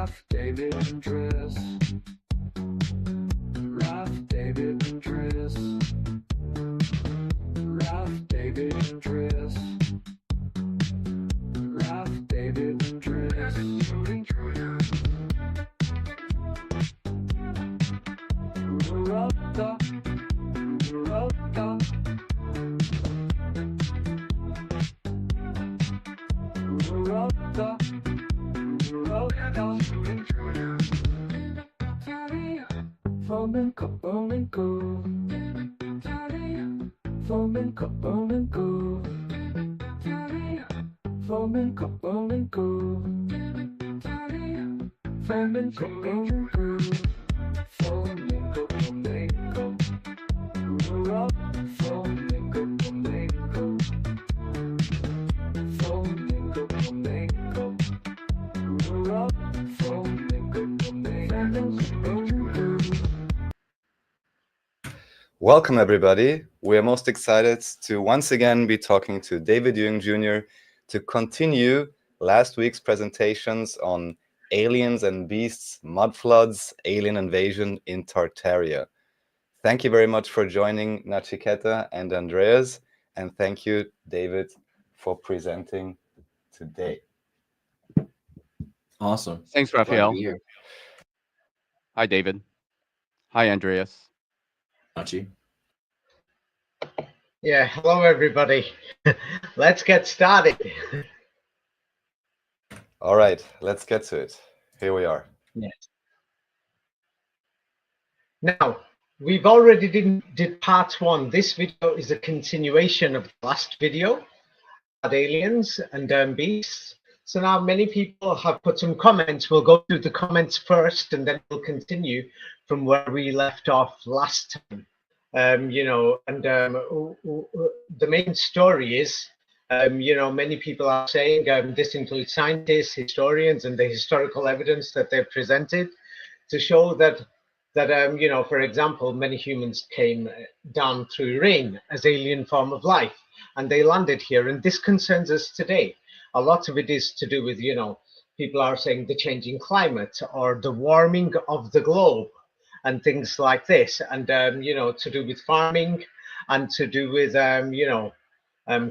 Ralph, David, Andreas. Ralph, David, Andreas. Ralph, David, Andreas. Ralph, David, Andreas. Rota, rota. Rota, rota. Flamenco, flamenco. Flamenco, flamenco. Flamenco, flamenco. Flamenco, flamenco. Flamenco, flamenco. Flamenco, flamenco. Flamenco, flamenco. Flamenco, flamenco. Welcome, everybody. We are most excited to once again be talking to David Ewing Jr. to continue last week's presentations on aliens and beasts, mud floods, alien invasion in Tartaria. Thank you very much for joining Nachiketa and Andreas, and thank you, David, for presenting today. Awesome. Thanks, Glad to Raphael. be here. Hi, David. Hi, Andreas. Nachi. Yeah, hello everybody. Let's get started. All right, let's get to it. Here we are. Yes. Now, we've already did part one. This video is a continuation of the last video about aliens and beasts. So now many people have put some comments. We'll go through the comments first and then we'll continue from where we left off last time. The main story is, many people are saying this includes scientists, historians, and the historical evidence that they've presented to show that, for example, many humans came down through rain as alien form of life, and they landed here, and this concerns us today. A lot of it is to do with, people are saying the changing climate or the warming of the globe, and things like this, and to do with farming and to do with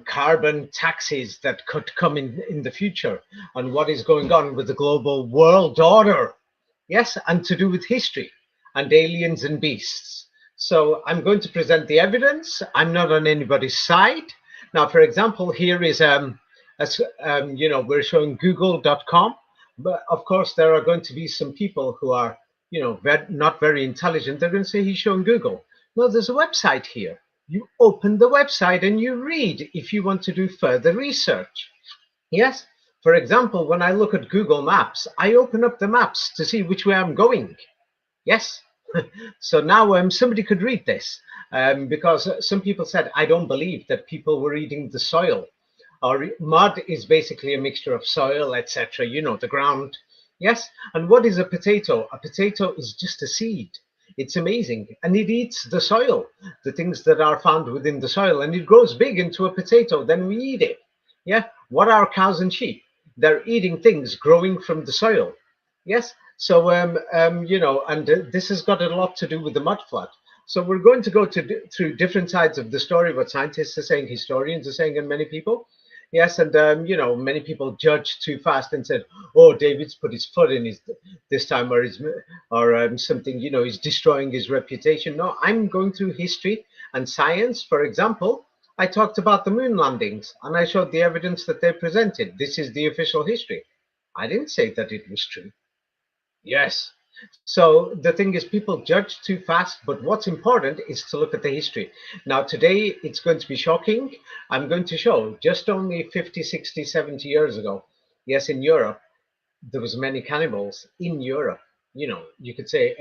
carbon taxes that could come in the future, and what is going on with the global world order. Yes, and to do with history and aliens and beasts. So I'm going to present the evidence. I'm not on anybody's side. Now, for example, here is we're showing google.com, but of course there are going to be some people who are not very intelligent. They're going to say he's showing Google. No, there's a website here. You open the website and you read if you want to do further research. Yes. For example, when I look at Google Maps, I open up the maps to see which way I'm going. Yes. So now somebody could read this because some people said, I don't believe that people were eating the soil. Or mud is basically a mixture of soil, etc. The ground. Yes, and what is a potato? A potato is just a seed. It's amazing, and it eats the soil, the things that are found within the soil, and it grows big into a potato. Then we eat it. Yeah, what are cows and sheep? They're eating things growing from the soil. Yes, so this has got a lot to do with the mud flood. So we're going to go through different sides of the story. What scientists are saying, historians are saying, and many people. Yes, and many people judged too fast and said, "Oh, David's put his foot in his this time, or something. He's destroying his reputation." No, I'm going through history and science. For example, I talked about the moon landings, and I showed the evidence that they presented. This is the official history. I didn't say that it was true. Yes. So the thing is, people judge too fast, but what's important is to look at the history. Now, today, it's going to be shocking. I'm going to show just only 50, 60, 70 years ago. Yes, in Europe, there was many cannibals in Europe. You could say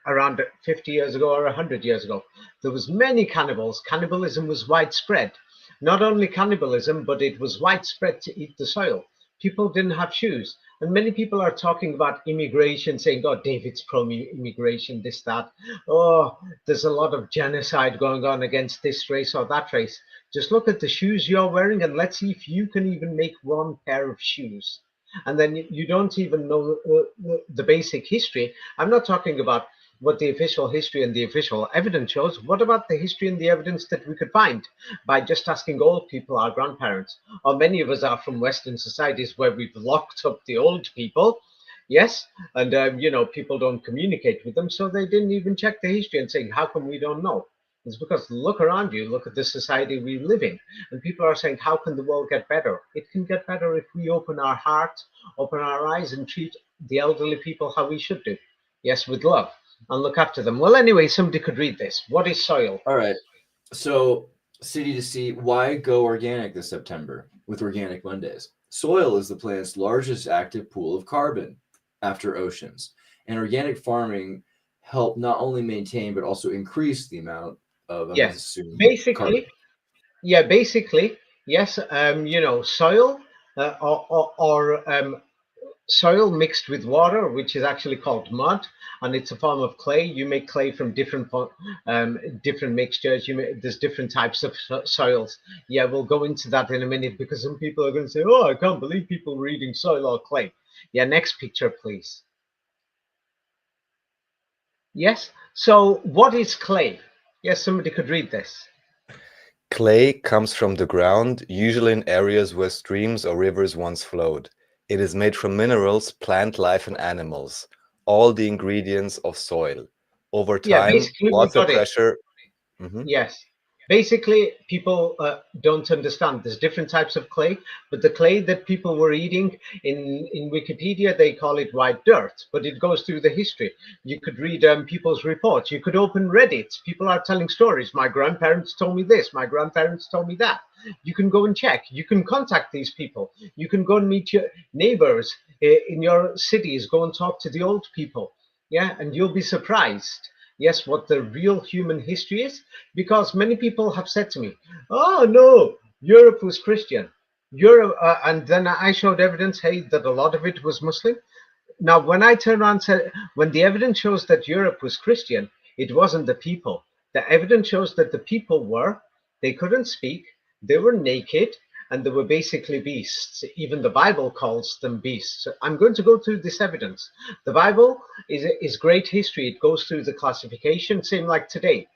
around 50 years ago or 100 years ago, there was many cannibals. Cannibalism was widespread. Not only cannibalism, but it was widespread to eat the soil. People didn't have shoes. And many people are talking about immigration, saying, oh, David's pro-immigration, this, that. Oh, there's a lot of genocide going on against this race or that race. Just look at the shoes you're wearing and let's see if you can even make one pair of shoes. and then you don't even know the basic history. I'm not talking about what the official history and the official evidence shows. What about the history and the evidence that we could find by just asking old people, our grandparents? Or many of us are from Western societies where we've locked up the old people. Yes, and people don't communicate with them, so they didn't even check the history and saying, how come we don't know? It's because look around you, look at the society we live in, and people are saying, how can the world get better? It can get better if we open our hearts, open our eyes, and treat the elderly people how we should do. Yes, with love, and look after them. Well, anyway, somebody could read this. What is soil? All right. So, City to Sea, why go organic this September with Organic Mondays? Soil is the planet's largest active pool of carbon after oceans, and organic farming help not only maintain but also increase the amount of Yes, basically, yes. Soil or soil mixed with water, which is actually called mud, and it's a form of clay. You make clay from different mixtures. There's different types of soils. Yeah, we'll go into that in a minute because some people are going to say, "Oh, I can't believe people were eating soil or clay." Yeah, next picture, please. Yes. So, what is clay? Yes, somebody could read this. Clay comes from the ground, usually in areas where streams or rivers once flowed. It is made from minerals, plant life, and animals, all the ingredients of soil. Over Yeah, time, basically, we water got it. pressure. Mhm. Yes. Basically, people don't understand. There's different types of clay, but the clay that people were eating in Wikipedia, they call it white dirt, but it goes through the history. You could read people's reports. You could open Reddit. People are telling stories. My grandparents told me this. My grandparents told me that. You can go and check. You can contact these people. You can go and meet your neighbors in your cities. Go and talk to the old people. Yeah, and you'll be surprised. Yes, what the real human history is, because many people have said to me, "Oh no, Europe was Christian." Europe, and then I showed evidence, hey, that a lot of it was Muslim. Now, when I turn around and say, when the evidence shows that Europe was Christian, it wasn't the people. The evidence shows that the people they couldn't speak, they were naked, and they were basically beasts. Even the Bible calls them beasts. So I'm going to go through this evidence. The Bible is great history. It goes through the classification, same like today.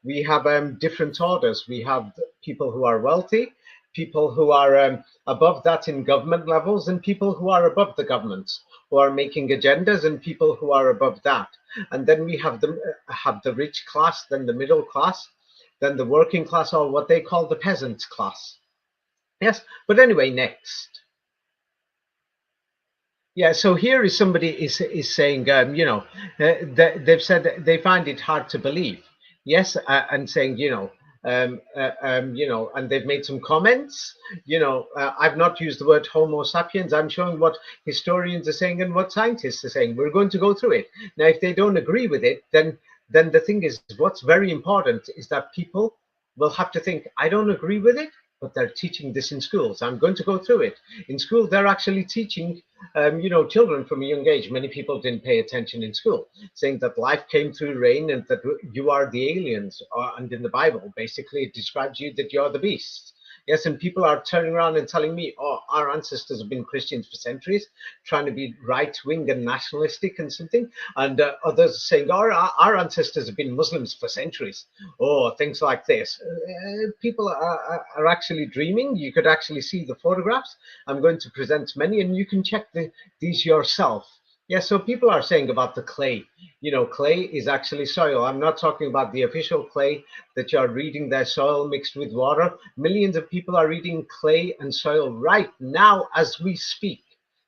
We have different orders. We have people who are wealthy, people who are above that in government levels, and people who are above the governments, who are making agendas, and people who are above that. And then we have the rich class, then the middle class, then the working class, or what they call the peasant class. Yes, but anyway, next. Yeah, so here is somebody is saying, they've said they find it hard to believe. Yes, and saying, and they've made some comments. I've not used the word Homo sapiens. I'm showing what historians are saying and what scientists are saying. We're going to go through it. Now, if they don't agree with it, then the thing is, what's very important is that people will have to think, I don't agree with it, but they're teaching this in schools. I'm going to go through it. In school, they're actually teaching, children from a young age. Many people didn't pay attention in school, saying that life came through rain and that you are the aliens. And in the Bible, basically, it describes you that you're the beasts. Yes, and people are turning around and telling me, oh, our ancestors have been Christians for centuries, trying to be right-wing and nationalistic and something. And others saying, oh, our ancestors have been Muslims for centuries. Oh, things like this. People are actually dreaming. You could actually see the photographs. I'm going to present many, and you can check these yourself. Yeah, so people are saying about the clay. Clay is actually soil. I'm not talking about the official clay that you're reading their soil mixed with water. Millions of people are eating clay and soil right now as we speak.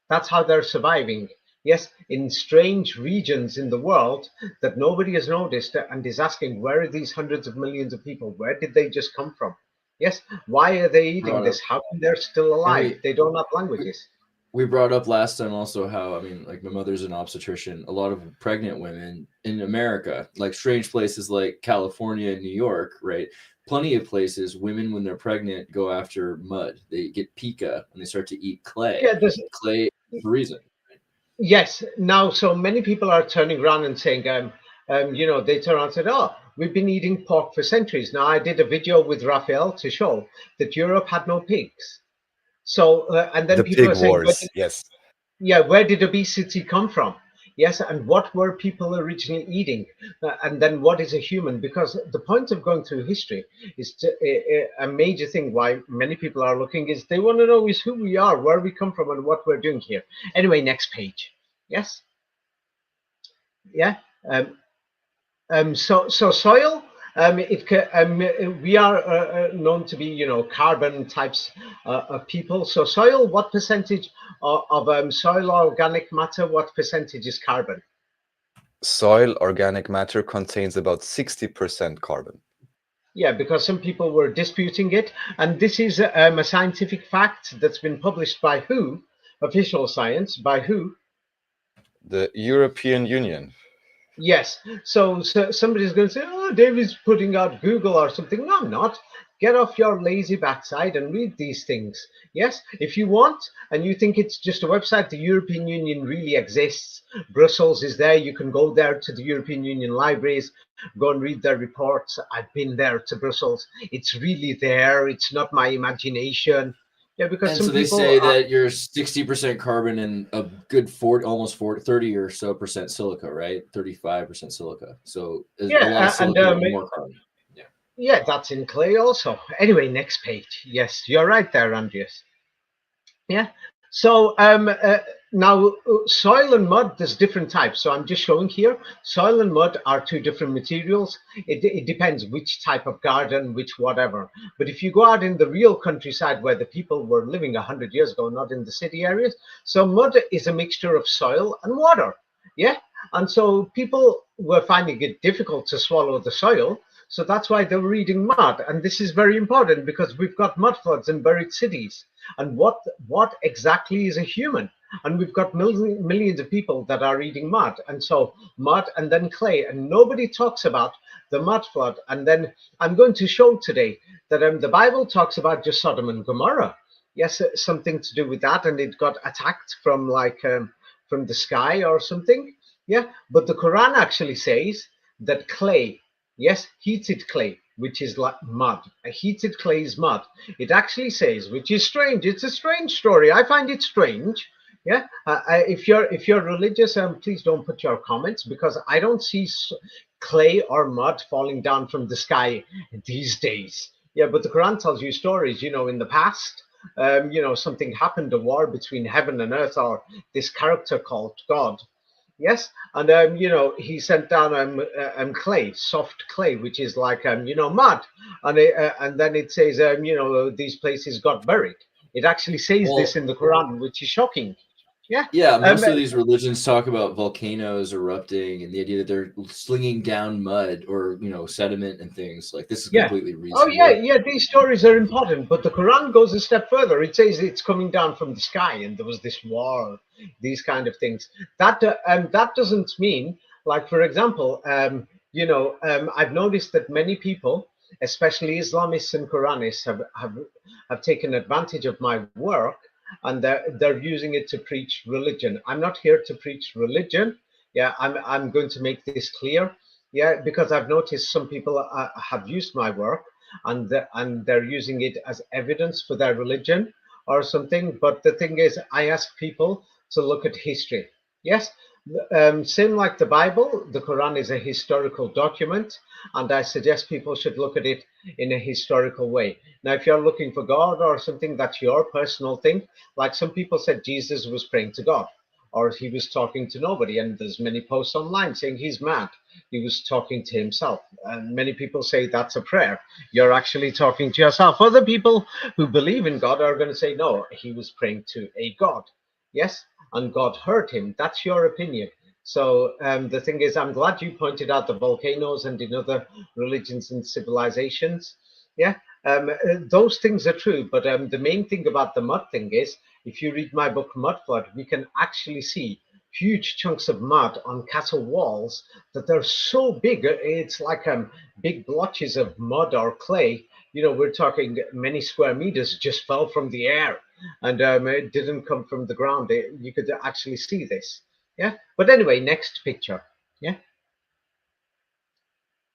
That's how they're surviving. Yes, in strange regions in the world that nobody has noticed and is asking, where are these hundreds of millions of people? Where did they just come from? Yes, why are they eating this? How come they're still alive? They don't have languages. We brought up last time also how, like my mother's an obstetrician, a lot of pregnant women in America, like strange places like California and New York, right? Plenty of places, women, when they're pregnant, go after mud. They get pica and they start to eat clay. Yeah, clay is the reason. Right? Yes. Now, so many people are turning around and saying, they turn around and said, oh, we've been eating pork for centuries. Now, I did a video with Raphael to show that Europe had no pigs. So, and then The people pig are saying, wars, yes. Yeah, where did obesity come from? Yes, and what were people originally eating? And then what is a human? Because the point of going through history is a major thing why many people are looking is they want to know is who we are, where we come from, and what we're doing here. Anyway, next page. Yes, yeah. Um, so soil, we are known to be, carbon types of people. So soil, what percentage of soil organic matter, what percentage is carbon? Soil organic matter contains about 60% carbon. Yeah, because some people were disputing it. And this is a scientific fact that's been published by who? Official science, by who? The European Union. Yes. So somebody's going to say, "Oh, David's putting out Google or something." No, I'm not. Get off your lazy backside and read these things. Yes, if you want, and you think it's just a website, the European Union really exists. Brussels is there. You can go there to the European Union libraries, go and read their reports. I've been there to Brussels. It's really there. It's not my imagination. Yeah, because And some so they people say are, that you're 60% carbon and a good 40, almost 40, 30 or so percent silica, right? 35% silica. So a lot of yeah, and silica, more carbon. Yeah. yeah, that's in clay also. Anyway, next page. Yes, you're right there, Andreas. Yeah. So now soil and mud, there's different types. So I'm just showing here. Soil and mud are two different materials. It depends which type of garden, which whatever. But if you go out in the real countryside where the people were living 100 years ago, not in the city areas, so mud is a mixture of soil and water. Yeah. And so people were finding it difficult to swallow the soil. So that's why they were eating mud. And this is very important because we've got mud floods in buried cities. And what exactly is a human? And we've got millions of people that are eating mud. And so mud and then clay. And nobody talks about the mud flood. And then I'm going to show today that the Bible talks about just Sodom and Gomorrah. Yes, something to do with that. And it got attacked from from the sky or something. Yeah, but the Quran actually says that clay, yes, heated clay, which is like mud. A heated clay is mud. It actually says, which is strange. It's a strange story. I find it strange. Yeah. If you're religious, please don't put your comments because I don't see clay or mud falling down from the sky these days. Yeah, but the Quran tells you stories. In the past, something happened, a war between heaven and earth, or this character called God. Yes, and he sent down clay, soft clay, which is like mud, and then it says these places got buried. It actually says this Well, in the Quran, which is shocking. Yeah, yeah, um, most of these religions talk about volcanoes erupting and the idea that they're slinging down mud or sediment and things like this is yeah. completely Oh yeah, reasonable. yeah. These stories are important, but the Quran goes a step further. It says it's coming down from the sky, and there was this war, these kind of things. That doesn't mean, like for example, I've noticed that many people, especially Islamists and Quranists, have taken advantage of my work, and they're using it to preach religion. I'm not here to preach religion. Yeah, I'm going to make this clear. Yeah, because I've noticed some people have used my work and they're using it as evidence for their religion or something. But the thing is, I ask people to look at history. Yes, same like the Bible, the Quran is a historical document, and I suggest people should look at it in a historical way. Now, if you're looking for God or something, that's your personal thing. Like some people said Jesus was praying to God or he was talking to nobody, and there's many posts online saying he's mad, he was talking to himself, and many people say that's a prayer, you're actually talking to yourself. Other people who believe in God are going to say no, he was praying to a God. Yes, and God heard him. That's your opinion. So the thing is, I'm glad you pointed out the volcanoes and in other religions and civilizations. Yeah, those things are true. But the main thing about the mud thing is, if you read my book Mud Flood, we can actually see huge chunks of mud on castle walls that they're so big. It's like big blotches of mud or clay. We're talking many square meters just fell from the air, and it didn't come from the ground. You could actually see this. Yeah. But anyway, next picture. Yeah.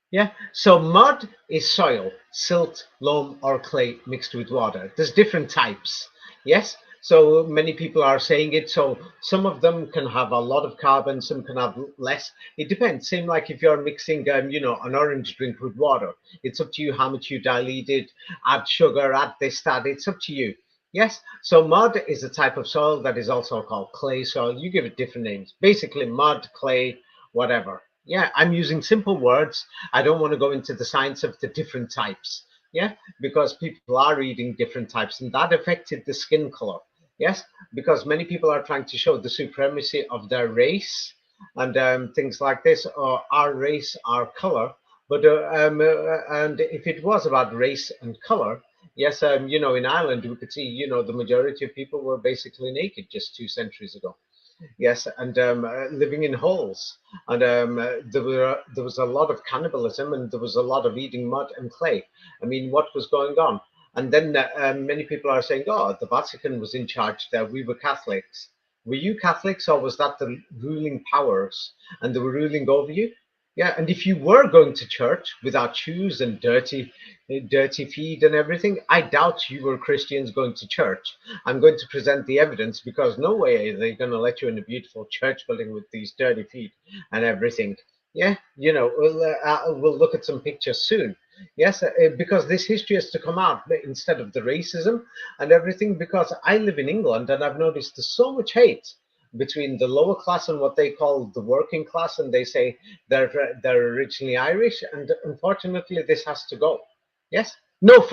Yeah. So mud is soil, silt, loam, or clay mixed with water. There's different types. Yes. So many people are saying it. So some of them can have a lot of carbon, some can have less. It depends. Same like if you're mixing, an orange drink with water. It's up to you how much you dilute it, add sugar, add this, that. It's up to you. Yes. So mud is a type of soil that is also called clay soil. You give it different names. Basically, mud, clay, whatever. Yeah, I'm using simple words. I don't want to go into the science of the different types. Yeah, because people are reading different types, and that affected the skin color. Yes, because many people are trying to show the supremacy of their race and things like this, or our race, our color. But and if it was about race and color, yes, in Ireland we could see, the majority of people were basically naked just 2 centuries ago. Yes, and living in holes, and there was a lot of cannibalism, and there was a lot of eating mud and clay. I mean, what was going on? And then many people are saying, "Oh, the Vatican was in charge there. We were Catholics." Were you Catholics, or was that the ruling powers, and they were ruling over you? Yeah, and if you were going to church without shoes and dirty feet and everything, I doubt you were Christians going to church. I'm going to present the evidence, because no way are they going to let you in a beautiful church building with these dirty feet and everything. Yeah, we'll look at some pictures soon. Yes, because this history has to come out instead of the racism and everything. Because I live in England, and I've noticed there's so much hate between the lower class and what they call the working class, and they say they're originally Irish, and unfortunately this has to go. Yes. No,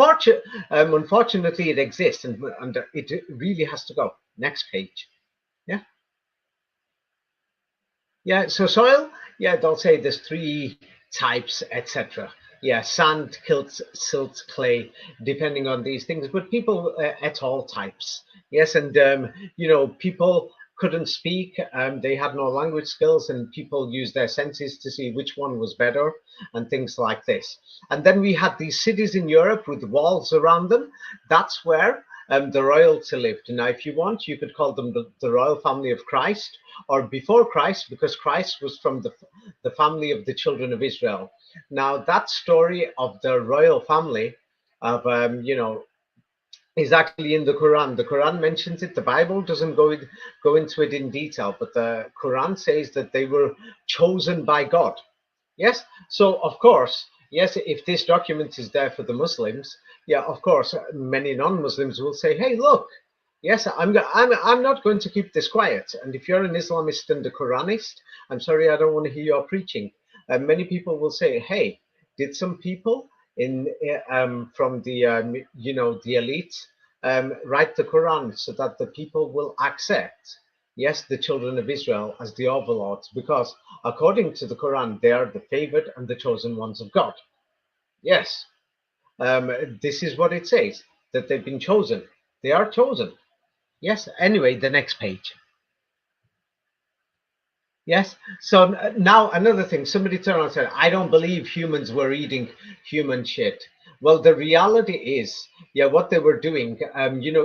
unfortunately, it exists, and it really has to go. Next page. Yeah. Yeah. So soil. Yeah, they'll say there's 3 types, etc. Yeah, sand, silt, clay, depending on these things. But people at all types. Yes, and people couldn't speak. They had no language skills, and people used their senses to see which one was better and things like this. And then we had these cities in Europe with walls around them. That's where the royalty lived. Now, if you want, you could call them the royal family of Christ, or before Christ, because Christ was from the family of the children of Israel. Now, that story of the royal family of, is actually in the Quran. The Quran mentions it. The Bible doesn't go into it in detail, but the Quran says that they were chosen by God. Yes. So of course, yes, if this document is there for the Muslims, yeah, of course, many non-Muslims will say, "Hey, look, yes, I'm not going to keep this quiet." And if you're an Islamist and a Quranist, I'm sorry, I don't want to hear your preaching. Many people will say, "Hey, did some people from the elite write the Quran so that the people will accept, yes, the children of Israel as the overlords, because according to the Quran, they are the favored and the chosen ones of God." Yes, this is what it says, that they've been chosen. They are chosen. Yes. Anyway, the next page. Yes. So now another thing, somebody turned around and said, "I don't believe humans were eating human shit." Well, the reality is, yeah, what they were doing,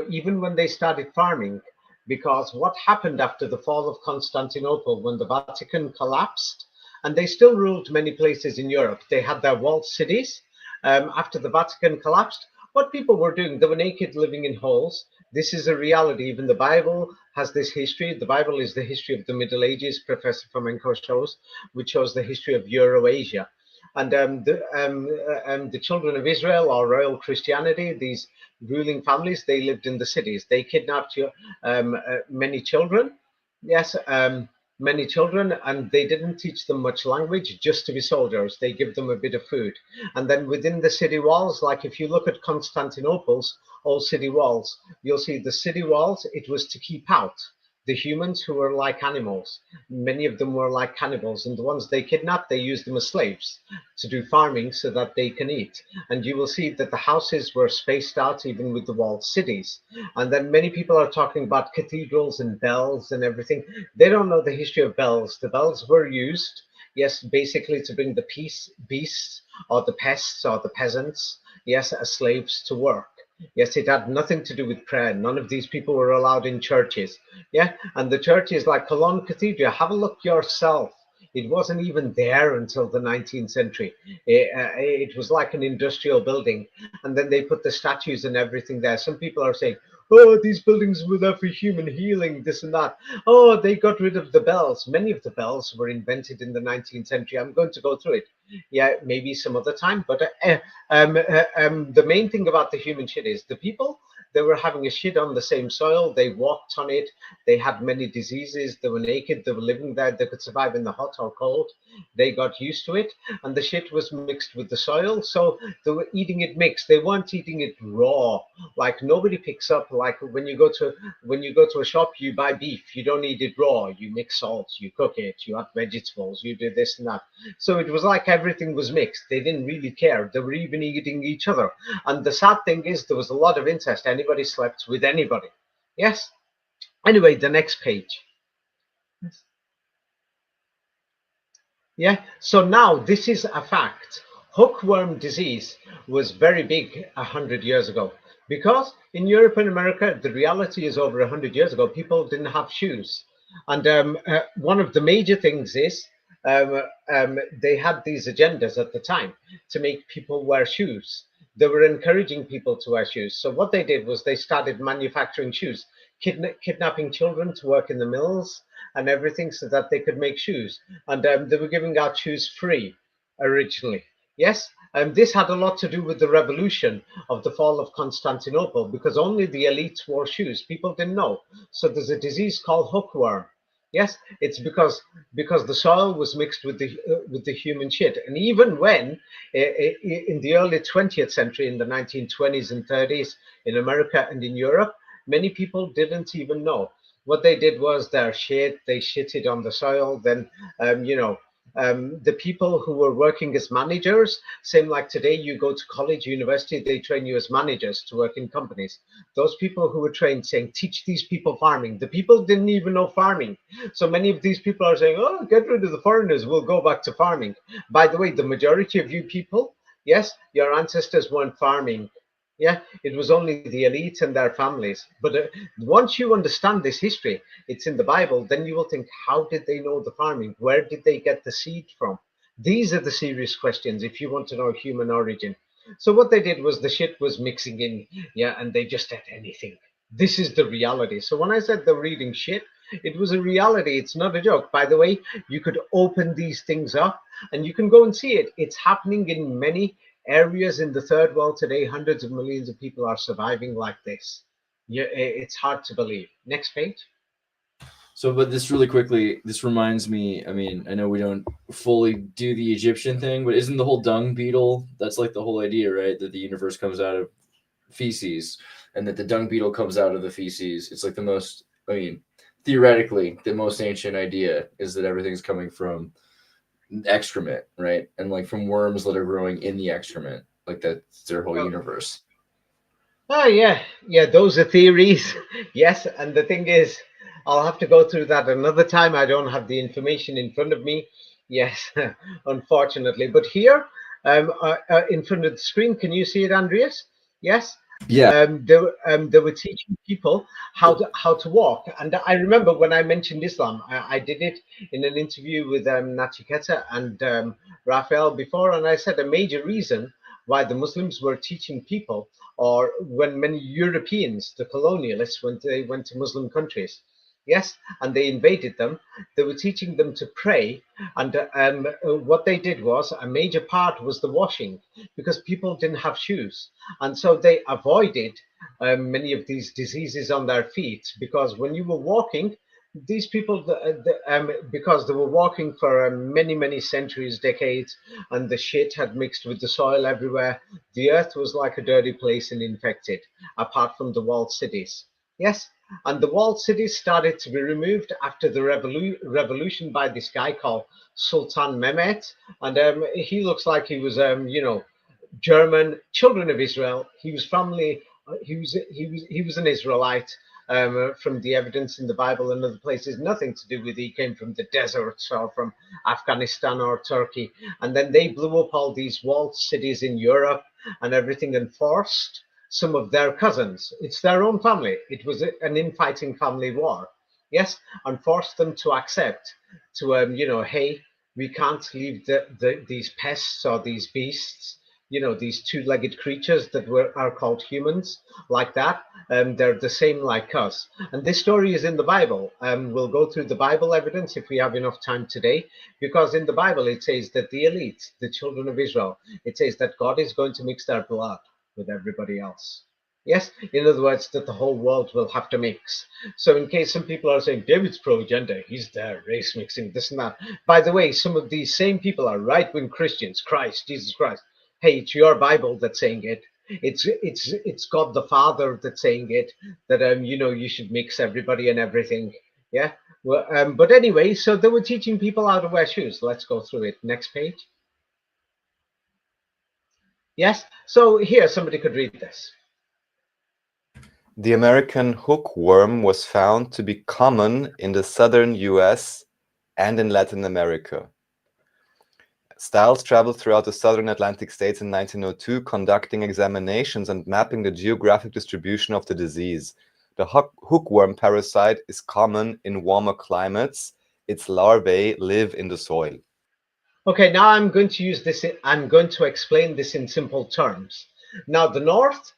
even when they started farming, because what happened after the fall of Constantinople, when the Vatican collapsed, and they still ruled many places in Europe, they had their walled cities. After the Vatican collapsed, what people were doing, they were naked, living in holes. This is a reality. Even the Bible has this history. The Bible is the history of the Middle Ages, Professor Fomenko shows, which shows the history of Eurasia. And the children of Israel, or royal Christianity, these ruling families, they lived in the cities. They kidnapped many children. Yes, many children, and they didn't teach them much language, just to be soldiers. They give them a bit of food. And then within the city walls, like if you look at Constantinople's old city walls, you'll see the city walls, it was to keep out the humans who were like animals. Many of them were like cannibals, and the ones they kidnapped, they used them as slaves to do farming so that they can eat. And you will see that the houses were spaced out even with the walled cities. And then many people are talking about cathedrals and bells and everything. They don't know the history of bells. The bells were used, yes, basically to bring the beasts or the pests or the peasants, yes, as slaves to work. Yes, it had nothing to do with prayer. None of these people were allowed in churches. Yeah, and the churches like Cologne Cathedral, have a look yourself. It wasn't even there until the 19th century. It was like an industrial building. And then they put the statues and everything there. Some people are saying, oh, these buildings were there for human healing, this and that. Oh, they got rid of the bells. Many of the bells were invented in the 19th century. I'm going to go through it. Yeah, maybe some other time. But the main thing about the human shit is the people, they were having a shit on the same soil. They walked on it. They had many diseases. They were naked. They were living there. They could survive in the hot or cold. They got used to it. And the shit was mixed with the soil. So they were eating it mixed. They weren't eating it raw. Like nobody picks up, like when you go to a shop, you buy beef. You don't eat it raw. You mix salt. You cook it. You add vegetables. You do this and that. So it was like everything was mixed. They didn't really care. They were even eating each other. And the sad thing is there was a lot of incest. Anybody slept with anybody. Yes. Anyway, the next page. Yeah. So now this is a fact. Hookworm disease was very big 100 years ago because in Europe and America, the reality is over 100 years ago, people didn't have shoes. And one of the major things is they had these agendas at the time to make people wear shoes. They were encouraging people to wear shoes. So what they did was they started manufacturing shoes, kidnapping children to work in the mills and everything so that they could make shoes. And they were giving out shoes free originally. Yes, and this had a lot to do with the revolution of the fall of Constantinople because only the elites wore shoes. People didn't know. So there's a disease called hookworm. Yes, it's because the soil was mixed with the human shit. And even when in the early 20th century, in the 1920s and 30s, in America and in Europe, many people didn't even know. What they did was their shit. They shitted on the soil. Then the people who were working as managers, same like today, you go to college, university, they train you as managers to work in companies. Those people who were trained saying, teach these people farming. The people didn't even know farming. So many of these people are saying, oh, get rid of the foreigners, we'll go back to farming. By the way, the majority of you people, yes, your ancestors weren't farming. Yeah, it was only the elite and their families. But once you understand this history, it's in the Bible, then you will think, how did they know the farming? Where did they get the seed from? These are the serious questions if you want to know human origin. So what they did was the shit was mixing in, yeah, and they just ate anything. This is the reality. So when I said they're eating shit, it was a reality. It's not a joke. By the way, you could open these things up and you can go and see it. It's happening in many areas in the third world today. Hundreds of millions of people are surviving like this. Yeah, it's hard to believe. Next page. So, but this really quickly, this reminds me, I mean, I know we don't fully do the Egyptian thing, but isn't the whole dung beetle, that's like the whole idea, right? That the universe comes out of feces and that the dung beetle comes out of the feces. It's like the most, I mean, theoretically, the most ancient idea is that everything's coming from excrement, right? And like from worms that are growing in the excrement. Like that's their whole universe. Oh, yeah. Yeah, those are theories. Yes, and the thing is, I'll have to go through that another time. I don't have the information in front of me. Yes, unfortunately. But here, in front of the screen, can you see it, Andreas? Yes. Yeah. They were teaching people how to walk. And I remember when I mentioned Islam, I did it in an interview with Nachiketa and Raphael before, and I said a major reason why the Muslims were teaching people, or when many Europeans, the colonialists, when they went to Muslim countries, yes, and they invaded them, they were teaching them to pray. And what they did was, a major part was the washing, because people didn't have shoes. And so they avoided many of these diseases on their feet, because when you were walking, these people, because they were walking for many centuries, decades, and the shit had mixed with the soil everywhere, the earth was like a dirty place and infected, apart from the walled cities. Yes, and the walled cities started to be removed after the revolution by this guy called Sultan Mehmet, and he looks like he was, German, children of Israel. He was he was an Israelite. From the evidence in the Bible and other places, nothing to do with he came from the deserts or from Afghanistan or Turkey. And then they blew up all these walled cities in Europe and everything and forced some of their cousins. It's their own family. It was an infighting family war. Yes, and forced them to accept to, hey, we can't leave these pests or these beasts, these two-legged creatures that are called humans, like that. They're the same like us. And this story is in the Bible. We'll go through the Bible evidence if we have enough time today, because in the Bible it says that the elite, the children of Israel, it says that God is going to mix their blood with everybody else. Yes, in other words, that the whole world will have to mix. So in case some people are saying David's pro-gender, he's there, race mixing, this and that. By the way, some of these same people are right-wing Christians, Christ, Jesus Christ. Hey, it's your Bible that's saying it. It's God the Father that's saying it, that you should mix everybody and everything. Yeah. Well, but anyway, so they were teaching people how to wear shoes. Let's go through it. Next page. Yes. So here, somebody could read this. The American hookworm was found to be common in the southern US and in Latin America. Styles traveled throughout the southern Atlantic states in 1902, conducting examinations and mapping the geographic distribution of the disease. The hookworm parasite is common in warmer climates. Its larvae live in the soil. Okay, now I'm going to use this. I'm going to explain this in simple terms. Now, the North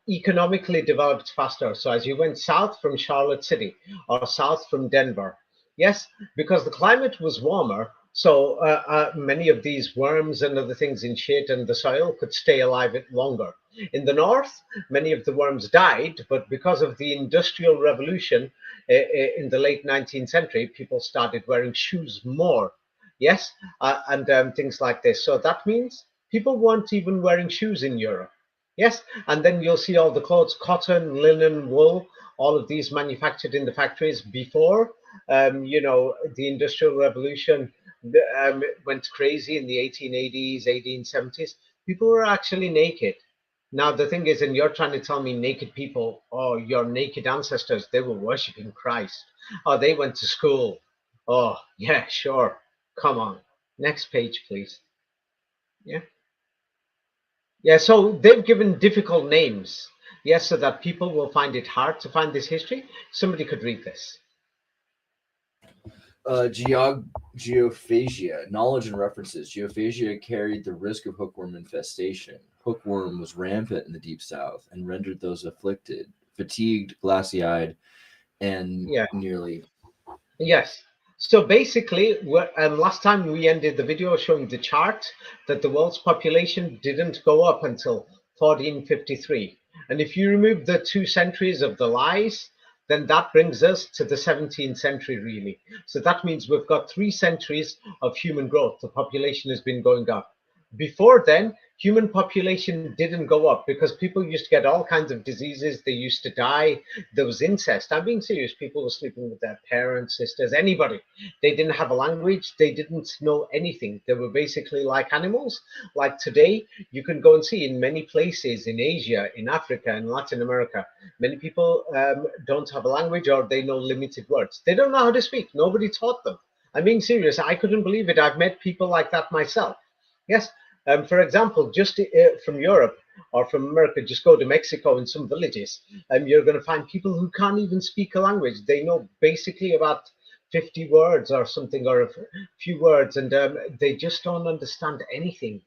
economically developed faster. So as you went south from Charlotte City or south from Denver, yes, because the climate was warmer, so many of these worms and other things in shit and the soil could stay alive longer. In the North, many of the worms died, but because of the Industrial Revolution in the late 19th century, people started wearing shoes more. Yes, and things like this. So that means people weren't even wearing shoes in Europe. Yes, and then you'll see all the clothes, cotton, linen, wool, all of these manufactured in the factories before, the Industrial Revolution went crazy in the 1880s, 1870s. People were actually naked. Now, the thing is, and you're trying to tell me naked people, oh, your naked ancestors, they were worshiping Christ. Oh, they went to school. Oh, yeah, sure. Come on. Next page, please. Yeah. Yeah, so they've given difficult names, yes, so that people will find it hard to find this history. Somebody could read this. Geophagia, knowledge and references. Geophagia carried the risk of hookworm infestation. Hookworm was rampant in the deep south and rendered those afflicted fatigued, glassy-eyed, and Yeah. nearly. Yes. So basically, last time we ended the video showing the chart that the world's population didn't go up until 1453. And if you remove the 2 centuries of the lies, then that brings us to the 17th century, really. So that means we've got 3 centuries of human growth. The population has been going up. Before then, human population didn't go up because people used to get all kinds of diseases. They used to die. There was incest. I'm being serious. People were sleeping with their parents, sisters, anybody. They didn't have a language. They didn't know anything. They were basically like animals. Like today, you can go and see in many places in Asia, in Africa, in Latin America, many people don't have a language or they know limited words. They don't know how to speak. Nobody taught them. I'm being serious. I couldn't believe it. I've met people like that myself. Yes. For example, just from Europe or from America, just go to Mexico in some villages, and you're going to find people who can't even speak a language. They know basically about 50 words or something, or a few words, and they just don't understand anything.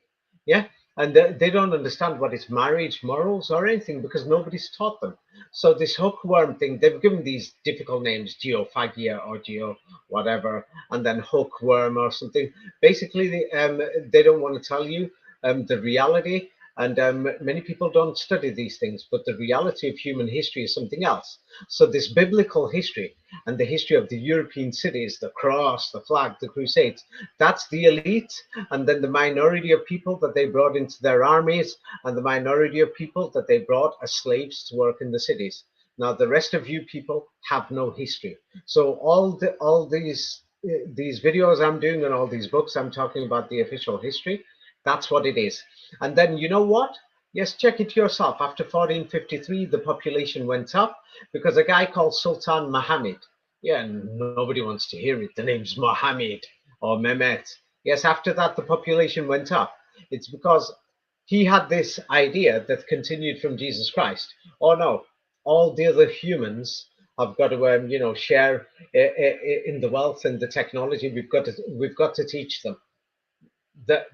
Yeah, and they don't understand what is marriage, morals, or anything because nobody's taught them. So this hookworm thing, they've given these difficult names, geophagia or geo whatever, and then hookworm or something. Basically, they don't want to tell you the reality, and many people don't study these things, but the reality of human history is something else. So this biblical history and the history of the European cities, the cross, the flag, the crusades, that's the elite, and then the minority of people that they brought into their armies, and the minority of people that they brought as slaves to work in the cities. Now the rest of you people have no history. So all these videos I'm doing and all these books, I'm talking about the official history. That's what it is. And then you know what? Yes, check it yourself. After 1453, the population went up because a guy called Sultan Muhammad. Yeah, nobody wants to hear it. The name's Muhammad or Mehmet. Yes, after that, the population went up. It's because he had this idea that continued from Jesus Christ. Oh no, all the other humans have got to, share in the wealth and the technology. We've got to teach them.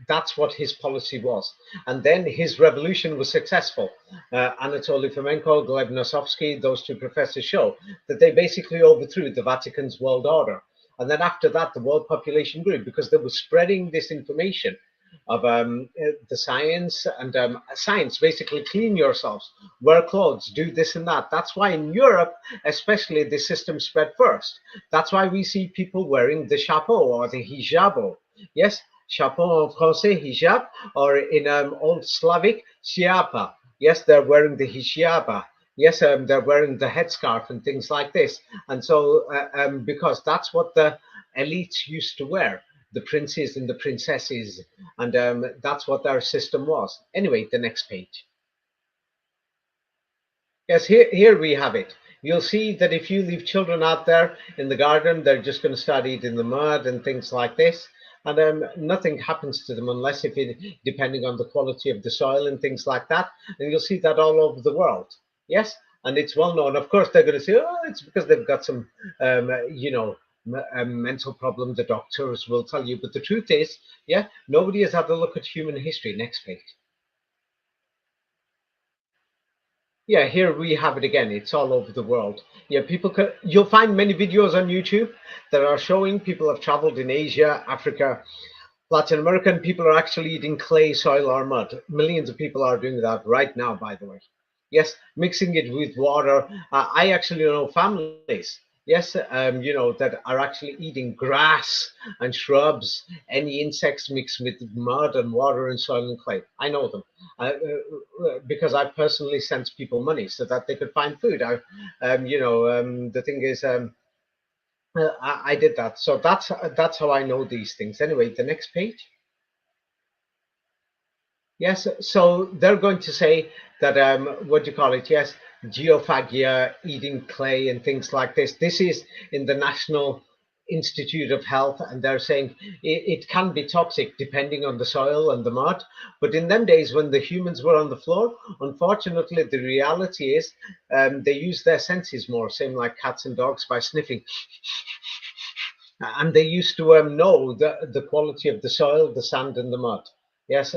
That's what his policy was. And then his revolution was successful. Anatoly Fomenko, Gleb Nosovsky, those two professors show that they basically overthrew the Vatican's world order. And then after that, the world population grew because they were spreading this information of the science, and science basically clean yourselves, wear clothes, do this and that. That's why in Europe especially the system spread first. That's why we see people wearing the chapeau or the hijabo. Yes, chapeau en français, hijab, or in old Slavic, siapa. Yes, they're wearing the hijaba. Yes, they're wearing the headscarf and things like this. And so because that's what the elites used to wear, the princes and the princesses, and that's what their system was. Anyway, the next page. Yes, here we have it. You'll see that if you leave children out there in the garden, they're just going to start eating the mud and things like this. And nothing happens to them unless if it, depending on the quality of the soil and things like that. And you'll see that all over the world. Yes, and it's well known. Of course, they're going to say, oh, it's because they've got some, you know, mental problem, the doctors will tell you. But the truth is, yeah, nobody has had a look at human history. Next page. Yeah, here we have it again. It's all over the world. Yeah, you'll find many videos on YouTube that are showing people have traveled in Asia, Africa, Latin America, and people are actually eating clay, soil, or mud. Millions of people are doing that right now, by the way. Yes, mixing it with water. I actually know families, yes, you know, that are actually eating grass and shrubs, any insects mixed with mud and water and soil and clay. I know them because I personally sent people money so that they could find food. You know, the thing is, I did that. So that's how I know these things. Anyway, the next page. Yes, so they're going to say that, what do you call it? Yes, geophagia, eating clay and things like this. This is in the National Institute of Health, and they're saying it can be toxic depending on the soil and the mud. But in them days when the humans were on the floor, unfortunately, the reality is they use their senses more, same like cats and dogs, by sniffing. And they used to know the quality of the soil, the sand and the mud. Yes,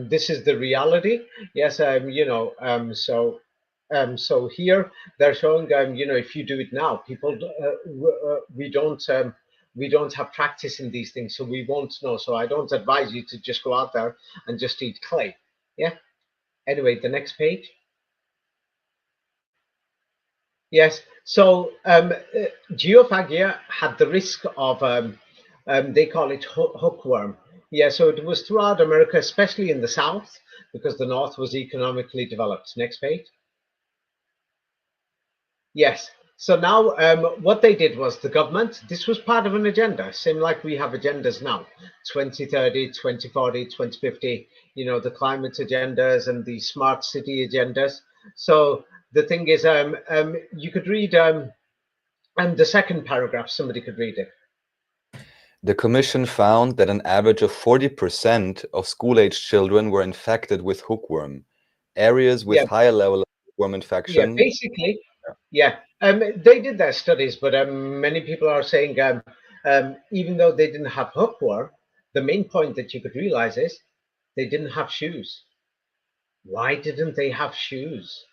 this is the reality. Yes, you know, so here they're showing, you know, if you do it now, people, we don't have practice in these things, so we won't know. So I don't advise you to just go out there and just eat clay. Yeah. Anyway, the next page. Yes. So geophagia had the risk of, they call it hookworm. Yeah, so it was throughout America, especially in the South, because the North was economically developed. Next page. Yes. So now what they did was the government, this was part of an agenda, same like we have agendas now, 2030, 2040, 2050, you know, the climate agendas and the smart city agendas. So the thing is, you could read the second paragraph, somebody could read it. The commission found that an average of 40% of school-aged children were infected with hookworm. Areas with higher level of hookworm infection. Yeah, basically, yeah. They did their studies, but many people are saying even though they didn't have hookworm, the main point that you could realize is they didn't have shoes. Why didn't they have shoes?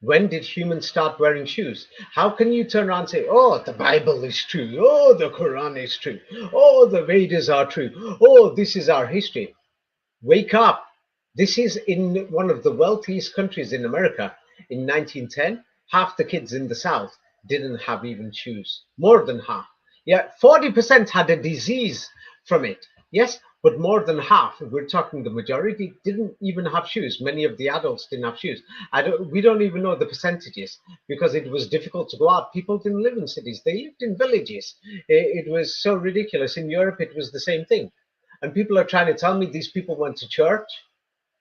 When did humans start wearing shoes? How can you turn around and say, oh, the Bible is true. Oh, the Quran is true. Oh, the Vedas are true. Oh, this is our history. Wake up. This is in one of the wealthiest countries in America. In 1910, half the kids in the South didn't have even shoes. More than half. Yeah, 40% had a disease from it. Yes, but more than half, we're talking the majority, didn't even have shoes. Many of the adults didn't have shoes. We don't even know the percentages because it was difficult to go out. People didn't live in cities. They lived in villages. It was so ridiculous. In Europe, it was the same thing. And people are trying to tell me these people went to church.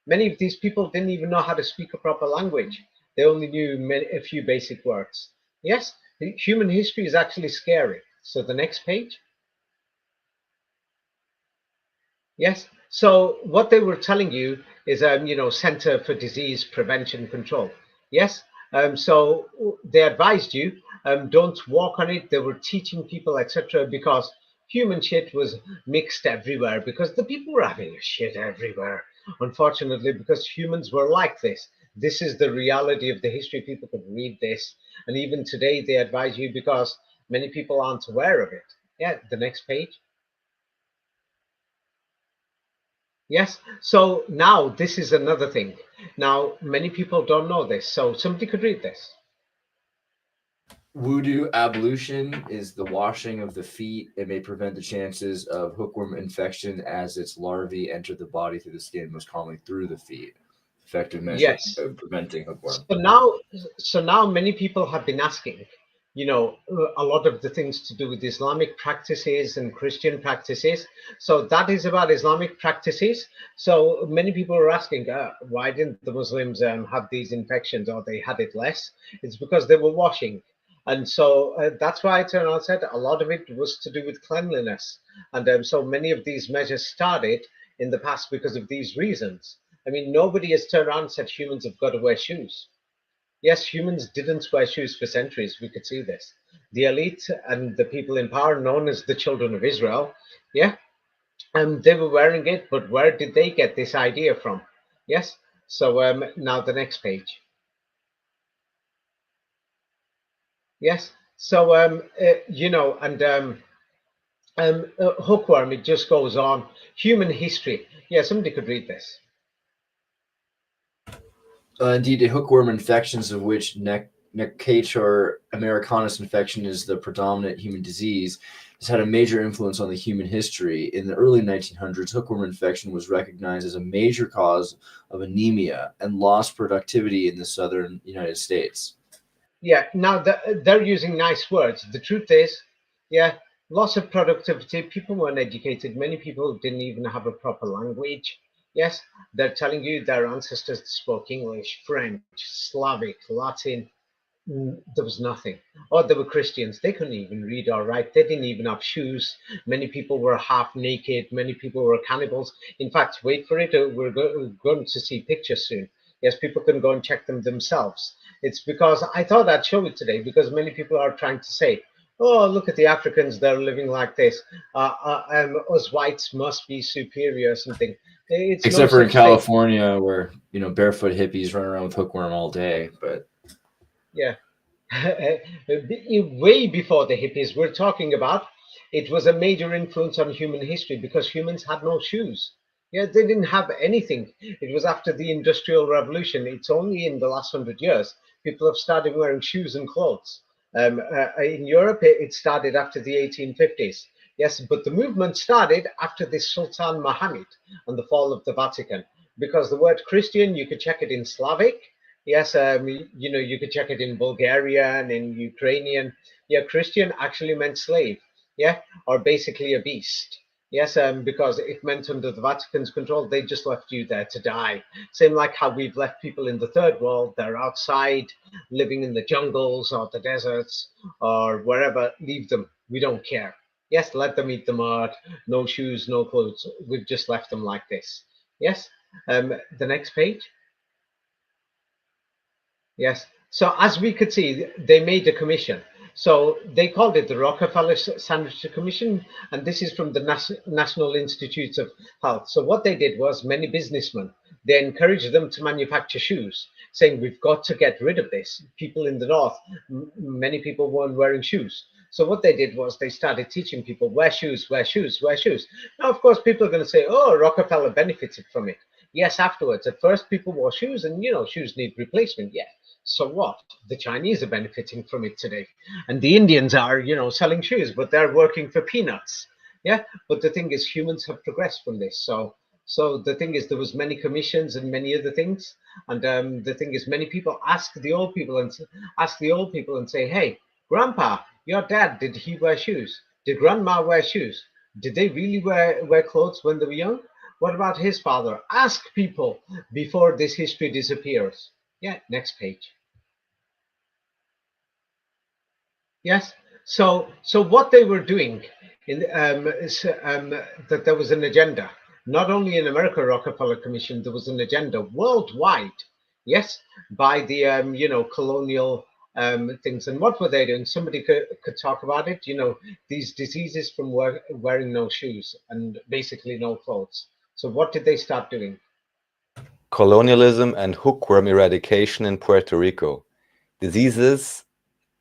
Many of these people didn't even know how to speak a proper language. They only knew a few basic words. Yes, human history is actually scary. So the next page. Yes. So what they were telling you is, you know, Center for Disease Prevention Control. Yes. So they advised you don't walk on it. They were teaching people, etc., because human shit was mixed everywhere because the people were having shit everywhere. Unfortunately, because humans were like this. This is the reality of the history. People could read this, and even today they advise you because many people aren't aware of it. Yeah, the next page. Yes. So now this is another thing. Now many people don't know this, so somebody could read this. Voodoo ablution is the washing of the feet. It may prevent the chances of hookworm infection as its larvae enter the body through the skin, most commonly through the feet. Effective measure Yes. of preventing hookworm. So now many people have been asking, a lot of the things to do with Islamic practices and Christian practices. So that is about Islamic practices. So many people are asking, why didn't the Muslims have these infections, or they had it less? It's because they were washing. And so that's why I turned around and said a lot of it was to do with cleanliness. And so many of these measures started in the past because of these reasons. I mean, nobody has turned around and said humans have got to wear shoes. Yes, humans didn't wear shoes for centuries. We could see this. The elite and the people in power, known as the children of Israel, yeah, and they were wearing it, but where did they get this idea from? Yes. So now the next page. Yes. So hookworm. It just goes on. Human history. Yeah, somebody could read this. Indeed, a hookworm infections of which Necator americanus infection is the predominant human disease, has had a major influence on the human history. In the early 1900s, hookworm infection was recognized as a major cause of anemia and lost productivity in the southern United States. Yeah, now they're using nice words. The truth is, yeah, loss of productivity. People weren't educated. Many people didn't even have a proper language. Yes, they're telling you their ancestors spoke English, French, Slavic, Latin. There was nothing. Or they were Christians. They couldn't even read or write. They didn't even have shoes. Many people were half naked. Many people were cannibals. In fact, wait for it. We're going to see pictures soon. Yes, people can go and check them themselves. It's because I thought I'd show it today because many people are trying to say, oh, look at the Africans. They're living like this. Us whites must be superior or something. It's no Except for in such thing. California, where barefoot hippies run around with hookworm all day. But Yeah. Way before the hippies, we're talking about, it was a major influence on human history because humans had no shoes. Yeah, they didn't have anything. It was after the Industrial Revolution. It's only in the last 100 years people have started wearing shoes and clothes. In Europe, it started after the 1850s. Yes, but the movement started after the Sultan Muhammad and the fall of the Vatican. Because the word Christian, you could check it in Slavic. Yes, you could check it in Bulgarian, in Ukrainian. Yeah, Christian actually meant slave. Yeah, or basically a beast. Yes, because it meant under the Vatican's control, they just left you there to die. Same like how we've left people in the third world, they're outside, living in the jungles or the deserts or wherever. Leave them. We don't care. Yes, let them eat the mud. No shoes, no clothes. We've just left them like this. Yes. The next page. Yes. So as we could see, they made a commission. So they called it the Rockefeller Sanitary Commission, and this is from the National Institutes of Health. So what they did was many businessmen, they encouraged them to manufacture shoes, saying we've got to get rid of this. People in the north, many people weren't wearing shoes. So what they did was they started teaching people wear shoes, wear shoes, wear shoes. Now, of course, people are going to say, oh, Rockefeller benefited from it. Yes, afterwards. At first, people wore shoes, and shoes need replacement. Yeah. So what? The Chinese are benefiting from it today, and the Indians are, selling shoes, but they're working for peanuts. Yeah. But the thing is, humans have progressed from this. So the thing is, there was many commissions and many other things, and the thing is, many people ask the old people and say, "Hey, Grandpa, your dad, did he wear shoes? Did Grandma wear shoes? Did they really wear clothes when they were young? What about his father?" Ask people before this history disappears. Yeah, next page. Yes. So what they were doing in is, that there was an agenda. Not only in America, Rockefeller Commission, there was an agenda worldwide. Yes, by the colonial things. And what were they doing? Somebody could talk about it. You know, these diseases from wearing no shoes and basically no clothes. So what did they start doing? Colonialism and hookworm eradication in Puerto Rico. Diseases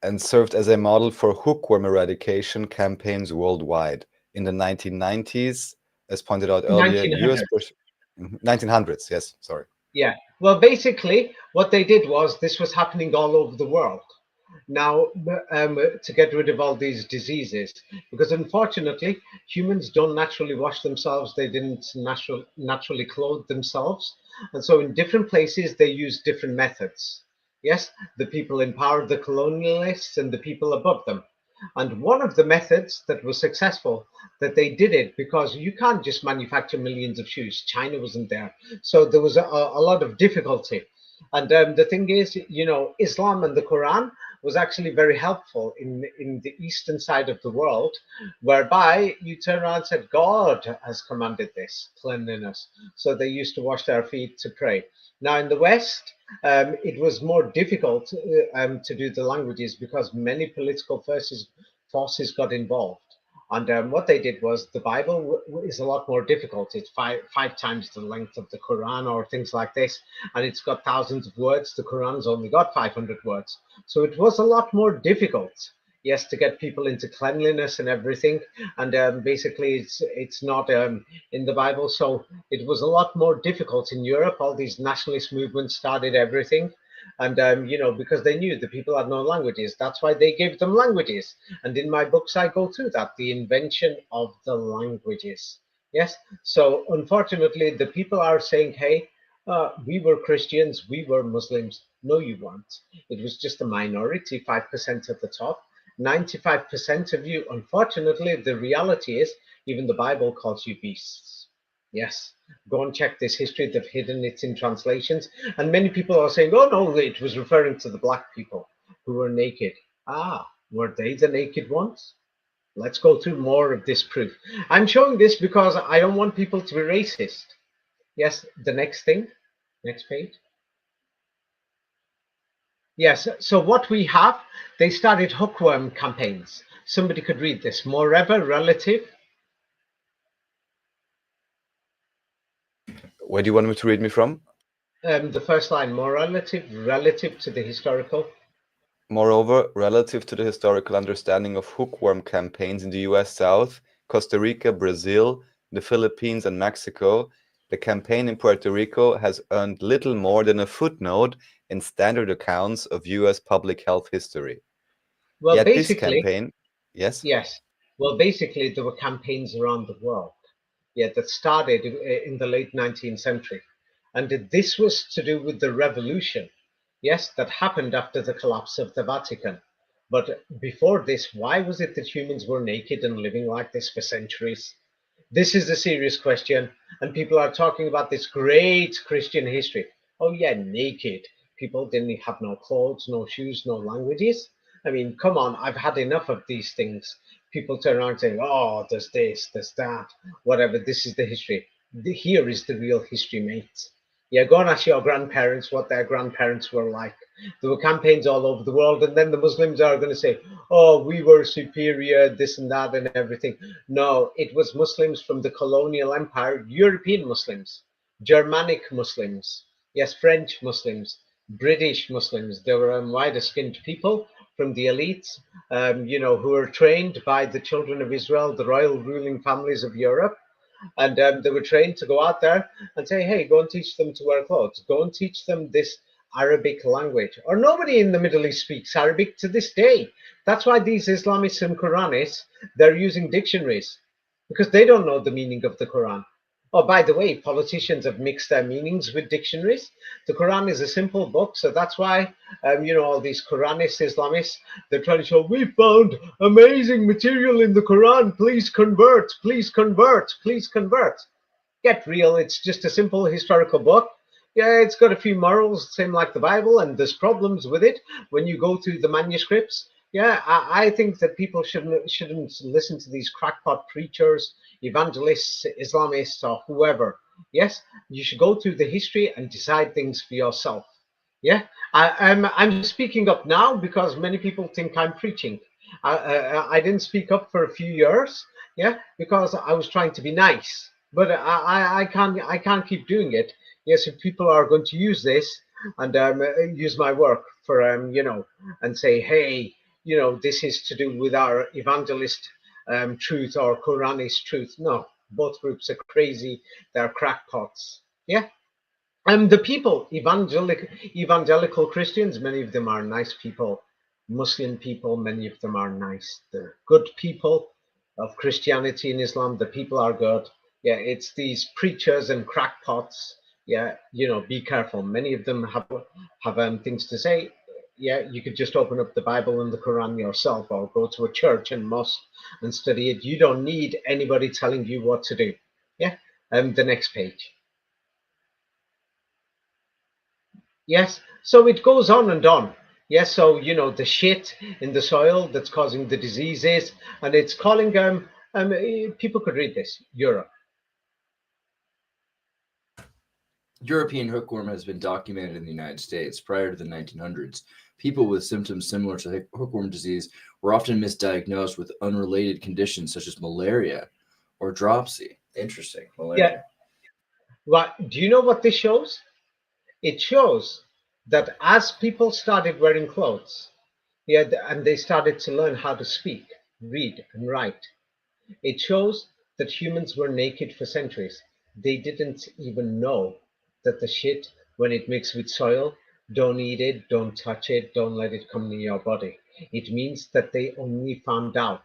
and served as a model for hookworm eradication campaigns worldwide. In the 1990s, as pointed out earlier, 1900. 1900s, yes, sorry. Yeah. Well, basically, what they did was this was happening all over the world. Now, to get rid of all these diseases, because unfortunately, humans don't naturally wash themselves. They didn't naturally clothe themselves. And so in different places, they use different methods. Yes, the people in power, the colonialists, and the people above them. And one of the methods that was successful, that they did it because you can't just manufacture millions of shoes. China wasn't there. So there was a lot of difficulty. And the thing is, you know, Islam and the Quran was actually very helpful in the eastern side of the world, whereby you turn around and said, God has commanded this cleanliness. So they used to wash their feet to pray. Now in the West, it was more difficult to do the languages because many political forces got involved. And what they did was the Bible is a lot more difficult. It's five times the length of the Quran or things like this, and it's got thousands of words. The Quran's only got 500 words. So it was a lot more difficult, yes, to get people into cleanliness and everything. And basically, it's not in the Bible. So it was a lot more difficult in Europe. All these nationalist movements started everything. And you know, because they knew the people had no languages, that's why they gave them languages. And in my books, I go through that, the invention of the languages. Yes. So unfortunately, the people are saying, hey, we were Christians, we were Muslims. No, you weren't. It was just a minority, 5% at the top. 95% of you, unfortunately, the reality is, even the Bible calls you beasts. Yes. Go and check this history. They've hidden it in translations. And many people are saying, oh, no, it was referring to the black people who were naked. Ah, were they the naked ones? Let's go through more of this proof. I'm showing this because I don't want people to be racist. Yes, the next thing, next page. Yes, so what we have, they started hookworm campaigns. Somebody could read this. Moreover, relative. Where do you want me to read me from? The first line, more relative to the historical. Moreover, relative to the historical understanding of hookworm campaigns in the US South, Costa Rica, Brazil, the Philippines, and Mexico, the campaign in Puerto Rico has earned little more than a footnote in standard accounts of US public health history. Well, Yet this basically, campaign, yes? yes. Well, basically, there were campaigns around the world, yeah, that started in the late 19th century. And this was to do with the revolution, yes, that happened after the collapse of the Vatican. But before this, why was it that humans were naked and living like this for centuries? This is a serious question, and people are talking about this great Christian history. Oh, yeah, naked. People didn't have no clothes, no shoes, no languages. I mean, come on, I've had enough of these things. People turn around saying, oh, there's this, there's that, whatever. This is the history. Here is the real history, mate. Yeah, go and ask your grandparents what their grandparents were like. There were campaigns all over the world, and then the Muslims are going to say, oh, we were superior, this and that, and everything. No, it was Muslims from the colonial empire, European Muslims, Germanic Muslims, yes, French Muslims, British Muslims. They were wider skinned people from the elites, you know, who were trained by the children of Israel, the royal ruling families of Europe. And they were trained to go out there and say, hey, go and teach them to wear clothes. Go and teach them this Arabic language. Or nobody in the Middle East speaks Arabic to this day. That's why these Islamists and Quranists, they're using dictionaries because they don't know the meaning of the Quran. Oh, by the way, politicians have mixed their meanings with dictionaries. The Quran is a simple book, so that's why, you know, all these Quranists, Islamists, they're trying to show, we found amazing material in the Quran. Please convert, please convert, please convert. Get real. It's just a simple historical book. Yeah, it's got a few morals, same like the Bible, and there's problems with it when you go through the manuscripts. Yeah, I think that people shouldn't listen to these crackpot preachers, evangelists, Islamists, or whoever. Yes, you should go through the history and decide things for yourself. Yeah, I'm speaking up now because many people think I'm preaching. I didn't speak up for a few years, yeah, because I was trying to be nice. But I can't keep doing it. Yes, if people are going to use this and use my work for and say, hey, this is to do with our evangelist truth or Quranist truth. No, both groups are crazy. They're crackpots. Yeah. The people, evangelical Christians, many of them are nice people. Muslim people, many of them are nice. They're good people of Christianity and Islam. The people are good. Yeah, it's these preachers and crackpots. Yeah, be careful. Many of them have things to say. Yeah, you could just open up the Bible and the Quran yourself, or go to a church and mosque and study it. You don't need anybody telling you what to do. Yeah. The next page. Yes, so it goes on and on. Yes, so the shit in the soil that's causing the diseases, and it's calling people could read this. Europe. European hookworm has been documented in the United States prior to the 1900s. People with symptoms similar to hookworm disease were often misdiagnosed with unrelated conditions such as malaria or dropsy. Interesting, Yeah. malaria. What do you know what this shows? It shows that as people started wearing clothes, yeah, and they started to learn how to speak, read, and write, it shows that humans were naked for centuries. They didn't even know that the shit, when it mixed with soil, don't eat it, don't touch it, don't let it come near your body. It means that they only found out,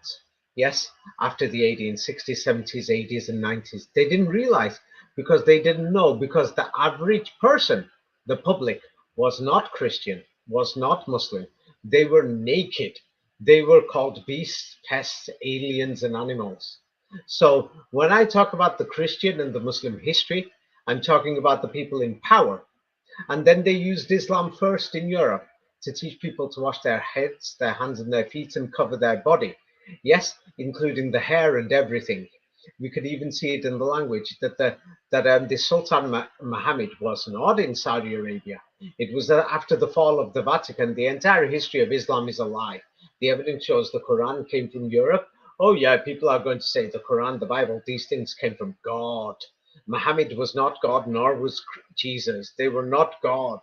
yes, after the 1860s, 70s, 80s, and 90s. They didn't realize because they didn't know, because the average person, the public, was not Christian, was not Muslim. They were naked. They were called beasts, pests, aliens, and animals. So when I talk about the Christian and the Muslim history, I'm talking about the people in power. And then they used Islam first in Europe to teach people to wash their heads, their hands, and their feet and cover their body. Yes, including the hair and everything. We could even see it in the language that the Sultan Muhammad was not in Saudi Arabia. It was after the fall of the Vatican. The entire history of Islam is a lie. The evidence shows the Quran came from Europe. Oh yeah, people are going to say the Quran, the Bible, these things came from God. Muhammad was not God, nor was Jesus. They were not God.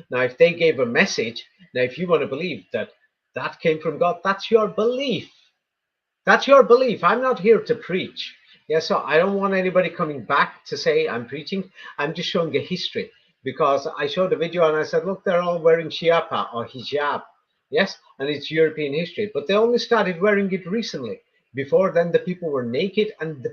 Now, if they gave a message, now if you want to believe that that came from God, that's your belief. That's your belief. I'm not here to preach. Yeah, so I don't want anybody coming back to say I'm preaching. I'm just showing a history, because I showed a video and I said, look, they're all wearing shiapa or hijab. Yes, and it's European history, but they only started wearing it recently. Before then, the people were naked, and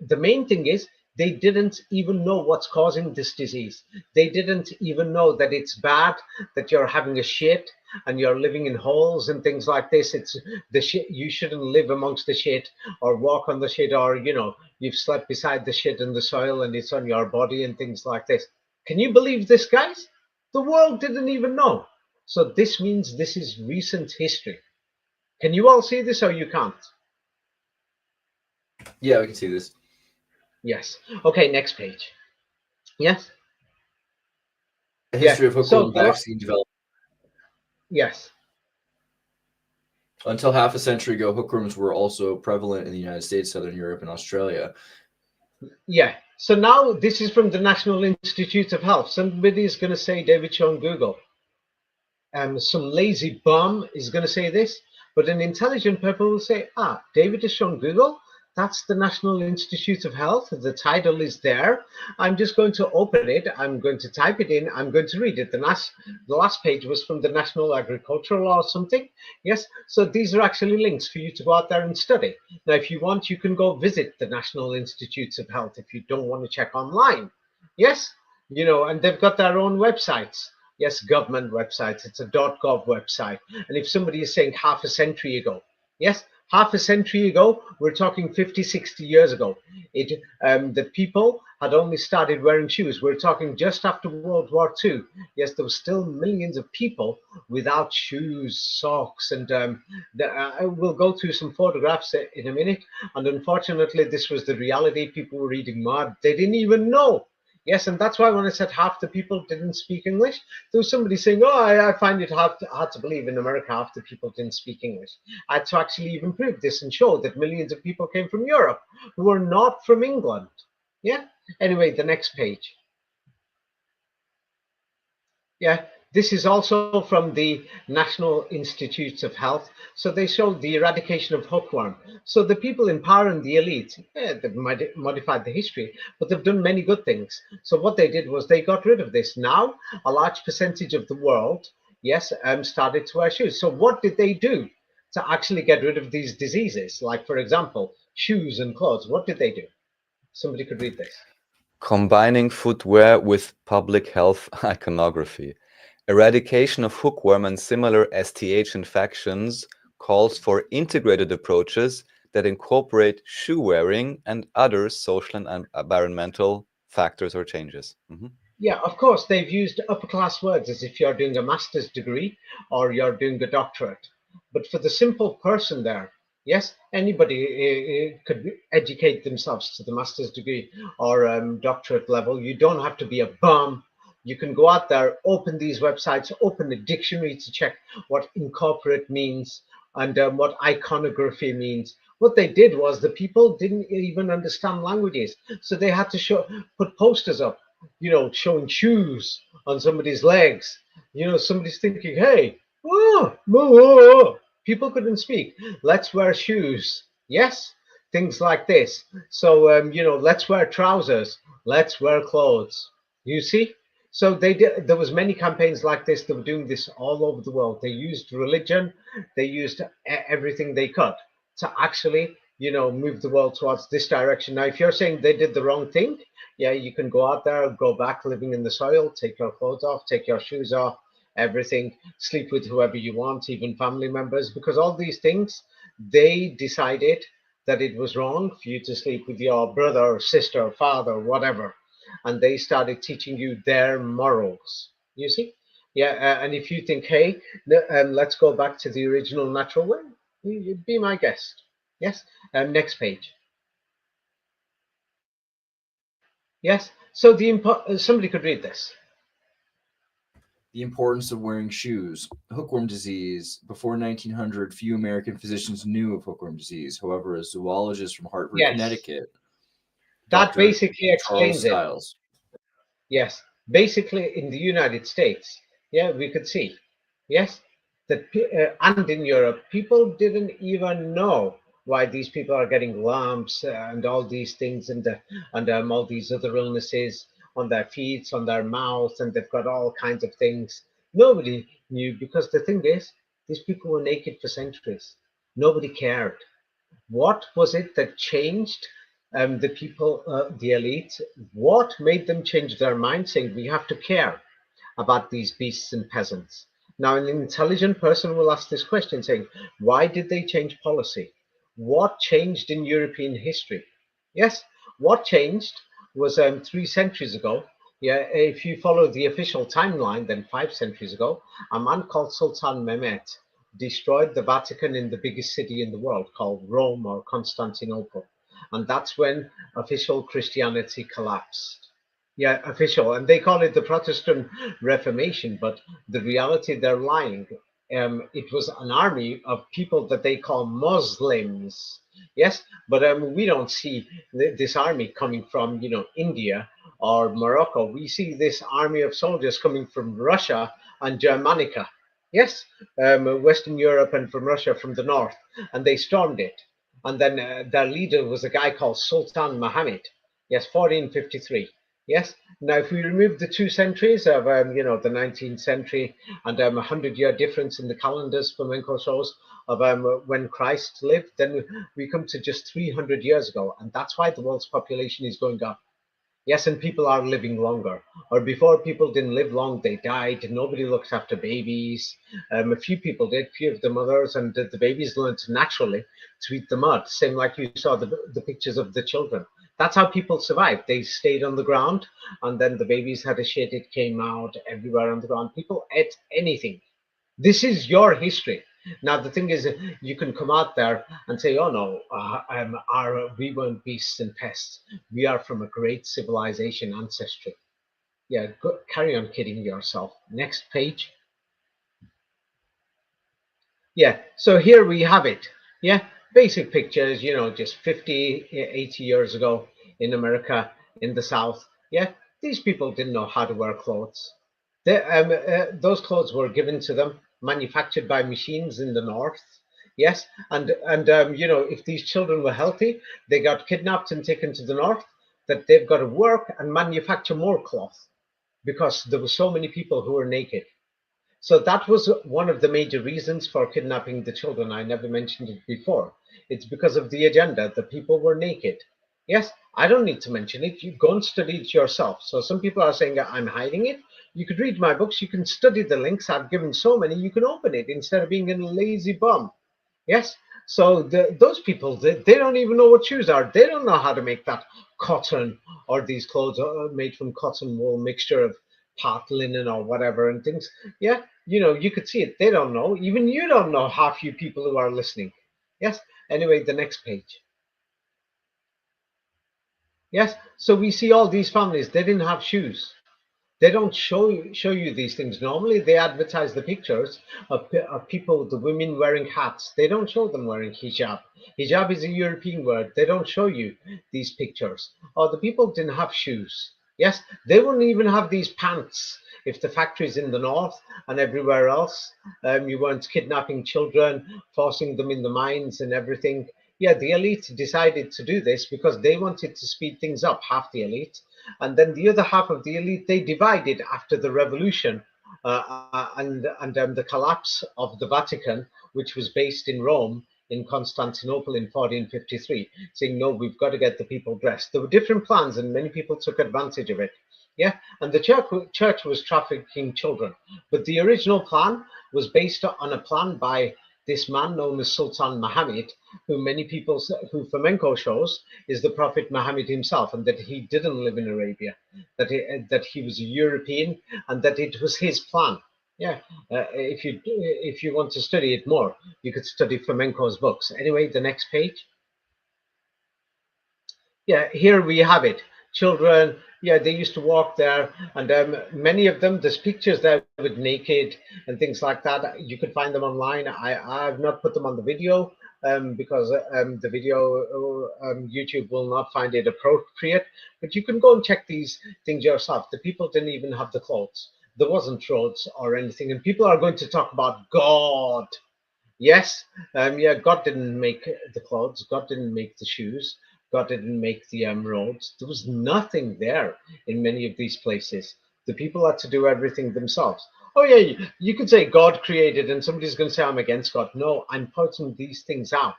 the main thing is they didn't even know what's causing this disease. They didn't even know that it's bad, that you're having a shit and you're living in holes and things like this. It's the shit. You shouldn't live amongst the shit or walk on the shit, or you've slept beside the shit in the soil and it's on your body and things like this. Can you believe this, guys? The world didn't even know. So this means this is recent history. Can you all see this, or you can't? Yeah, we can see this. Yes. Okay, next page. Yes. A history of So hookworm vaccine development. yes. Until half a century ago, hookworms were also prevalent in the United States, Southern Europe, and Australia. Yeah. So now this is from the National Institute of Health. Somebody is going to say David shown Google. Some lazy bum is going to say this, but an intelligent person will say, David has shown Google. That's the National Institute of Health. The title is there. I'm just going to open it. I'm going to type it in. I'm going to read it. The last page was from the National Agricultural or something. Yes. So these are actually links for you to go out there and study. Now, if you want, you can go visit the National Institutes of Health if you don't want to check online. Yes. And they've got their own websites. Yes, government websites. It's a .gov website. And if somebody is saying half a century ago, yes, half a century ago, we're talking 50, 60 years ago, the people had only started wearing shoes. We're talking just after World War II. Yes, there were still millions of people without shoes, socks, and we'll go through some photographs in a minute. And unfortunately, this was the reality. People were eating mud. They didn't even know. Yes, and that's why when I said half the people didn't speak English, there was somebody saying, "Oh, I find it hard to believe in America half the people didn't speak English." I had to actually even prove this and show that millions of people came from Europe who were not from England. Yeah. Anyway, the next page. Yeah, this is also from the National Institutes of Health. So they showed the eradication of hookworm. So the people in power and the elite, they've modified the history, but they've done many good things. So what they did was they got rid of this. Now, a large percentage of the world, yes, started to wear shoes. So what did they do to actually get rid of these diseases? Like, for example, shoes and clothes. What did they do? Somebody could read this. Combining footwear with public health iconography. Eradication of hookworm and similar STH infections calls for integrated approaches that incorporate shoe wearing and other social and environmental factors or changes. Yeah, of course, they've used upper class words as if you're doing a master's degree or you're doing a doctorate. But for the simple person there, yes, anybody could educate themselves to the master's degree or doctorate level. You don't have to be a bum. You can go out there, open these websites, open a dictionary to check what incorporate means and what iconography means. What they did was the people didn't even understand languages, so they had to put posters up, showing shoes on somebody's legs. Somebody's thinking, hey, oh, people couldn't speak. Let's wear shoes. Yes, things like this. So, let's wear trousers. Let's wear clothes. You see? So they did. There was many campaigns like this. They were doing this all over the world. They used religion. They used everything they could to actually, move the world towards this direction. Now, if you're saying they did the wrong thing, yeah, you can go out there, go back living in the soil, take your clothes off, take your shoes off, everything, sleep with whoever you want, even family members, because all these things, they decided that it was wrong for you to sleep with your brother, sister, father, whatever. And they started teaching you their morals. You see? Yeah, and if you think, hey, let's go back to the original natural way, you'd be my guest. Yes? Next page. Yes. So somebody could read this. The importance of wearing shoes. Hookworm disease. Before 1900, few American physicians knew of hookworm disease. However, a zoologist from Hartford, Yes. Connecticut, That Dr. basically Charles explains it. Stiles. Yes. Basically, in the United States, yeah, we could see, yes, that and in Europe, people didn't even know why these people are getting lumps and all these things and all these other illnesses on their feet, on their mouth, and they've got all kinds of things. Nobody knew because the thing is, these people were naked for centuries. Nobody cared. What was it that changed the people, the elite? What made them change their mind, saying we have to care about these beasts and peasants? Now, an intelligent person will ask this question, saying, why did they change policy? What changed in European history? Yes, what changed was 3 centuries ago. Yeah, if you follow the official timeline, then 5 centuries ago, a man called Sultan Mehmed destroyed the Vatican in the biggest city in the world called Rome or Constantinople. And that's when official Christianity collapsed. Yeah, official. And they call it the Protestant Reformation, but the reality they're lying. It was an army of people that they call Muslims. Yes, but we don't see this army coming from, India or Morocco. We see this army of soldiers coming from Russia and Germanica. Yes, Western Europe and from Russia from the north, and they stormed it. And then their leader was a guy called Sultan Muhammad. Yes, 1453. Yes. Now, if we remove the 2 centuries of, the 19th century and 100-year difference in the calendars flamenco shows of when Christ lived, then we come to just 300 years ago, and that's why the world's population is going up. Yes, and people are living longer. Or before, people didn't live long; they died. Nobody looks after babies. A few people did, few of the mothers, and the babies learned naturally to eat the mud. Same like you saw the pictures of the children. That's how people survived. They stayed on the ground, and then the babies had a shit. It came out everywhere on the ground. People ate anything. This is your history. Now the thing is, you can come out there and say, "Oh no, we weren't beasts and pests. We are from a great civilization ancestry." Yeah, go, carry on kidding yourself. Next page. Yeah, so here we have it. Yeah, basic pictures, you know, just 50, 80 years ago in America, in the South. Yeah, these people didn't know how to wear clothes. Those clothes were given to them, manufactured by machines in the North. Yes, and you know, if these children were healthy, they got kidnapped and taken to the North, that they've got to work and manufacture more cloth because there were so many people who were naked. So that was one of the major reasons for kidnapping the children. I never mentioned it before. It's because of the agenda. The people were naked. Yes, I don't need to mention it. You go and study it yourself. So some people are saying I'm hiding it. You could read my books. You can study the links. I've given so many. You can open it instead of being a lazy bum. Yes. So those people, they don't even know what shoes are. They don't know how to make that cotton or these clothes are made from cotton wool mixture of part linen or whatever and things. Yeah, you know, you could see it. They don't know. Even you don't know, half you people who are listening. Yes. Anyway, the next page. Yes. So we see all these families. They didn't have shoes. They don't show you these things. Normally, they advertise the pictures of people, the women wearing hats. They don't show them wearing hijab. Hijab is a European word. They don't show you these pictures. Or the people didn't have shoes. Yes, they wouldn't even have these pants if the factories in the north and everywhere else, you weren't kidnapping children, forcing them in the mines and everything. Yeah, the elite decided to do this because they wanted to speed things up, half the elite. And then the other half of the elite, they divided after the revolution and the collapse of the Vatican, which was based in Rome, in Constantinople in 1453, saying, no, we've got to get the people dressed. There were different plans and many people took advantage of it. Yeah, and the church was trafficking children. But the original plan was based on a plan by this man known as Sultan Muhammad, who many people, who flamenco shows is the Prophet Muhammad himself, and that he didn't live in Arabia, that he was a European, and that it was his plan. Yeah, if you want to study it more, you could study flamenco's books. Anyway, the next page. Yeah, here we have it. Children, yeah, they used to walk there, and many of them, there's pictures there with naked and things like that. You could find them online. I've not put them on the video because the video YouTube will not find it appropriate. But you can go and check these things yourself. The people didn't even have the clothes. There wasn't roads or anything, and people are going to talk about God. Yes, yeah, God didn't make the clothes. God didn't make the shoes. God didn't make the roads. There was nothing there in many of these places. The people had to do everything themselves. Oh yeah, you could say God created, and somebody's going to say I'm against God. No, I'm pointing these things out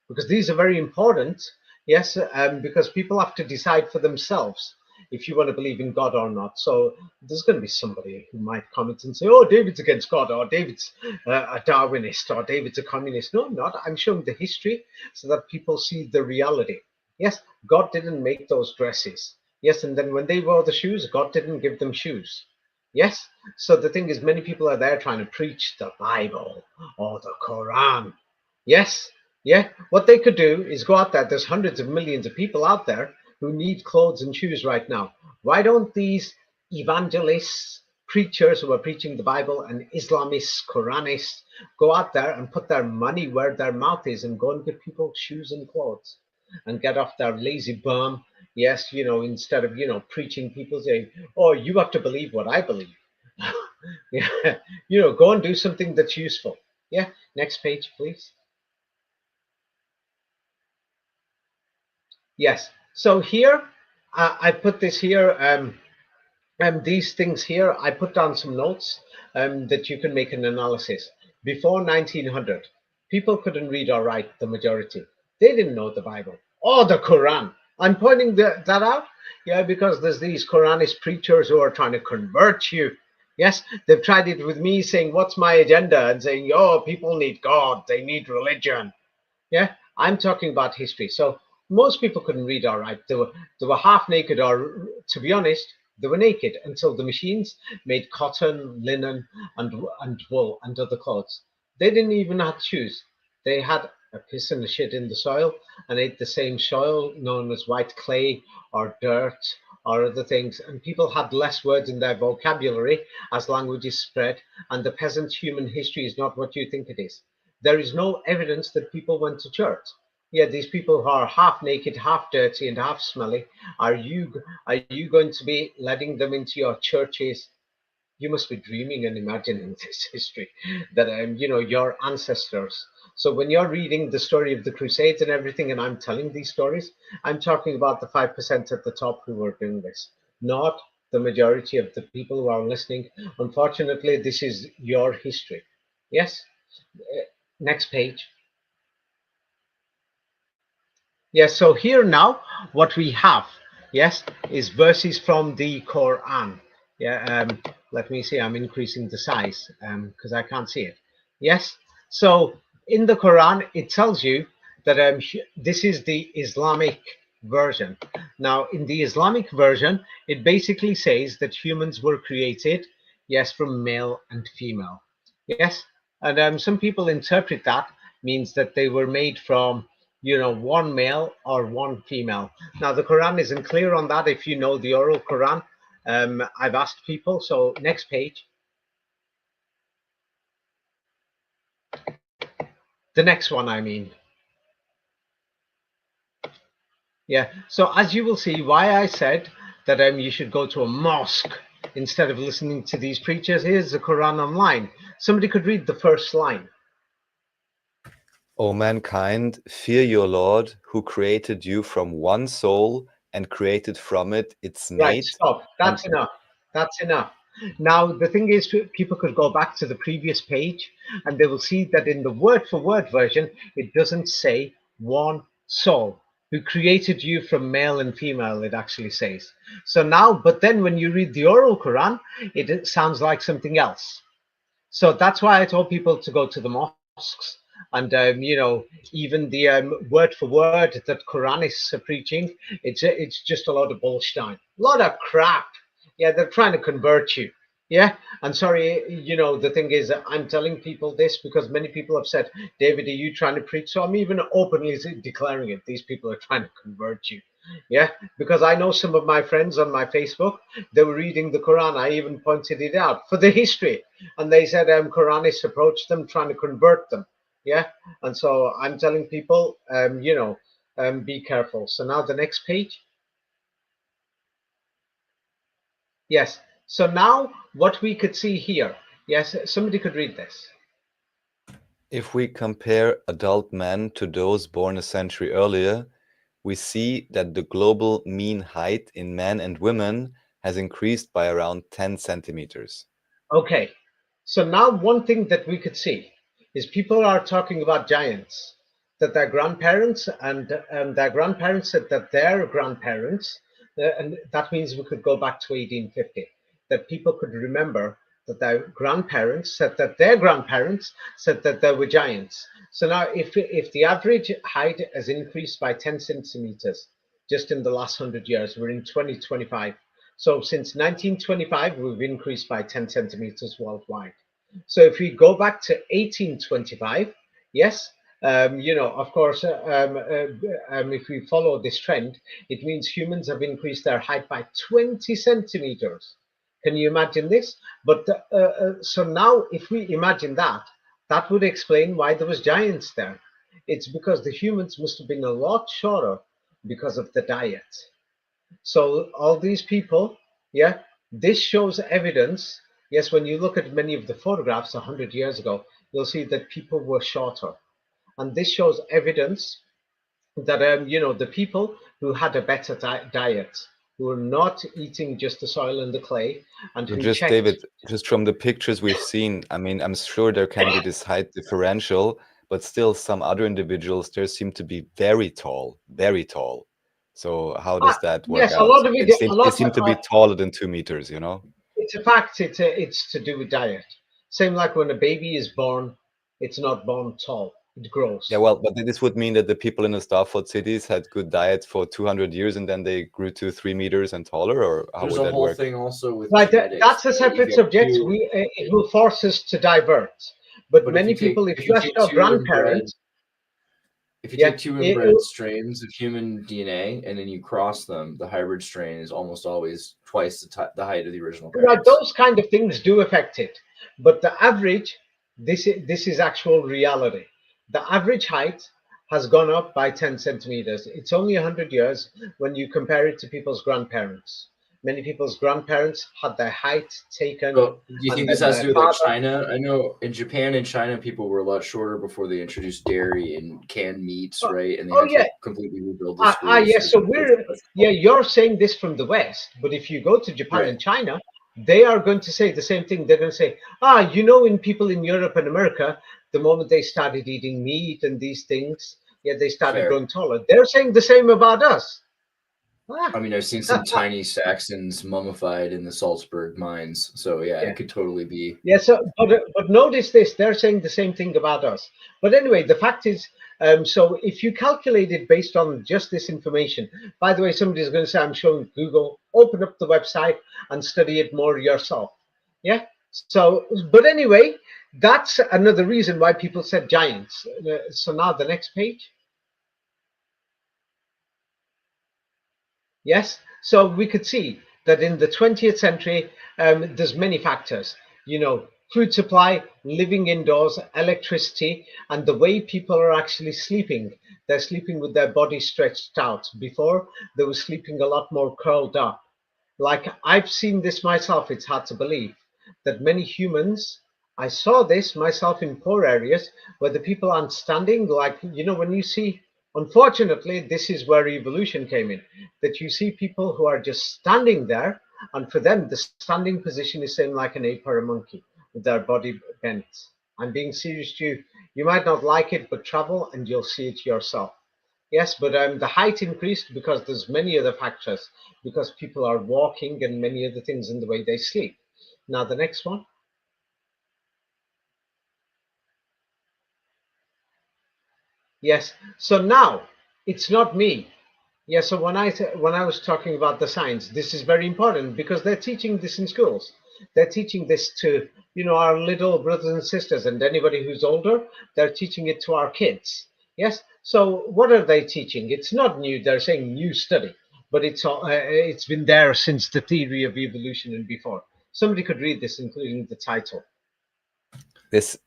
because these are very important. Yes, because people have to decide for themselves if you want to believe in God or not. So there's going to be somebody who might comment and say, oh, David's against God, or David's a Darwinist, or David's a communist. No, I'm not. I'm showing the history so that people see the reality. Yes, God didn't make those dresses. Yes, and then when they wore the shoes, God didn't give them shoes. Yes, so the thing is, many people are there trying to preach the Bible or the Quran. Yes, yeah, what they could do is go out there. There's hundreds of millions of people out there who need clothes and shoes right now. Why don't these evangelists, preachers who are preaching the Bible, and Islamists, Quranists go out there and put their money where their mouth is and go and give people shoes and clothes and get off their lazy bum? Yes, you know, instead of, you know, preaching, people saying, oh, you have to believe what I believe. Yeah, you know, go and do something that's useful. Yeah, next page, please. Yes. So here, I put this here, these things here, I put down some notes that you can make an analysis. Before 1900, people couldn't read or write, the majority. They didn't know the Bible or the Quran. I'm pointing that out, yeah, because there's these Quranist preachers who are trying to convert you. Yes, they've tried it with me saying, what's my agenda? And saying, oh, people need God, they need religion. Yeah, I'm talking about history. So most people couldn't read all right. They were half naked, or to be honest, they were naked until the machines made cotton, linen, and wool and other clothes. They didn't even have shoes. They had a piss and a shit in the soil and ate the same soil known as white clay or dirt or other things. And people had less words in their vocabulary as languages spread. And the peasant human history is not what you think it is. There is no evidence that people went to church. Yeah, these people who are half naked, half dirty, and half smelly, are you going to be letting them into your churches? You must be dreaming and imagining this history that your ancestors. So when you're reading the story of the Crusades and everything, and I'm telling these stories, I'm talking about the 5% at the top who were doing this, not the majority of the people who are listening. Unfortunately, this is your history. Yes. Next page. Yes, so here now what we have, yes, is verses from the Quran. Yeah, let me see, I'm increasing the size because I can't see it. Yes, so in the Quran it tells you that this is the Islamic version. Now in the Islamic version it basically says that humans were created, yes, from male and female. Yes, and some people interpret that means that they were made from one male or one female. Now, the Quran isn't clear on that. If you know the oral Quran, I've asked people. So next page. The next one, I mean. Yeah. So as you will see, why I said that you should go to a mosque instead of listening to these preachers. Here's the Quran online. Somebody could read the first line. O mankind, fear your Lord, who created you from one soul and created from it its mate. Right, stop. That's enough. That's enough. Now, the thing is, people could go back to the previous page and they will see that in the word for word version, it doesn't say one soul who created you from male and female, it actually says. So now, but then when you read the oral Quran, it sounds like something else. So that's why I told people to go to the mosques. And even the word for word that Quranists are preaching, it's just a lot of bullshit, a lot of crap. Yeah, they're trying to convert you. Yeah, and sorry, the thing is, I'm telling people this because many people have said, David, are you trying to preach? So I'm even openly declaring it. These people are trying to convert you. Yeah, because I know some of my friends on my Facebook, they were reading the Quran. I even pointed it out for the history, and they said Quranists approached them trying to convert them. Yeah, and so I'm telling people, be careful. So now the next page. Yes. So now what we could see here. Yes, somebody could read this. If we compare adult men to those born a century earlier, we see that the global mean height in men and women has increased by around 10 centimeters. Okay. So now one thing that we could see is people are talking about giants, that their grandparents and their grandparents said that their grandparents, and that means we could go back to 1850, that people could remember that their grandparents said that their grandparents said that there were giants. So now if the average height has increased by 10 centimeters just in the last 100 years, we're in 2025. So since 1925, we've increased by 10 centimeters worldwide. So if we go back to 1825, yes, of course, if we follow this trend, it means humans have increased their height by 20 centimeters. Can you imagine this? But so now if we imagine that, that would explain why there was giants there. It's because the humans must have been a lot shorter because of the diet. So all these people, yeah, this shows evidence. Yes, when you look at many of the photographs 100 years ago, you'll see that people were shorter. And this shows evidence that, the people who had a better diet, who were not eating just the soil and the clay, and who Just checked. David, just from the pictures we've seen, I mean, I'm sure there can be this height differential, but still some other individuals there seem to be very tall, very tall. So how does that work Yes, out? a lot of it. They seem to be taller than 2 meters, you know? It's a fact. It's to do with diet. Same like when a baby is born, it's not born tall. It grows. Yeah, well, but this would mean that the people in the Stafford cities had good diet for 200 years and then they grew to 3 meters and taller, or how There's would a that whole work? thing also with Right, genetics. that's a separate You get subject. two- It will force us to divert. But But many people, if if you you ask take our two inbred, grandparents, if you yeah, take two it- inbred strains of human DNA and then you cross them, the hybrid strain is almost always twice the height of the original right, parents. those kind of things do affect it. But the average, this is actual reality. The average height has gone up by 10 centimeters. It's only 100 years when you compare it to people's grandparents. Many people's grandparents had their height taken, So, do you and think this then has to their do with like father. China? I know in Japan and China, people were a lot shorter before they introduced dairy and canned meats, Oh, right? And they oh, had yeah, to completely rebuild the schools yes. because So of we're yeah. You're saying this from the West, but if you go to Japan right. and China, they are going to say the same thing. They're going to say, you know, in people in Europe and America, the moment they started eating meat and these things, yeah, they started Fair. growing taller. They're saying the same about us. Ah, I mean, I've seen some tiny Saxons mummified in the Salzburg mines, so yeah, yeah. it could totally be. Yeah, so but notice this, they're saying the same thing about us. But anyway, the fact is, so if you calculate it based on just this information, by the way, somebody's going to say, I'm showing Google, open up the website and study it more yourself. Yeah. So, but anyway, that's another reason why people said giants. So now the next page. Yes, so we could see that in the 20th century, there's many factors. You know, food supply, living indoors, electricity, and the way people are actually sleeping. They're sleeping with their body stretched out. Before, they were sleeping a lot more curled up. Like I've seen this myself, it's hard to believe that many humans, I saw this myself in poor areas where the people aren't standing, like, you know, when you see, unfortunately, this is where evolution came in, that you see people who are just standing there, and for them, the standing position is same like an ape or a monkey with their body bent. I'm being serious to you. You might not like it, but travel and you'll see it yourself. Yes, but the height increased because there's many other factors, because people are walking and many other things in the way they sleep. Now the next one. Yes. So now it's not me. Yeah. So when I was talking about the science, this is very important because they're teaching this in schools. They're teaching this to our little brothers and sisters and anybody who's older. They're teaching it to our kids. Yes. So what are they teaching? It's not new. They're saying new study, but it's been there since the theory of evolution and before. Somebody could read this, including the title. This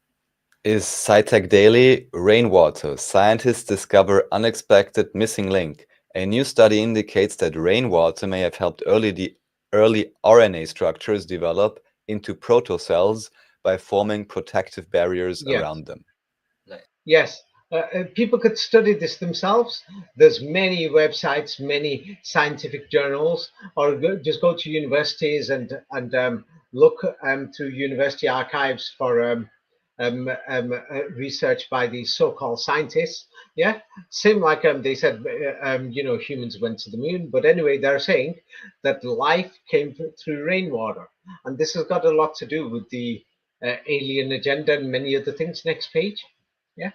is SciTech Daily. Rainwater. Scientists discover unexpected missing link. A new study indicates that rainwater may have helped early RNA structures develop into protocells by forming protective barriers Yes. around them. Yes, people could study this themselves. There's many websites, many scientific journals, or just go to universities and look through university archives for research by these so-called scientists. Yeah, same like they said, humans went to the moon. But anyway, they're saying that life came through rainwater, and this has got a lot to do with the alien agenda and many other things. Next page. Yeah.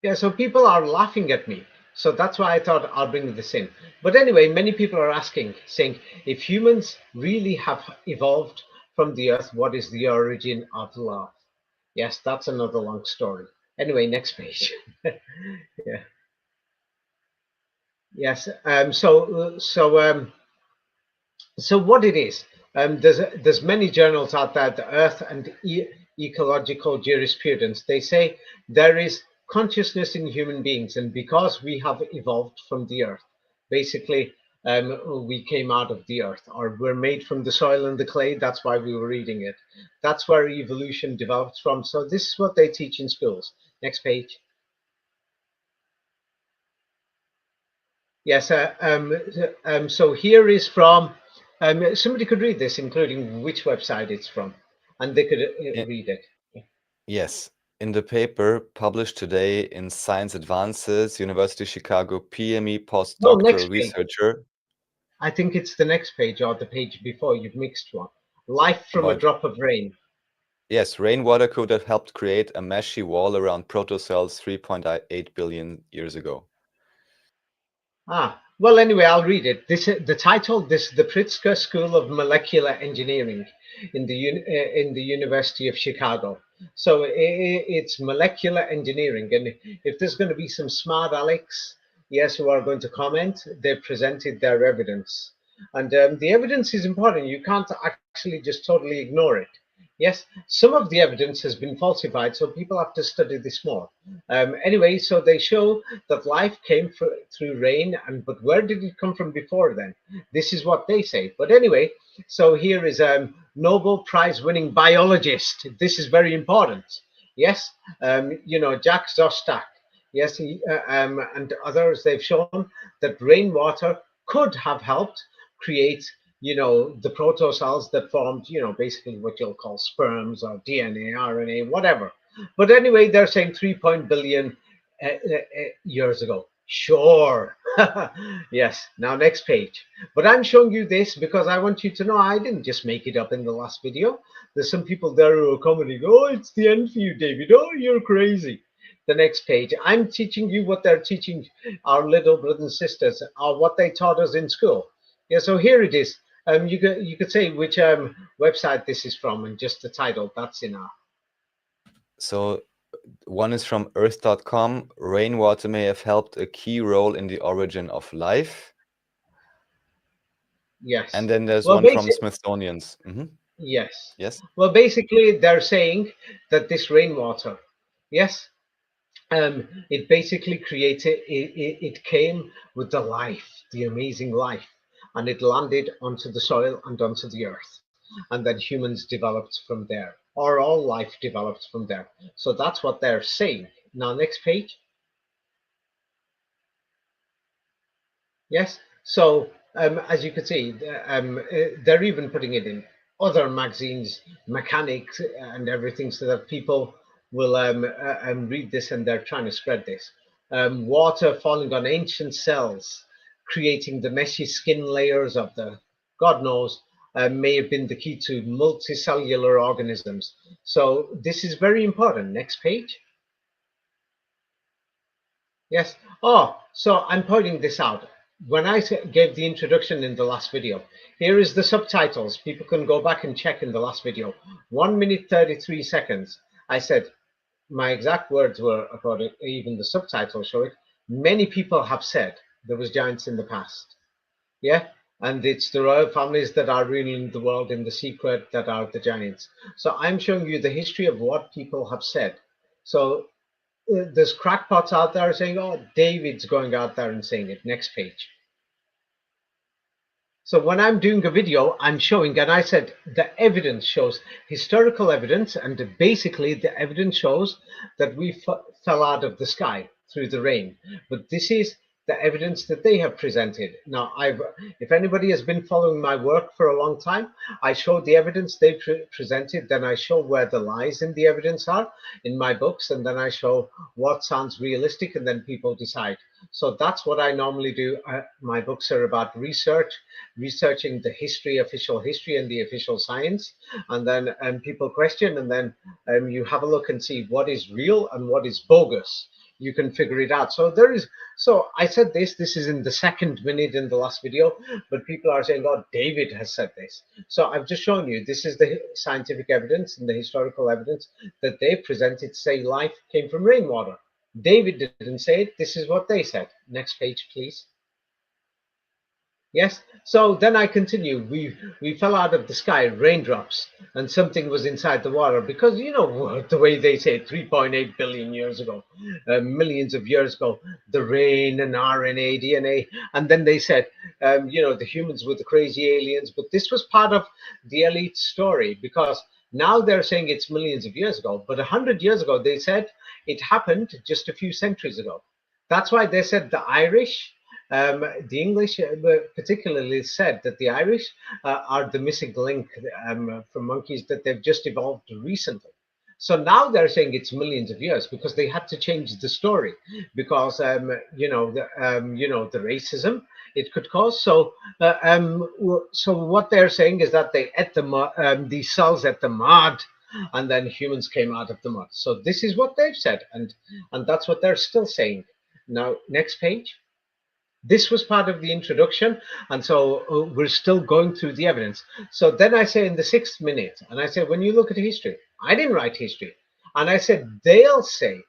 Yeah, so people are laughing at me. So that's why I thought I'll bring this in. But anyway, many people are asking, saying, if humans really have evolved from the earth, what is the origin of love? Yes, that's another long story. Anyway, next page. Yeah. Yes. So what it is, there's many journals out there, the Earth and Ecological Jurisprudence. They say there is consciousness in human beings, and because we have evolved from the Earth, basically, we came out of the Earth, or we're made from the soil and the clay. That's why we were reading it. That's where evolution develops from. So this is what they teach in schools. Next page. Yes. So here is from. Somebody could read this, including which website it's from, and they could read it. Yes. In the paper published today in Science Advances, University of Chicago PME No, next postdoctoral page. researcher I think it's the next page or the page before. You've mixed one. Life from a about, drop of rain. yes, rainwater could have helped create a meshy wall around protocells 3.8 billion years ago. Well, anyway, I'll read it. The title. This the Pritzker School of Molecular Engineering in the University of Chicago. So it's molecular engineering, and if there's going to be some smart Alex, yes, who are going to comment, they've presented their evidence, and the evidence is important. You can't actually just totally ignore it. Yes, some of the evidence has been falsified, so people have to study this more. Anyway, so they show that life came through rain, but where did it come from before then? This is what they say. But anyway, so here is a Nobel Prize winning biologist. This is very important. Yes, Jack Szostak. Yes, and others, they've shown that rainwater could have helped create the protocells that formed, basically what you'll call sperms or DNA, RNA, whatever. But anyway, they're saying 3 billion years ago. Sure. Yes. Now, next page. But I'm showing you this because I want you to know I didn't just make it up in the last video. There's some people there who are commenting, oh, it's the end for you, David. Oh, you're crazy. The next page. I'm teaching you what they're teaching our little brothers and sisters, or what they taught us in school. Yeah, so here it is. You could say which website this is from and just the title. That's enough. So one is from earth.com. Rainwater may have helped a key role in the origin of life. Yes. And then there's Well, one from Smithsonian's. Yes. Yes. Well, basically, they're saying that this rainwater, yes, it basically created, it came with the life, the amazing life, and it landed onto the soil and onto the earth. And then humans developed from there, or all life developed from there. So that's what they're saying. Now, next page. Yes. So as you can see, they're even putting it in other magazines, mechanics, and everything, so that people will read this, and they're trying to spread this. Water falling on ancient cells, creating the meshy skin layers of the, God knows, may have been the key to multicellular organisms. So this is very important. Next page. Yes. Oh, so I'm pointing this out. When I gave the introduction in the last video, here is the subtitles. People can go back and check in the last video. 1 minute 33 seconds. I said, my exact words were, according even the subtitles show it, many people have said there was giants in the past. Yeah. And it's the royal families that are ruling the world in the secret that are the giants. So I'm showing you the history of what people have said. So there's crackpots out there saying, oh, David's going out there and saying it. Next page. So when I'm doing a video, I'm showing, and I said the evidence shows historical evidence, and basically the evidence shows that we fell out of the sky through the rain. But this is the evidence that they have presented. Now, if anybody has been following my work for a long time, I show the evidence they presented, then I show where the lies in the evidence are in my books, and then I show what sounds realistic, and then people decide. So that's what I normally do. My books are about researching the history, official history, and the official science, and then people question, and then you have a look and see what is real and what is bogus. You can figure it out. So I said this is in the 2nd minute in the last video, but people are saying, oh, David has said this. So I've just shown you, this is the scientific evidence and the historical evidence that they presented, say life came from rainwater. David didn't say it. This is what they said. Next page, please. Yes. So then I continue. We fell out of the sky, raindrops, and something was inside the water, because you know the way they say 3.8 billion years ago, millions of years ago, the rain and RNA, DNA, and then they said, the humans were the crazy aliens. But this was part of the elite story, because now they're saying it's millions of years ago, but 100 years ago they said it happened just a few centuries ago. That's why they said the Irish. The English particularly said that the Irish are the missing link from monkeys, that they've just evolved recently. So now they're saying it's millions of years, because they had to change the story, because the racism it could cause. So what they're saying is that they ate the cells ate the mud, and then humans came out of the mud. So this is what they've said, and that's what they're still saying. Now, next page. This was part of the introduction, and so we're still going through the evidence. So then I say in the 6th minute, and I say, when you look at history, I didn't write history. And I said, they'll say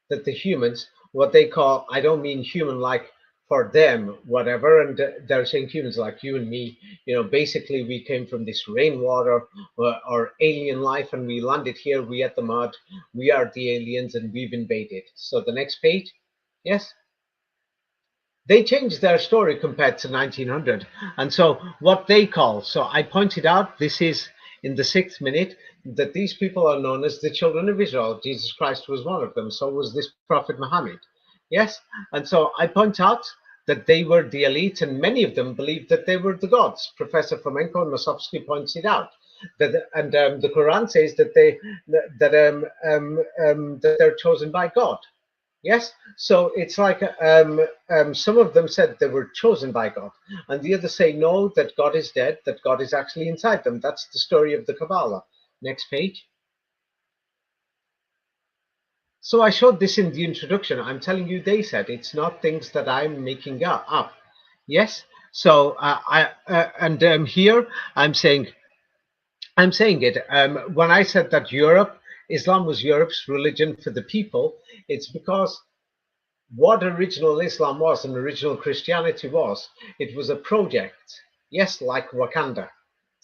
that the humans, what they call, I don't mean human like for them, whatever, and they're saying humans like you and me, basically we came from this rainwater or alien life and we landed here, we ate the mud, we are the aliens and we've invaded. So the next page, yes. They changed their story compared to 1900. And so what they call, so I pointed out, this is in the 6th minute, that these people are known as the children of Israel. Jesus Christ was one of them. So was this Prophet Muhammad. Yes. And so I point out that they were the elite and many of them believed that they were the gods. Professor Fomenko and Masovsky points it out. That, and the Quran says that that they're chosen by God. Yes, so it's like some of them said they were chosen by God, and the others say no, that God is dead, that God is actually inside them. That's the story of the Cabala. Next page. So I showed this in the introduction. I'm telling you, they said it's not things that I'm making up. Yes, so here I'm saying it. When I said that Islam was Europe's religion for the people, it's because what original Islam was and original Christianity was, it was a project, yes, like Wakanda,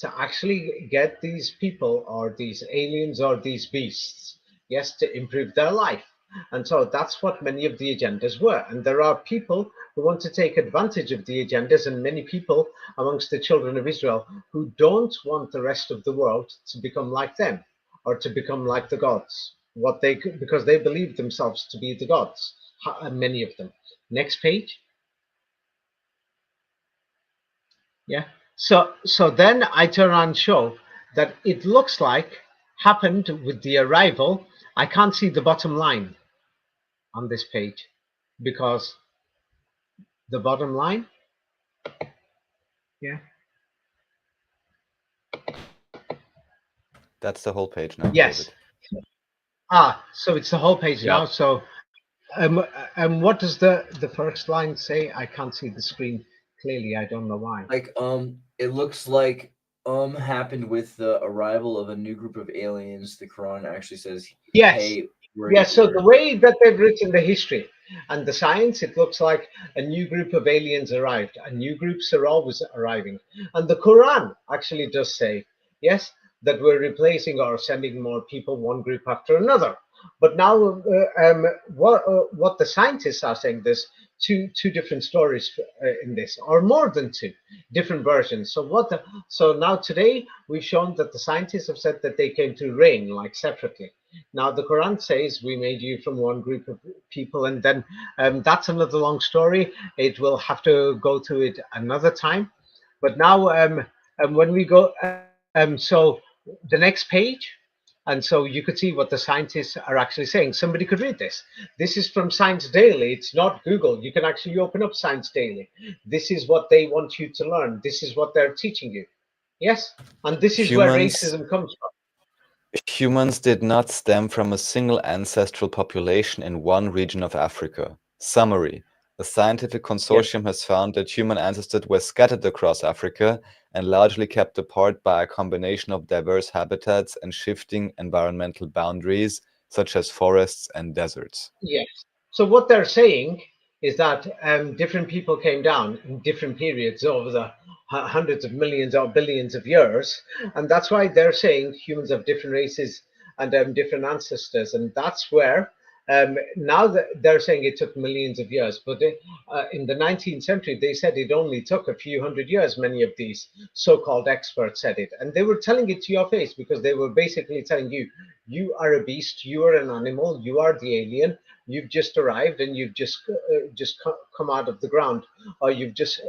to actually get these people or these aliens or these beasts, yes, to improve their life. And so that's what many of the agendas were. And there are people who want to take advantage of the agendas, and many people amongst the children of Israel who don't want the rest of the world to become like them or to become like the gods, because they believe themselves to be the gods, many of them. Next page. Yeah. So then I turn around and show that it looks like happened with the arrival. I can't see the bottom line on this page because the bottom line, yeah. That's the whole page now, Yes. David. So it's the whole page Yeah. now. So what does the first line say? I can't see the screen clearly. I don't know why. Like it looks like happened with the arrival of a new group of aliens. The Quran actually says, Yes. hey, Yes, so the way that they've written the history and the science, it looks like a new group of aliens arrived, and new groups are always arriving. And the Quran actually does say, yes, that we're replacing or sending more people, one group after another. But now, what the scientists are saying, there's two different stories in this, or more than two different versions. So now today we've shown that the scientists have said that they came through rain, like separately. Now the Quran says we made you from one group of people, and then that's another long story. It will have to go through it another time. But now, when we go, so the next page, and so you could see what the scientists are actually saying. Somebody could read this. This is from Science Daily. It's not Google. You can actually open up Science Daily. This is what they want you to learn. This is what they're teaching you. Yes, and this is where racism comes from. Humans did not stem from a single ancestral population in one region of Africa. Summary: the scientific consortium has found that human ancestors were scattered across Africa and largely kept apart by a combination of diverse habitats and shifting environmental boundaries, such as forests and deserts. Yes. So what they're saying is that different people came down in different periods over the hundreds of millions or billions of years, and that's why they're saying humans have different races and different ancestors, and that's where now that they're saying it took millions of years, but in the 19th century they said it only took a few hundred years. Many of these so-called experts said it, and they were telling it to your face because they were basically telling you, you are a beast, you are an animal, you are the alien, you've just arrived and you've just come out of the ground, or you've just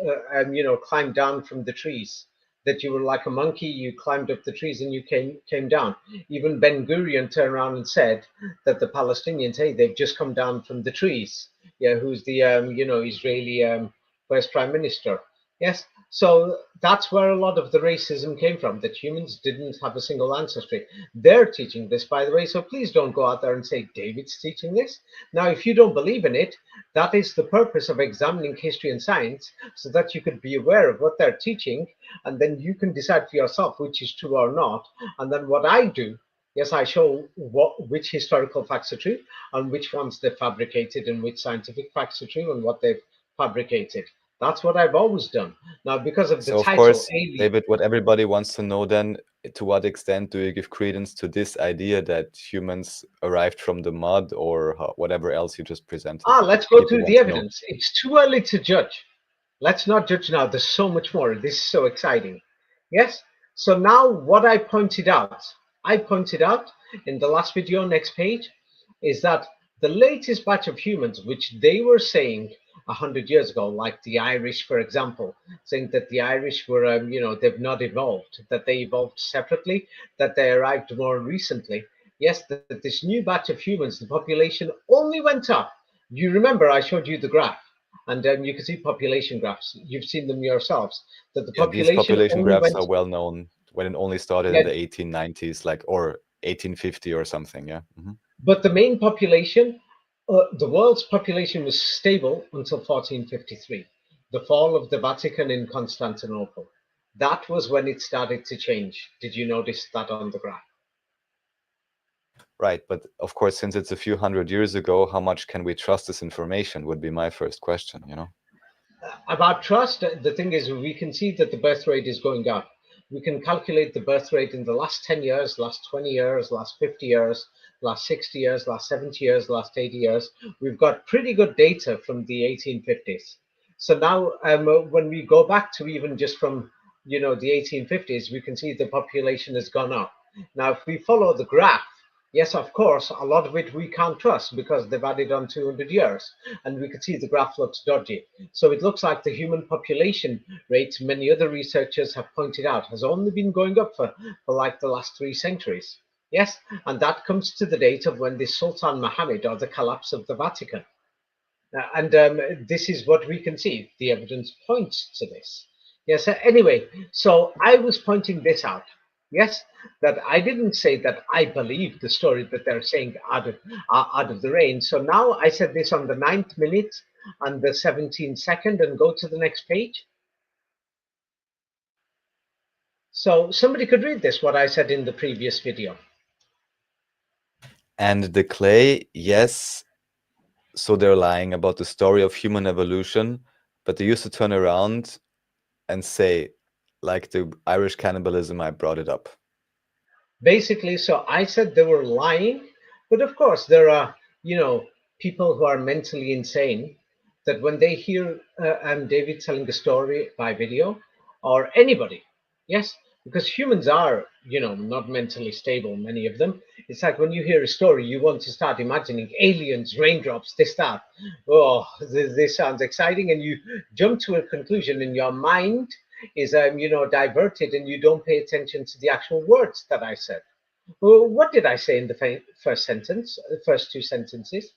climbed down from the trees, that you were like a monkey, you climbed up the trees and you came down. Even Ben Gurion turned around and said that the Palestinians, hey, they've just come down from the trees. Yeah, who's the Israeli first prime minister. Yes, So that's where a lot of the racism came from, that humans didn't have a single ancestry. They're teaching this, by the way, so please don't go out there and say David's teaching this. Now, if you don't believe in it, that is the purpose of examining history and science, so that you could be aware of what they're teaching, and then you can decide for yourself which is true or not. And then what I do, yes, I show which historical facts are true, and which ones they've fabricated, and which scientific facts are true, and what they've fabricated. That's what I've always done. Now, because of the So of title, course, alien, David, what everybody wants to know then, to what extent do you give credence to this idea that humans arrived from the mud, or whatever else you just presented? let's go People through want the to know. evidence. It's too early to judge. Let's not judge now. There's so much more. This is so exciting. Yes. So now what I pointed out in the last video, next page, is that the latest batch of humans, which they were saying 100 years ago, like the Irish, for example, saying that the Irish were, they've not evolved, that they evolved separately, that they arrived more recently. Yes, that this new batch of humans, the population only went up. You remember I showed you the graph, and you can see population graphs. You've seen them yourselves. That the Yeah, these population population only graphs went. are well known when it only started Yeah, in the 1890s, like, or 1850 or something. Yeah. but the main population, the world's population was stable until 1453, the fall of the Vatican in Constantinople. That was when it started to change. Did you notice that on the graph? Right, but of course, since it's a few hundred years ago, how much can we trust this information would be my first question, you know? About trust, the thing is, we can see that the birth rate is going up. We can calculate the birth rate in the last 10 years, last 20 years, last 50 years, last 60 years, last 70 years, last 80 years. We've got pretty good data from the 1850s. So now, when we go back to even just from, the 1850s, we can see the population has gone up. Now, if we follow the graph, yes, of course, a lot of it we can't trust because they've added on 200 years, and we can see the graph looks dodgy. So it looks like the human population rate, many other researchers have pointed out, has only been going up for like the last 3 centuries. Yes, and that comes to the date of when the Sultan Muhammad, or the collapse of the Vatican. And this is what we can see. The evidence points to this. Yes, anyway, so I was pointing this out. Yes, that I didn't say that I believe the story that they're saying out of the rain. So now I said this on the 9th minute and the 17th second, and go to the next page. So somebody could read this, what I said in the previous video. And the clay, yes, so they're lying about the story of human evolution, but they used to turn around and say, like the Irish cannibalism, I brought it up. Basically, so I said they were lying, but of course there are, people who are mentally insane, that when they hear David telling a story by video, or anybody, yes, because humans are, not mentally stable, many of them. It's like when you hear a story, you want to start imagining aliens, raindrops, this, that. Oh, this sounds exciting, and you jump to a conclusion in your mind is diverted, and you don't pay attention to the actual words that I said. Well, what did I say in the first sentence, the first 2 sentences?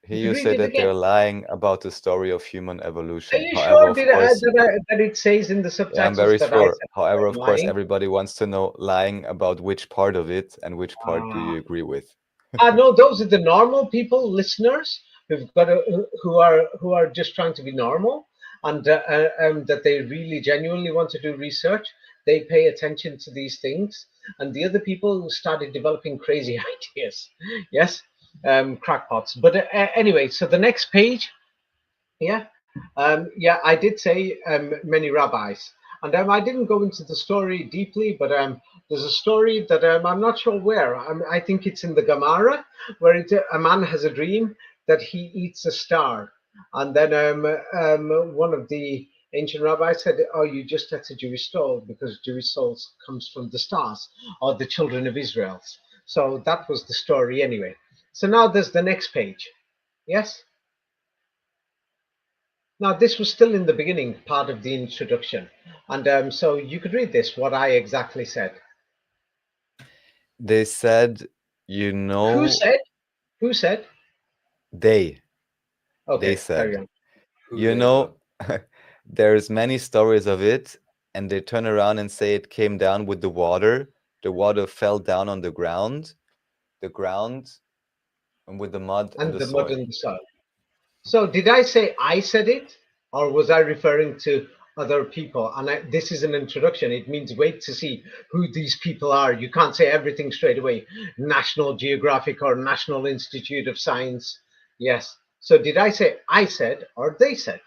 Here You you could read say it that again. they're lying about the story of human Are evolution. you However, sure of course, that it says in the yeah, I'm subtitles very that I sure. said However, I'm of course, lying? everybody wants to know lying about which part of it and which part do Ah, you agree with? no, those are the normal people, listeners who are just trying to be normal, and that they really genuinely want to do research. They pay attention to these things, and the other people who started developing crazy ideas. Yes, crackpots. But anyway, so the next page. Yeah, yeah, I did say many rabbis, and I didn't go into the story deeply, but there's a story that I'm not sure where. I think it's in the Gemara, where a man has a dream that he eats a star, and then one of the ancient rabbis said, "Oh, you just ate a Jewish soul because Jewish souls comes from the stars, or the children of Israel's." So that was the story anyway. So now there's the next page. Yes. Now, this was still in the beginning part of the introduction, and so you could read this, what I exactly said. They said, Who said? Who said? they Okay, carry said, on. Who you they, though? know, There's many stories of it, and they turn around and say it came down with the water. The water fell down on the ground, and with the mud and And the the mud soil. and the soil. So did I say I said it, or was I referring to other people? And this is an introduction. It means wait to see who these people are. You can't say everything straight away. National Geographic or National Institute of Science. Yes. So did I say I said or they said?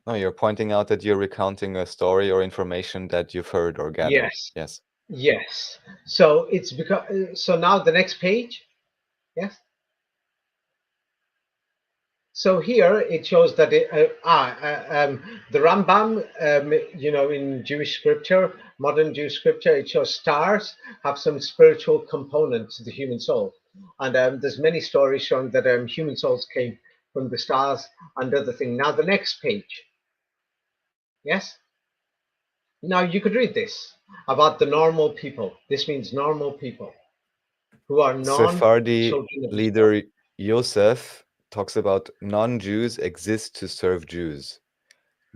No, you're pointing out that you're recounting a story or information that you've heard or gathered. Yes. Yes. Yes. So it's because. So now the next page. Yes. So here it shows that the Rambam, in Jewish scripture, modern Jewish scripture, it shows stars have some spiritual component to the human soul, and there's many stories showing that human souls came from the stars and other thing. Now the next page, yes. Now you could read this about the normal people. This means normal people who are Sephardi non-children of Israel. leader Yosef talks about non-Jews exist to serve Jews.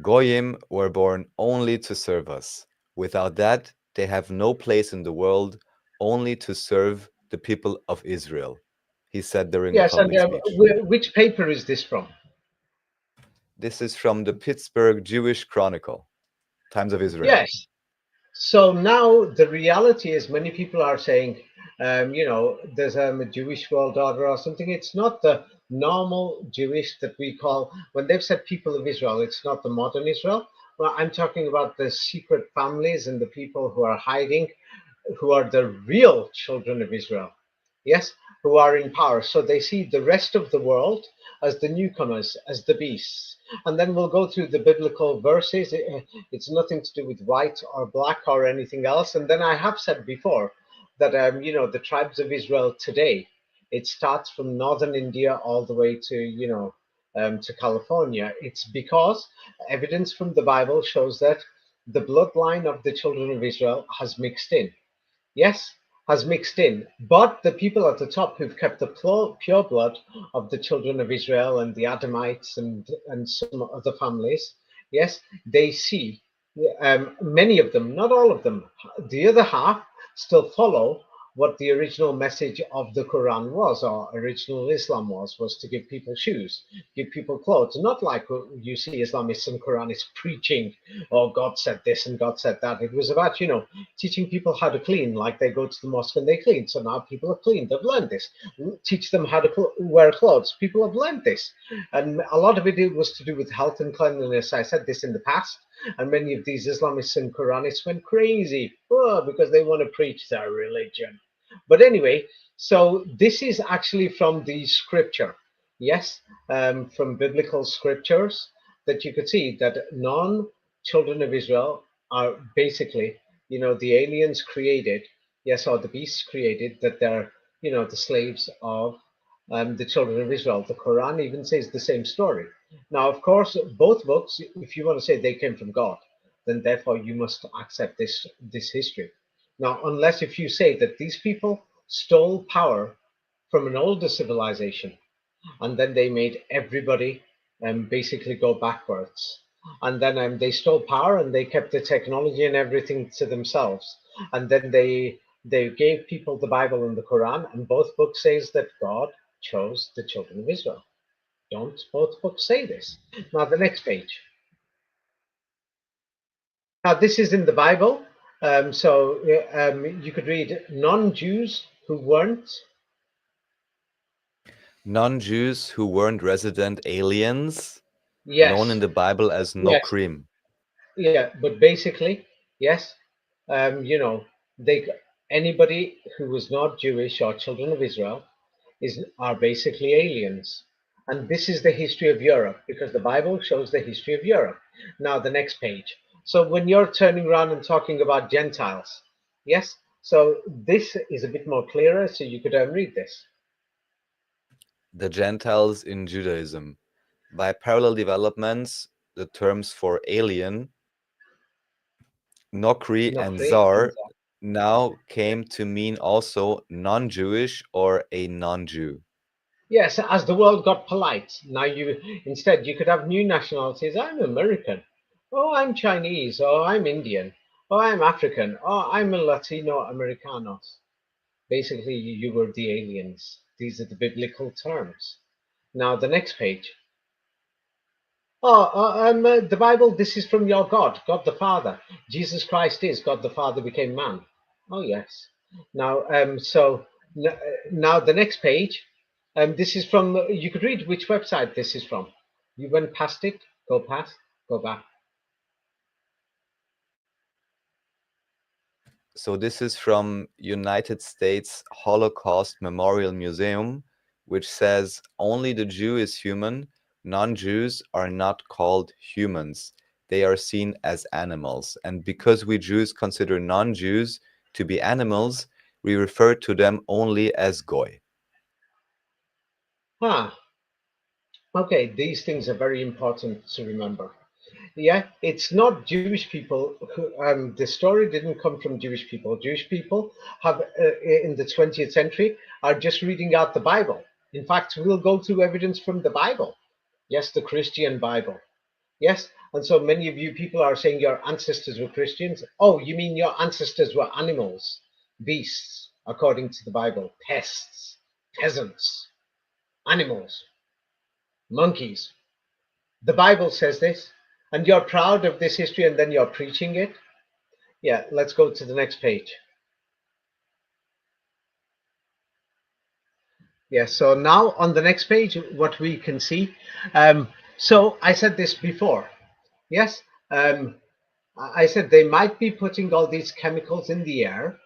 Goyim were born only to serve us. Without that, they have no place in the world, only to serve the people of Israel, he said during a Yes, and public speech. which paper is this from? This is from the Pittsburgh Jewish Chronicle, Times of Israel. Yes. So now the reality is many people are saying, there's a Jewish world order or something. It's not the normal Jewish that we call, when they've said people of Israel, it's not the modern Israel. Well, I'm talking about the secret families and the people who are hiding, who are the real children of Israel. Yes, who are in power. So they see the rest of the world as the newcomers, as the beasts. And then we'll go through the biblical verses. It's nothing to do with white or black or anything else. And then I have said before that, the tribes of Israel today, it starts from northern India all the way to, to California. It's because evidence from the Bible shows that the bloodline of the children of Israel has mixed in. Yes, has mixed in. But the people at the top who've kept the pure blood of the children of Israel and the Adamites and some other families, yes, they see many of them, not all of them, the other half still follow what the original message of the Quran was, or original Islam was to give people shoes, give people clothes. Not like you see Islamists and Quranists preaching, oh, God said this and God said that. It was about, teaching people how to clean, like they go to the mosque and they clean. So now people are clean. They've learned this. Teach them how to wear clothes. People have learned this. And a lot of it was to do with health and cleanliness. I said this in the past. And many of these Islamists and Quranists went crazy because they want to preach their religion. But anyway, so this is actually from the scripture. Yes, from biblical scriptures that you could see that non-children of Israel are basically, the aliens created, yes, or the beasts created, that they're, the slaves of the children of Israel. The Quran even says the same story. Now, of course, both books, if you want to say they came from God, then therefore you must accept this history. Now, unless if you say that these people stole power from an older civilization, and then they made everybody basically go backwards. And then they stole power and they kept the technology and everything to themselves. And then they gave people the Bible and the Quran, and both books says that God chose the children of Israel. Don't both books say this? Now the next page. Now this is in the Bible, so you could read non-Jews who weren't. Non-Jews who weren't resident aliens, known in Yes, the Bible as yes, Nokrim. yeah, but basically, yes, they anybody who was not Jewish or children of Israel are basically aliens. And this is the history of Europe because the Bible shows the history of Europe. Now the next page. So when you're turning around and talking about Gentiles, yes, so this is a bit more clearer, so you could read this. The Gentiles in Judaism. By parallel developments, the terms for alien, Nokri, and Nafri and Zar now came to mean also non-Jewish or a non-Jew. yes, as the world got polite, now you instead you could have new nationalities. I'm American. Oh, I'm Chinese. Oh, I'm Indian. Oh, I'm African. Oh, I'm a Latino Americanos. Basically, you were the aliens. These are the biblical terms. Now, the next page. The Bible, this is from your God, God the Father. Jesus Christ is God the Father became man. Oh, yes. Now, now the next page. This is from, you could read which website this is from. You went past it, go past, go back. So this is from United States Holocaust Memorial Museum, which says only the Jew is human. Non-Jews are not called humans. They are seen as animals. And because we Jews consider non-Jews to be animals, we refer to them only as goy. Ah, okay, these things are very important to remember. Yeah, it's not Jewish people who, the story didn't come from Jewish people. Jewish people have, in the 20th century, are just reading out the Bible. In fact, we'll go through evidence from the Bible. Yes, the Christian Bible. Yes, and so many of you people are saying your ancestors were Christians. Oh, you mean your ancestors were animals, beasts, according to the Bible, pests, peasants, animals, monkeys. The Bible says this, and you're proud of this history and then you're preaching it. Yeah, let's go to the next page. Yeah, so now on the next page, what we can see. So I said this before. Yes, I said they might be putting all these chemicals in the air,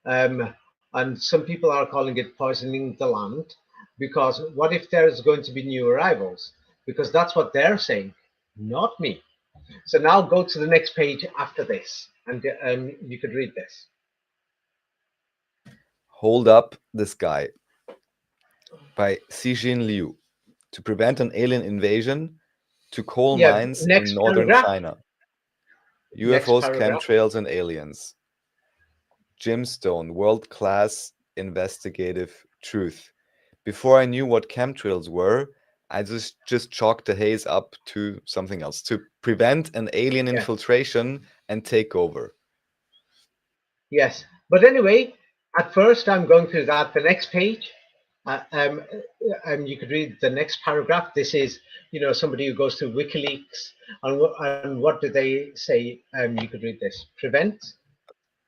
and some people are calling it poisoning the land, because what if there's going to be new arrivals? Because that's what they're saying, not me. So now go to the next page after this, and you could read this. Hold Up the Sky by Xijin Liu. To prevent an alien invasion to coal Yeah, mines in next northern paragraph. China. Next UFOs, paragraph. chemtrails, and aliens. Jim Stone, world-class investigative truth. Before I knew what chemtrails were, I just chalked the haze up to something else. To prevent an alien Yeah. infiltration and take over. Yes, but anyway, at first I'm going through that. The next page, you could read the next paragraph. This is, somebody who goes through WikiLeaks, and what do they say? You could read this. Prevent.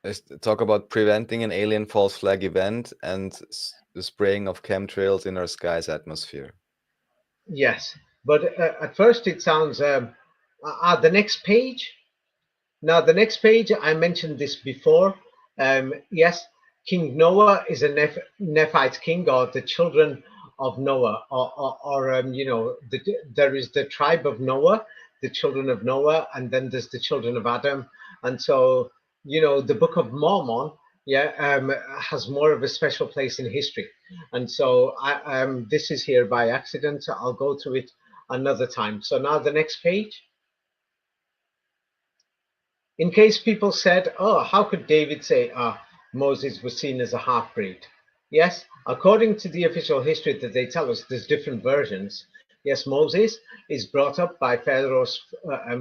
Let's talk about preventing an alien false flag event and the spraying of chemtrails in our sky's atmosphere. Yes, but at first it sounds. The next page. Now, the next page, I mentioned this before. Yes, King Noah is a Nephite king, or the children of Noah, there is the tribe of Noah, the children of Noah, and then there's the children of Adam. And so, the Book of Mormon, has more of a special place in history. And so, this is here by accident. So I'll go to it another time. So now the next page. In case people said, oh, how could David say Moses was seen as a half-breed? Yes, according to the official history that they tell us, there's different versions. Yes, Moses is brought up by Pharaoh's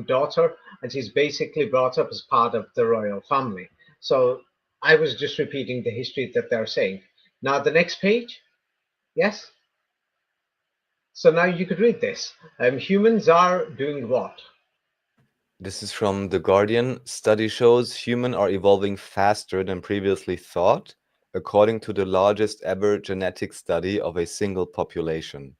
daughter, and she's basically brought up as part of the royal family. So I was just repeating the history that they're saying. Now the next page. Yes. So now you could read this. Humans are doing what? This is from The Guardian. Study shows humans are evolving faster than previously thought, according to the largest ever genetic study of a single population.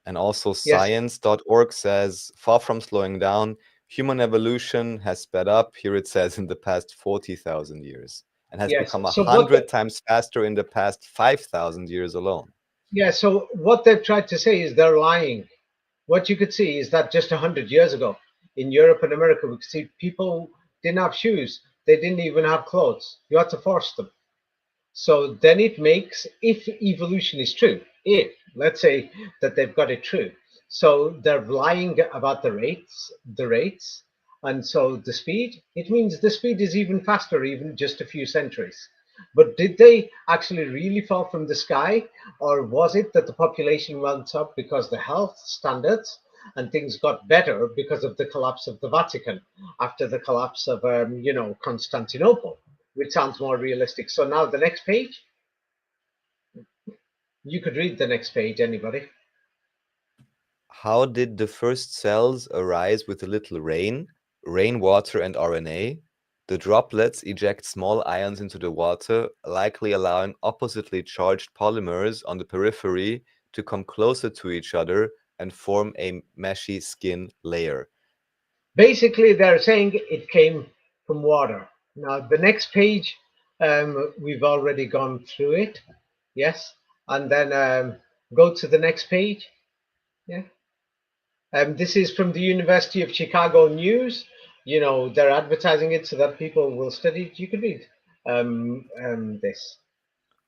And also Yes. science.org says, far from slowing down, human evolution has sped up, here it says, in the past 40,000 years, and has Yes. become So 100 times faster in the past 5,000 years alone. Yeah, so what they've tried to say is they're lying. What you could see is that just 100 years ago in Europe and America, we could see people didn't have shoes. They didn't even have clothes. You had to force them. So then it makes, if evolution is true, if, let's say that they've got it true, so they're lying about the rates, and so the speed, it means the speed is even faster, even just a few centuries. But did they actually really fall from the sky, or was it that the population went up because the health standards and things got better because of the collapse of the Vatican after the collapse of, Constantinople, which sounds more realistic. So now the next page, you could read the next page, anybody. How did the first cells arise with a little rain, rainwater, and RNA? The droplets eject small ions into the water, likely allowing oppositely charged polymers on the periphery to come closer to each other and form a meshy skin layer. Basically, they're saying it came from water. Now, the next page, we've already gone through it. Yes. And then go to the next page. Yeah. This is from the University of Chicago News. They're advertising it so that people will study it. You can read this.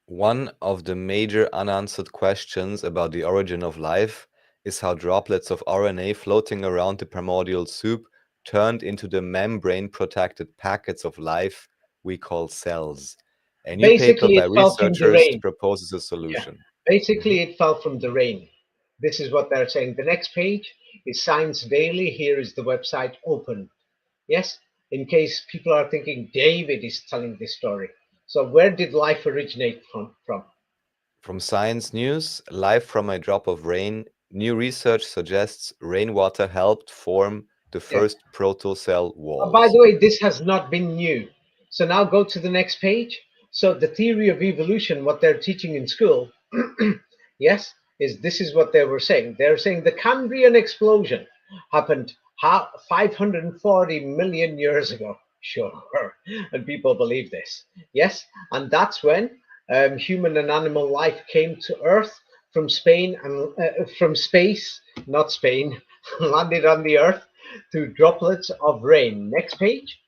One of the major unanswered questions about the origin of life is how droplets of RNA floating around the primordial soup turned into the membrane-protected packets of life we call cells. A new paper Basically, by it fell from the researchers rain. proposes a Yeah. solution. Basically, it fell from the rain. This is what they're saying. The next page is Science Daily. Here is the website open. Yes, in case people are thinking David is telling this story. So where did life originate from? From Science News, live from a drop of rain, new research suggests rainwater helped form the Yeah. first protocell By walls. the way, this has not been new. So now go to the next page. So the theory of evolution, what they're teaching in school, yes, is this is what they were saying. They're saying the Cambrian explosion happened 540 million years ago. Sure, and people believe this. Yes, and that's when human and animal life came to Earth from Spain and from space, not Spain, landed on the Earth through droplets of rain. Next page.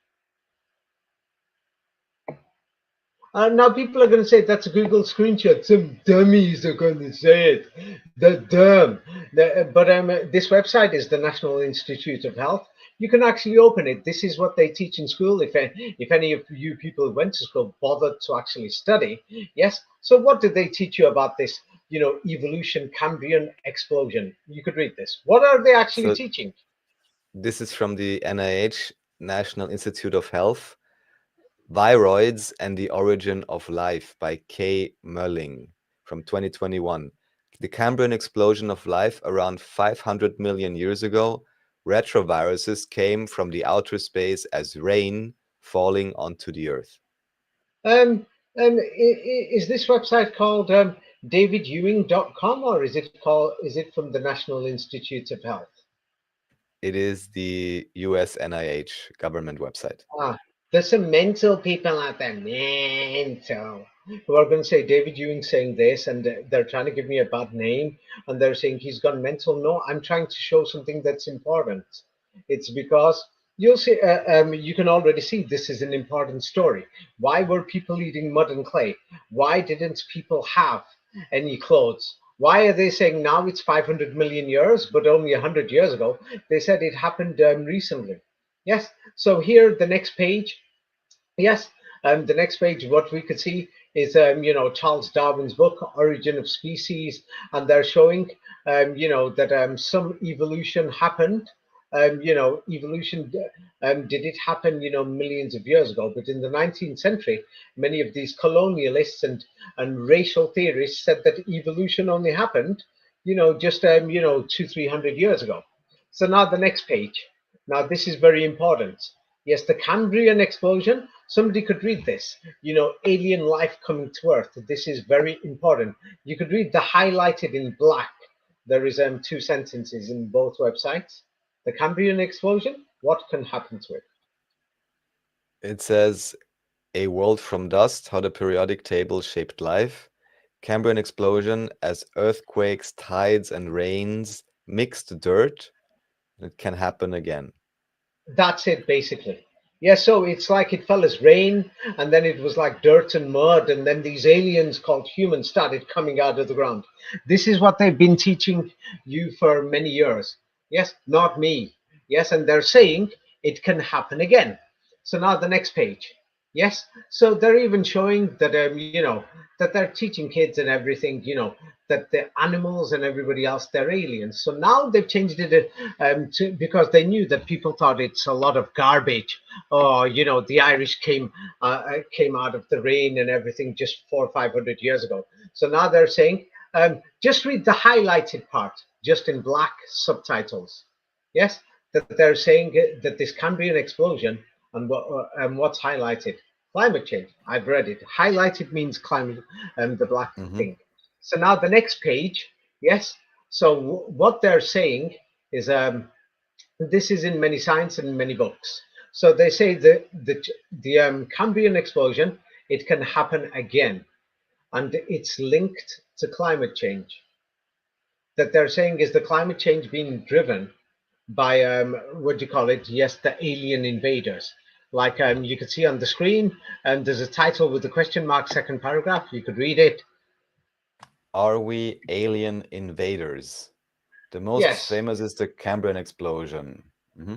Now people are going to say that's a Google screenshot. Some dummies are going to say it. They're dumb. But this website is the National Institute of Health. You can actually open it. This is what they teach in school. If any of you people who went to school bothered to actually study, yes. So what did they teach you about this? Evolution, Cambrian explosion. You could read this. What are they actually So teaching? this is from the NIH, National Institute of Health. Viroids and the Origin of Life by K. Merling from 2021. The Cambrian explosion of life around 500 million years ago, retroviruses came from the outer space as rain falling onto the Earth. Is this website called davidewing.com, or is it from the National Institute of Health? It is the US NIH government website. There's some mental people out there, mental, who are going to say David Ewing saying this, and they're trying to give me a bad name, and they're saying he's gone mental. No, I'm trying to show something that's important. It's because you'll see, you can already see this is an important story. Why were people eating mud and clay? Why didn't people have any clothes? Why are they saying now it's 500 million years, but only 100 years ago? They said it happened recently. Yes. So here, the next page. Yes. The next page, what we could see is, Charles Darwin's book, Origin of Species, and they're showing, that some evolution happened. Evolution, did it happen, millions of years ago? But in the 19th century, many of these colonialists and racial theorists said that evolution only happened, just, 200-300 years ago. So now the next page. Now this is very important. Yes, the Cambrian explosion. Somebody could read this. Alien life coming to Earth. This is very important. You could read the highlighted in black. There is 2 sentences in both websites. The Cambrian explosion. What can happen to it? It says, A World from Dust, How the Periodic Table Shaped Life. Cambrian explosion as earthquakes, tides, and rains mixed dirt. It can happen again. That's it, basically. Yeah, so it's like it fell as rain, and then it was like dirt and mud, and then these aliens called humans started coming out of the ground. This is what they've been teaching you for many years. Yes, not me. Yes, and they're saying it can happen again. So now the next page. Yes, so they're even showing that that they're teaching kids and everything, that the animals and everybody else they're aliens. So now they've changed it because they knew that people thought it's a lot of garbage. Oh, the Irish came out of the rain and everything just 400 or 500 years ago. So now they're saying just read the highlighted part, just in black subtitles. Yes, that they're saying that this can be an explosion and what's highlighted? Climate change. I've read it. Highlighted means climate and the black Hmm. thing. So now the next page, yes. So what they're saying is this is in many science and many books. So they say the Cambrian explosion, it can happen again, and it's linked to climate change. That they're saying is the climate change being driven by what do you call it? Yes, the alien invaders. Like you could see on the screen, and there's a title with the question mark, second paragraph. You could read it. Are we alien invaders? The most Yes, famous is the Cambrian explosion. Hmm.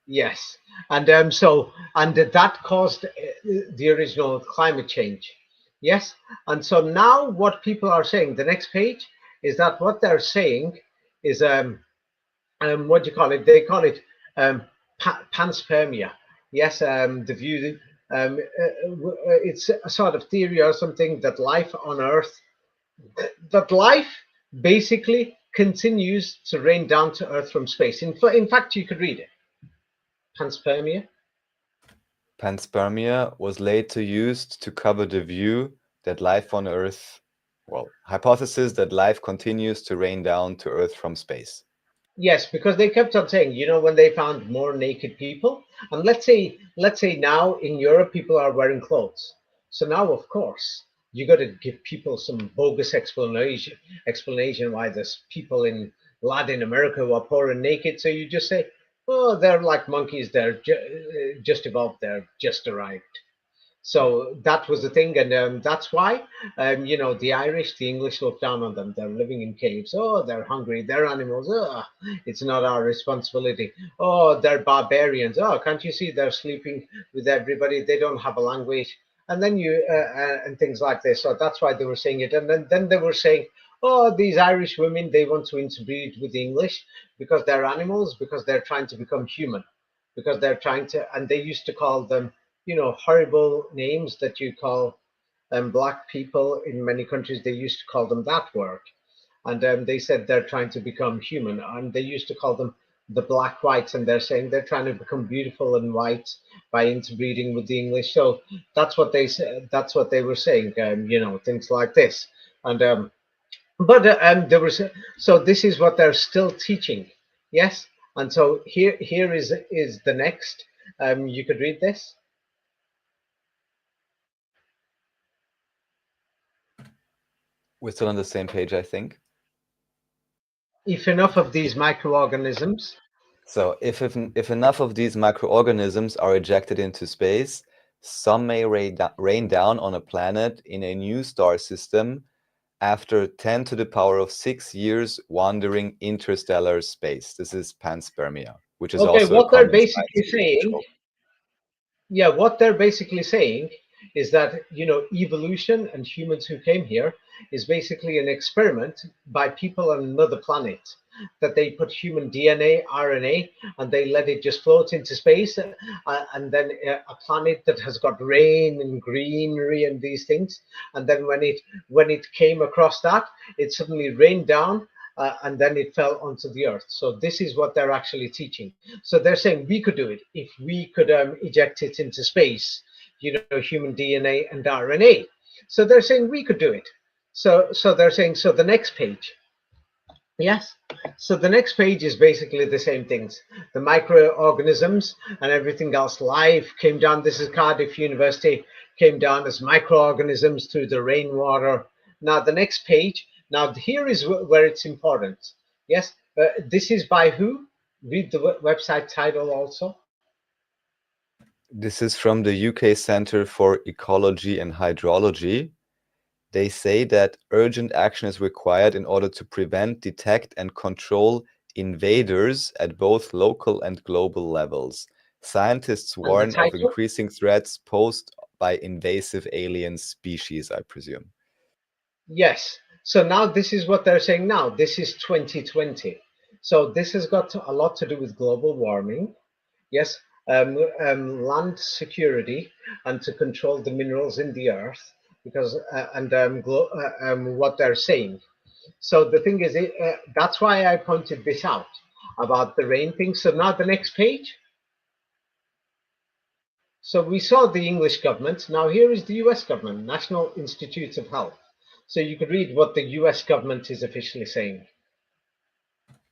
yes, and and that caused the original climate change. Yes, and so now what people are saying, the next page, is that what they're saying is what do you call it? They call it panspermia. Yes, the view. It's a sort of theory or something that life on Earth, that life basically continues to rain down to Earth from space. In fact, you could read it. Panspermia. Panspermia was later used to cover the view that life on Earth, well, hypothesis that life continues to rain down to Earth from space. Yes, because they kept on saying, when they found more naked people, and let's say now in Europe people are wearing clothes. So now, of course, you got to give people some bogus explanation why there's people in Latin America who are poor and naked. So you just say, oh, they're like monkeys. They're just evolved. They're just arrived. So that was the thing, and that's why, the Irish, the English look down on them. They're living in caves. Oh, they're hungry. They're animals. Oh, it's not our responsibility. Oh, they're barbarians. Oh, can't you see they're sleeping with everybody? They don't have a language, and then and things like this. So that's why they were saying it, and then they were saying, oh, these Irish women, they want to interbreed with the English because they're animals, because they're trying to become human, because they're trying to, and they used to call them horrible names that you call black people in many countries. They used to call them that word. And they said they're trying to become human. And they used to call them the black whites. And they're saying they're trying to become beautiful and white by interbreeding with the English. So that's what they said. That's what they were saying, things like this. And but there was so this is what they're still teaching. Yes. And so here is the next. You could read this. We're still on the same page, I think. If enough of these microorganisms, So if enough of these microorganisms are ejected into space, some may rain down on a planet in a new star system after 10 to the power of 6 years wandering interstellar space. This is panspermia, which is okay, also a what they're common basically scientific saying, trope. yeah, what they're basically saying is that, evolution and humans who came here is basically an experiment by people on another planet. That they put human DNA, RNA, and they let it just float into space, and then a planet that has got rain and greenery and these things, and then when it came across that, it suddenly rained down, and then it fell onto the earth. So this is what they're actually teaching. So they're saying we could do it if we could eject it into space, human DNA and RNA. So they're saying we could do it. So they're saying, so the next page. Yes. So the next page is basically the same things. The microorganisms and everything else. Life came down. This is Cardiff University, came down as microorganisms through the rainwater. Now the next page. Now here is where it's important. Yes. This is by who? Read the website title also. This is from the UK Centre for Ecology and Hydrology. They say that urgent action is required in order to prevent, detect, and control invaders at both local and global levels. Scientists And the warn of title? increasing threats posed by invasive alien species, I presume. Yes. So now this is what they're saying now. This is 2020. So this has got a lot to do with global warming. Yes. Land security and to control the minerals in the earth because what they're saying. So the thing is, that's why I pointed this out about the rain thing. So now the next page. So we saw the English government. Now here is the US government, National Institutes of Health. So you could read what the US government is officially saying.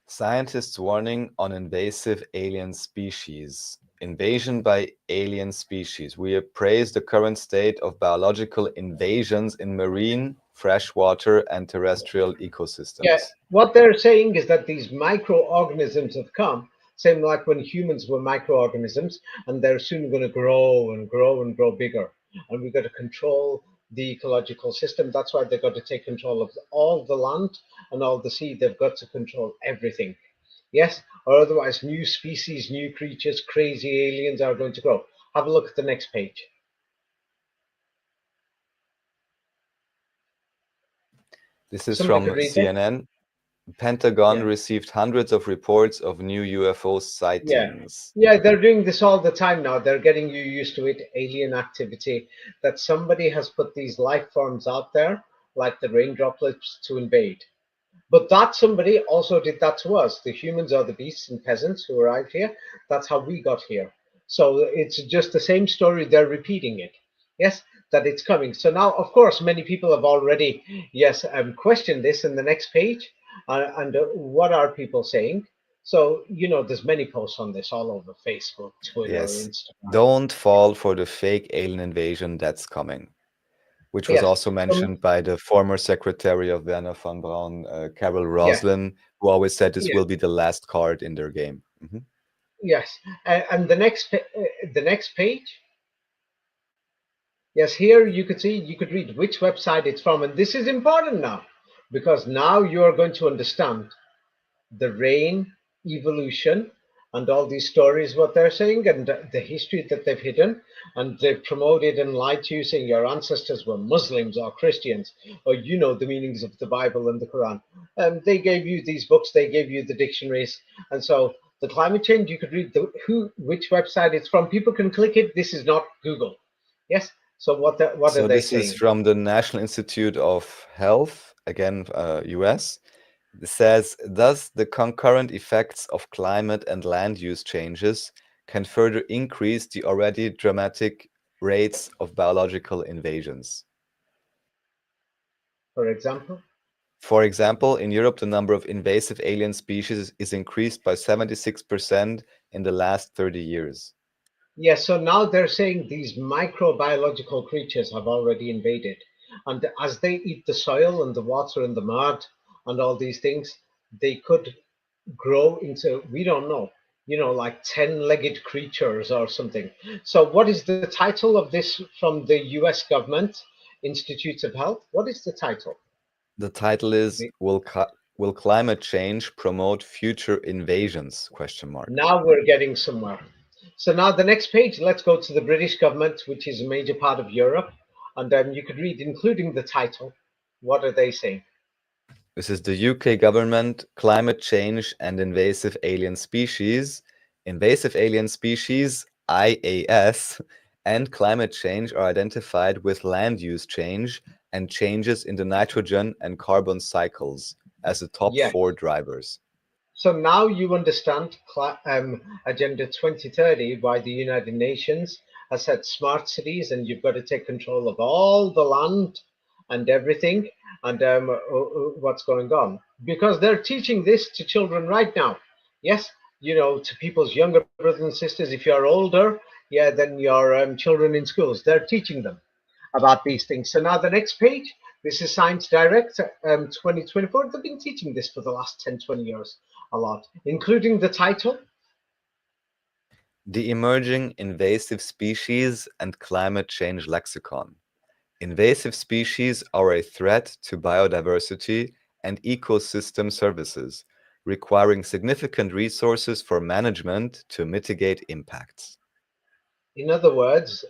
Scientists warning on invasive alien species. Invasion by alien species. We appraise the current state of biological invasions in marine, freshwater, and terrestrial Yeah, ecosystems. what they're saying is that these microorganisms have come, same like when humans were microorganisms, and they're soon going to grow and grow and grow bigger. And we've got to control the ecological system. That's why they've got to take control of all the land and all the sea. They've got to control everything. Yes, or otherwise, new species, new creatures, crazy aliens are going to grow. Have a look at the next page. This is Somebody from could read it. CNN. Pentagon Yeah. received hundreds of reports of new UFO Yeah. sightings. Yeah, they're doing this all the time now. They're getting you used to it, alien activity, that somebody has put these life forms out there, like the rain droplets, to invade. But that somebody also did that to us. The humans are the beasts and peasants who arrived here. That's how we got here. So it's just the same story. They're repeating it. Yes, that it's coming. So now, of course, many people have already, yes, questioned this in the next page. And what are people saying? So, there's many posts on this all over Facebook, Twitter, Yes. Instagram. Don't fall for the fake alien invasion that's coming, which was Yes. also mentioned by the former secretary of Werner von Braun, Carol Yeah. Roslin, who always said this Yeah. will be the last card in their game. Mhm. Yes. And the next page. Yes, here you could read which website it's from, and this is important now because now you are going to understand the rain evolution and all these stories, what they're saying, and the history that they've hidden, and they've promoted and lied to you, saying your ancestors were Muslims or Christians, or the meanings of the Bible and the Quran. They gave you these books, they gave you the dictionaries, and so the climate change, you could read which website it's from. People can click it. This is not Google. Yes. So what are So they this is saying? from the National Institute of Health, again, US. It says, thus the concurrent effects of climate and land use changes can further increase the already dramatic rates of biological invasions. For example. For example, in Europe, the number of invasive alien species is increased by 76% in the last 30 years. Yes, so now they're saying these microbiological creatures have already invaded. And as they eat the soil and the water and the mud and all these things, they could grow into, we don't know, like 10-legged creatures or something. So, what is the title of this from the US government, Institutes of Health? What is the title? The title is, Will Climate Change Promote Future Invasions? Question mark. Now we're getting somewhere. So now the next page, let's go to the British government, which is a major part of Europe. And you could read, including the title, what are they saying? This is the UK government, climate change and invasive alien species. Invasive alien species, IAS, and climate change are identified with land use change and changes in the nitrogen and carbon cycles as the top Yes. 4 drivers. So now you understand Agenda 2030 by the United Nations has said smart cities, and you've got to take control of all the land and everything, and what's going on. Because they're teaching this to children right now. Yes, to people's younger brothers and sisters. If you're older, yeah, then your children in schools, they're teaching them about these things. So now the next page, this is Science Direct 2024. They've been teaching this for the last 10, 20 years a lot, including the title. The Emerging Invasive Species and Climate Change Lexicon. Invasive species are a threat to biodiversity and ecosystem services, requiring significant resources for management to mitigate impacts. In other words,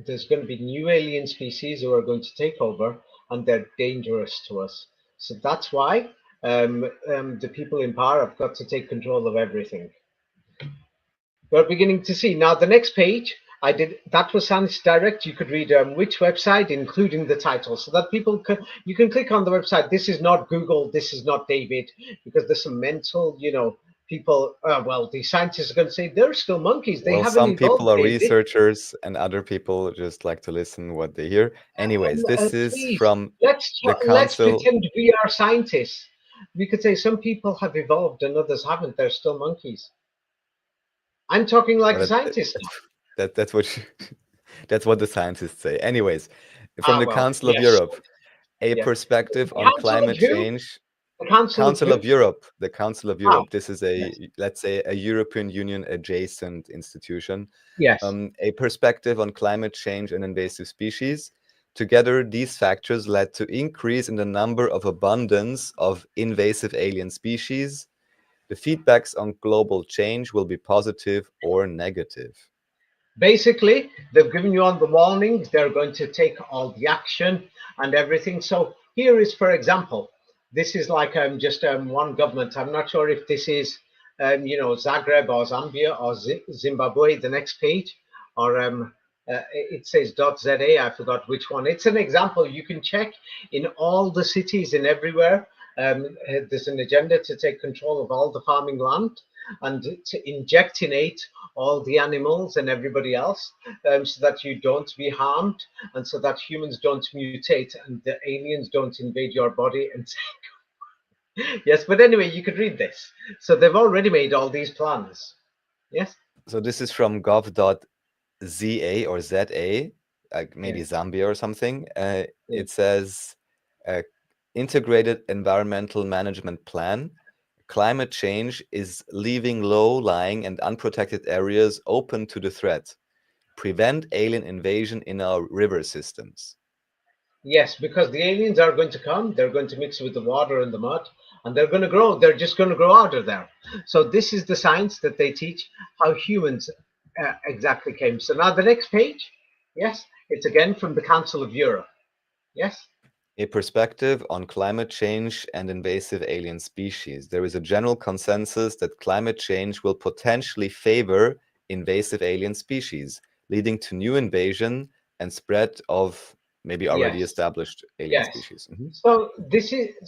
there's going to be new alien species who are going to take over, and they're dangerous to us. So that's why the people in power have got to take control of everything. We're beginning to see now. The next page I did that was Science Direct. You could read which website, including the title, so that people can you can click on the website. This is not Google. This is not David, because there's some mental, people. Well, the scientists are going to say they're still monkeys. They Well, haven't some people evolved, are David. researchers and other people just like to listen what they hear. Anyways, this is Please, from the let's Council. pretend we are scientists. We could say some people have evolved and others haven't. They're still monkeys. I'm talking like a Well, scientist. that's what that's what the scientists say. Anyways, from the Well, Council of yes, Europe, a yeah. perspective The on Council of climate who? change. The Council of Council who? of Europe, the Council of Ah, Europe. This is yes. let's say, a European Union adjacent institution. Yes. A perspective on climate change and invasive species. Together, these factors led to increase in the number of abundance of invasive alien species. The feedbacks on global change will be positive or negative. Basically, they've given you all the warnings. They're going to take all the action and everything. So here is, for example, this is like just one government. I'm not sure if this is, Zagreb or Zambia or Zimbabwe. The next page, or it says .za. I forgot which one. It's an example. You can check in all the cities and everywhere. There's an agenda to take control of all the farming land and to injectinate all the animals and everybody else, so that you don't be harmed and so that humans don't mutate and the aliens don't invade your body. And yes, but anyway, you could read this. So they've already made all these plans. Yes. So this is from gov.za or ZA, like maybe Yeah. Zambia or something. Yeah. It says integrated environmental management plan. Climate change is leaving low-lying and unprotected areas open to the threat. Prevent alien invasion in our river systems. Yes, because the aliens are going to come, they're going to mix with the water and the mud, and they're going to grow. They're just going to grow out of there. So this is the science that they teach, how humans exactly came. So now the next page, yes, it's again from the Council of Europe. Yes. A perspective on climate change and invasive alien species. There is a general consensus that climate change will potentially favor invasive alien species, leading to new invasion and spread of maybe already Yes. established alien Yes. species.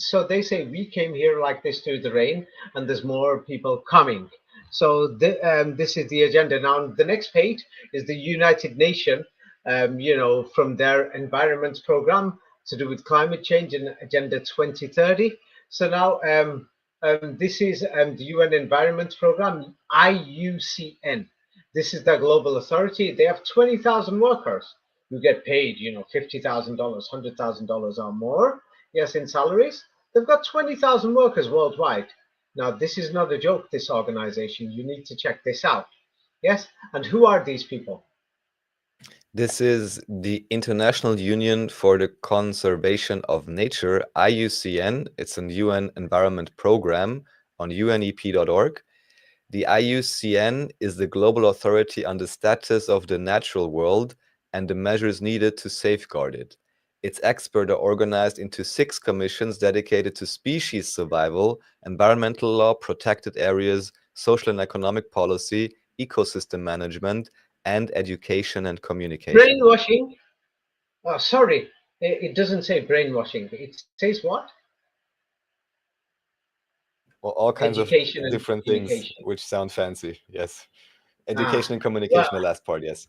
So they say we came here like this through the rain, and there's more people coming. So this is the agenda. Now the next page is the United Nations, from their environment program to do with climate change and Agenda 2030. So now this is the UN Environment Program, IUCN. This is their global authority. They have 20,000 workers who get paid, $50,000, $100,000 or more, yes, in salaries. They've got 20,000 workers worldwide. Now, this is not a joke, this organization. You need to check this out. Yes, and who are these people? This is the International Union for the Conservation of Nature, IUCN. It's an UN environment program on unep.org. The IUCN is the global authority on the status of the natural world and the measures needed to safeguard it. Its experts are organized into 6 commissions dedicated to species survival, environmental law, protected areas, social and economic policy, ecosystem management, and education and communication. Brainwashing. Oh, sorry, it doesn't say brainwashing. It says what? Well, all kinds of Education and different things communication. which sound fancy. Yes. Ah, Education and well, communication, the last part, yes.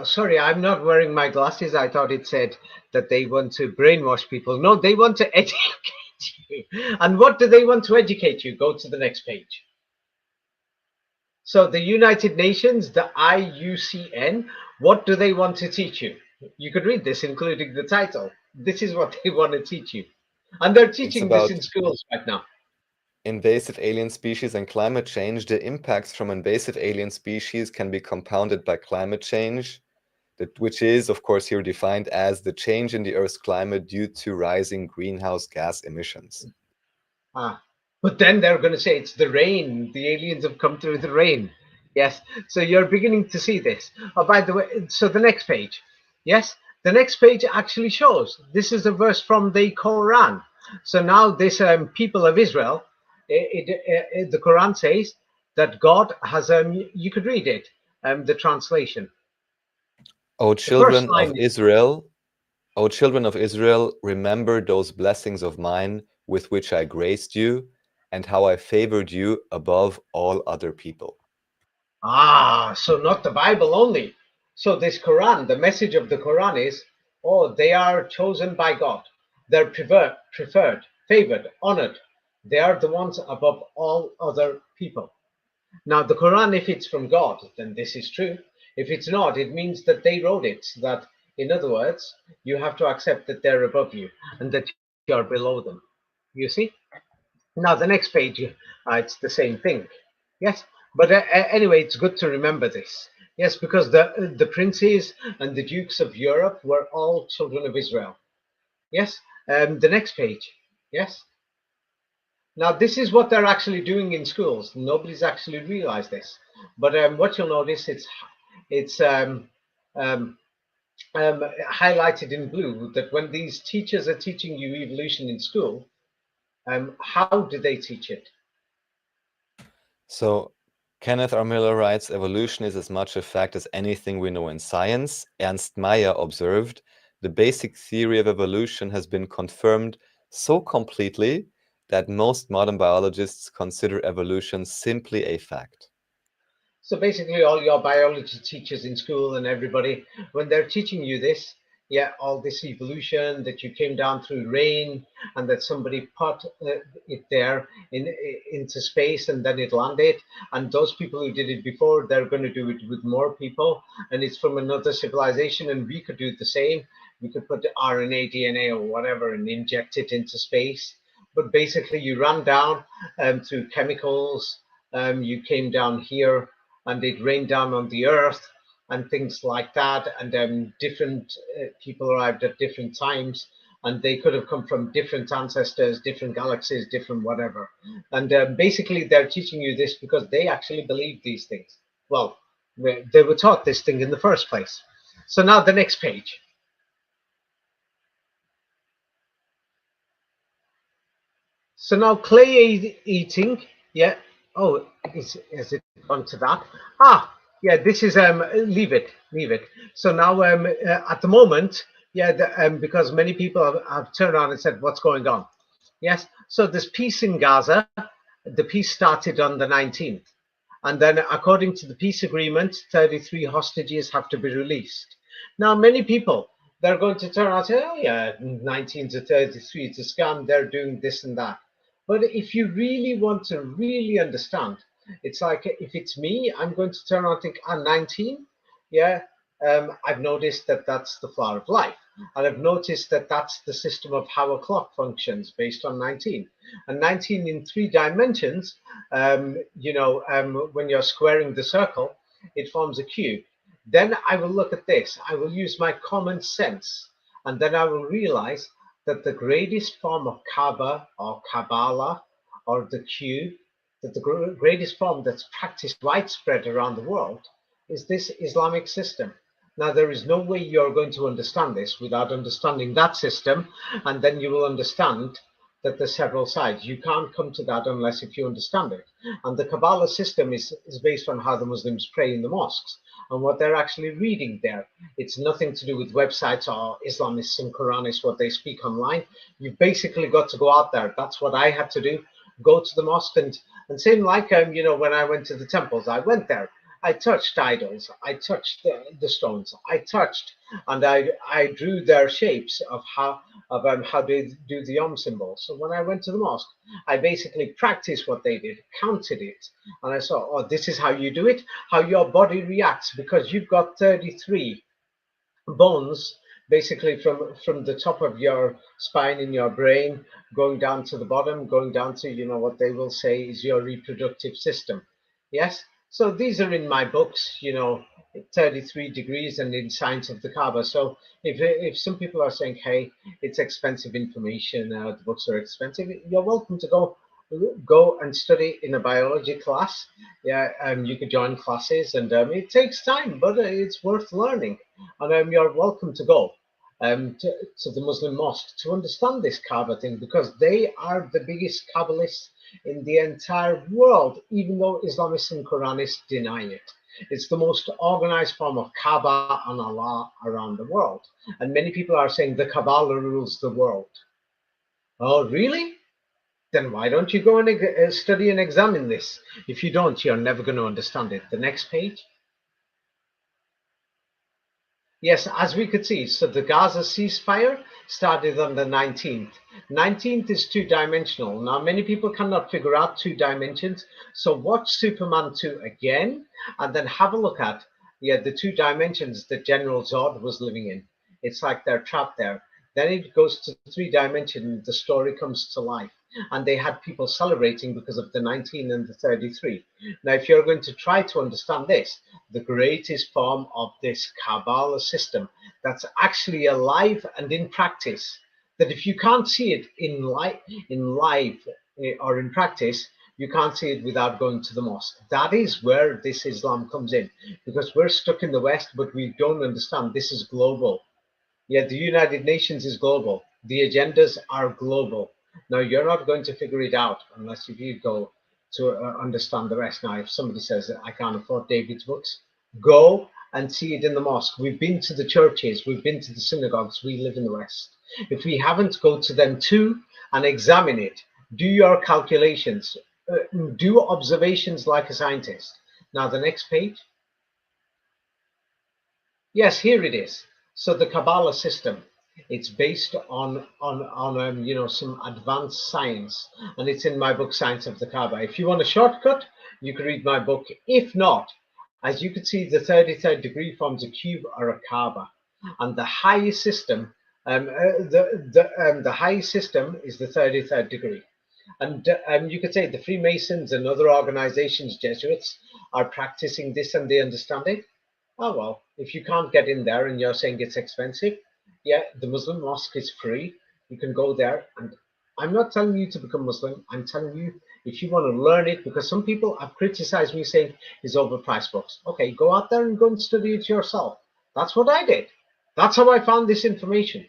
sorry, I'm not wearing my glasses. I thought it said that they want to brainwash people. No, they want to educate you. And what do they want to educate you? Go to the next page. So the United Nations, the IUCN, what do they want to teach you? You could read this, including the title. This is what they want to teach you. And they're teaching this in schools right now. Invasive alien species and climate change. The impacts from invasive alien species can be compounded by climate change, which is, of course, here defined as the change in the Earth's climate due to rising greenhouse gas emissions. But then they're going to say it's the rain. The aliens have come through the rain. Yes, so you're beginning to see this. Oh, by the way, so the next page. Yes, the next page actually shows this is a verse from the Quran. So now this people of Israel, the Quran says that God has you could read it, the translation. O The first children of line. Israel, O children of Israel, remember those blessings of mine with which I graced you, and how I favored you above all other people. So not the Bible only. So this Quran, the message of the Quran is, oh, they are chosen by God. They're preferred, favored, honored. They are the ones above all other people. Now, the Quran, if it's from God, then this is true. If it's not, it means that they wrote it. So that, in other words, you have to accept that they're above you and that you're below them. You see? Now, the next page, it's the same thing. Yes, but anyway, it's good to remember this. Yes, because the princes and the dukes of Europe were all children of Israel. Yes, the next page. Yes. Now, this is what they're actually doing in schools. Nobody's actually realized this. But what you'll notice, it's um, highlighted in blue that when these teachers are teaching you evolution in school, how do they teach it? So, Kenneth R. Miller writes, evolution is as much a fact as anything we know in science. Ernst Mayr observed, the basic theory of evolution has been confirmed so completely that most modern biologists consider evolution simply a fact. So basically, all your biology teachers in school and everybody, when they're teaching you this, yeah, all this evolution that you came down through rain and that somebody put it there into space and then it landed, and those people who did it before, they're going to do it with more people, and it's from another civilization, and we could do the same. We could put the RNA, DNA, or whatever, and inject it into space. But basically, you ran down through chemicals. You came down here and it rained down on the earth and things like that. And different people arrived at different times, and they could have come from different ancestors, different galaxies, different whatever. And basically, they're teaching you this because they actually believe these things. Well, they were taught this thing in the first place. So now the next page. So now clay eating, yeah. Oh, is it onto that? Yeah. This is leave it. So now at the moment, yeah, because many people have turned on and said, "What's going on?" Yes. So this peace in Gaza, the peace started on the 19th, and then according to the peace agreement, 33 hostages have to be released. Now, many people they're going to turn out and say, "Oh yeah, 19 to 33, it's a scam. They're doing this and that." But if you really want to really understand, it's like if it's me, I'm going to turn around and think, 19? Yeah, I've noticed that that's the flower of life. And I've noticed that that's the system of how a clock functions based on 19. And 19 in 3 dimensions, when you're squaring the circle, it forms a cube. Then I will look at this. I will use my common sense. And then I will realize that the greatest form of Kaaba or Cabala or the cube, that the greatest form that's practiced widespread around the world is this Islamic system. Now, there is no way you're going to understand this without understanding that system, and then you will understand that there's several sides. You can't come to that unless if you understand it. And the Kabbalah system is based on how the Muslims pray in the mosques and what they're actually reading there. It's nothing to do with websites or Islamists and Quranists, what they speak online. You've basically got to go out there. That's what I had to do. Go to the mosque and same like when I went to the temples, I went there. I touched idols. I touched the stones. I touched and I drew their shapes of how they do the symbol. So when I went to the mosque, I basically practiced what they did, counted it, and I saw, oh, this is how you do it, how your body reacts, because you've got 33 bones basically from the top of your spine in your brain going down to the bottom, going down to what they will say is your reproductive system. Yes, so these are in my books, 33 degrees and in Science of the Kaaba. So if some people are saying, hey, it's expensive information, the books are expensive, you're welcome to go go and study in a biology class. Yeah, you could join classes, and it takes time, but it's worth learning. And you're welcome to go to the Muslim mosque to understand this Kaaba thing, because they are the biggest Kabbalists in the entire world, even though Islamists and Quranists deny it. It's the most organized form of Kaaba and Allah around the world. And many people are saying the Kabbalah rules the world. Oh, really? Then why don't you go and study and examine this? If you don't, you're never going to understand it. The next page. Yes, as we could see, so the Gaza ceasefire started on the 19th. 19th is two-dimensional. Now, many people cannot figure out two dimensions. So watch Superman 2 again, and then have a look at the two dimensions that General Zod was living in. It's like they're trapped there. Then it goes to three dimension, the story comes to life. And they had people celebrating because of the 19 and the 33. Now, if you're going to try to understand this, the greatest form of this Kabbalah system that's actually alive and in practice, that if you can't see it in live or in practice, you can't see it without going to the mosque. That is where this Islam comes in, because we're stuck in the West, but we don't understand this is global. Yeah, the United Nations is global. The agendas are global. Now, you're not going to figure it out unless you go to understand the rest. Now, if somebody says that I can't afford David's books, go and see it in the mosque. We've been to the churches, we've been to the synagogues, we live in the West. If we haven't, go to them too and examine it. Do your calculations, do observations like a scientist. Now, the next page. Yes, here it is. So the Kabbalah system, it's based on some advanced science, and it's in my book Science of the Kaaba. If you want a shortcut, you can read my book. If not, as you can see, the 33rd degree forms a cube or a Kaaba, and the highest system, the highest system is the 33rd degree. And you could say the Freemasons and other organizations, Jesuits, are practicing this and they understand it. Oh, well, if you can't get in there and you're saying it's expensive, yeah, the Muslim mosque is free. You can go there. And I'm not telling you to become Muslim. I'm telling you, if you want to learn it, because some people have criticized me saying it's overpriced books. Okay, go out there and go and study it yourself. That's what I did. That's how I found this information.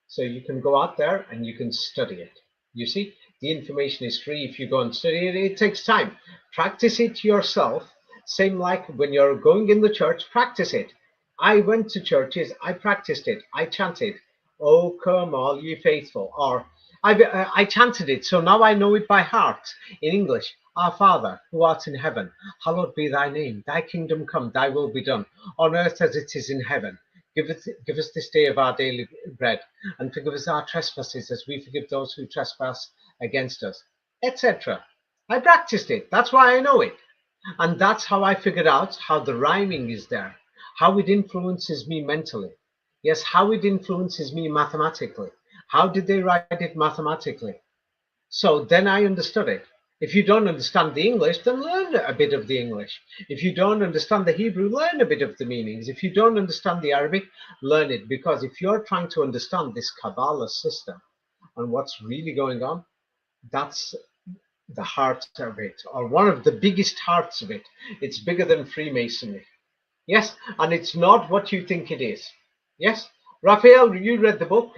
So you can go out there and you can study it. You see, the information is free. If you go and study it, it takes time. Practice it yourself. Same like when you're going in the church, practice it. I went to churches, I practiced it, I chanted, "Oh, come all ye faithful," or I chanted it, so now I know it by heart in English. Our Father, who art in heaven, hallowed be thy name. Thy kingdom come, thy will be done, on earth as it is in heaven. Give us this day of our daily bread, and forgive us our trespasses as we forgive those who trespass against us, etc. I practiced it. That's why I know it. And that's how I figured out how the rhyming is there, how it influences me mentally. Yes, how it influences me mathematically. How did they write it mathematically? So then I understood it. If you don't understand the English, then learn a bit of the English. If you don't understand the Hebrew, learn a bit of the meanings. If you don't understand the Arabic, learn it. Because if you're trying to understand this Kabbalah system and what's really going on, that's the heart of it, or one of the biggest hearts of it. It's bigger than Freemasonry. Yes, and it's not what you think it is. Yes, Raphael, you read the book.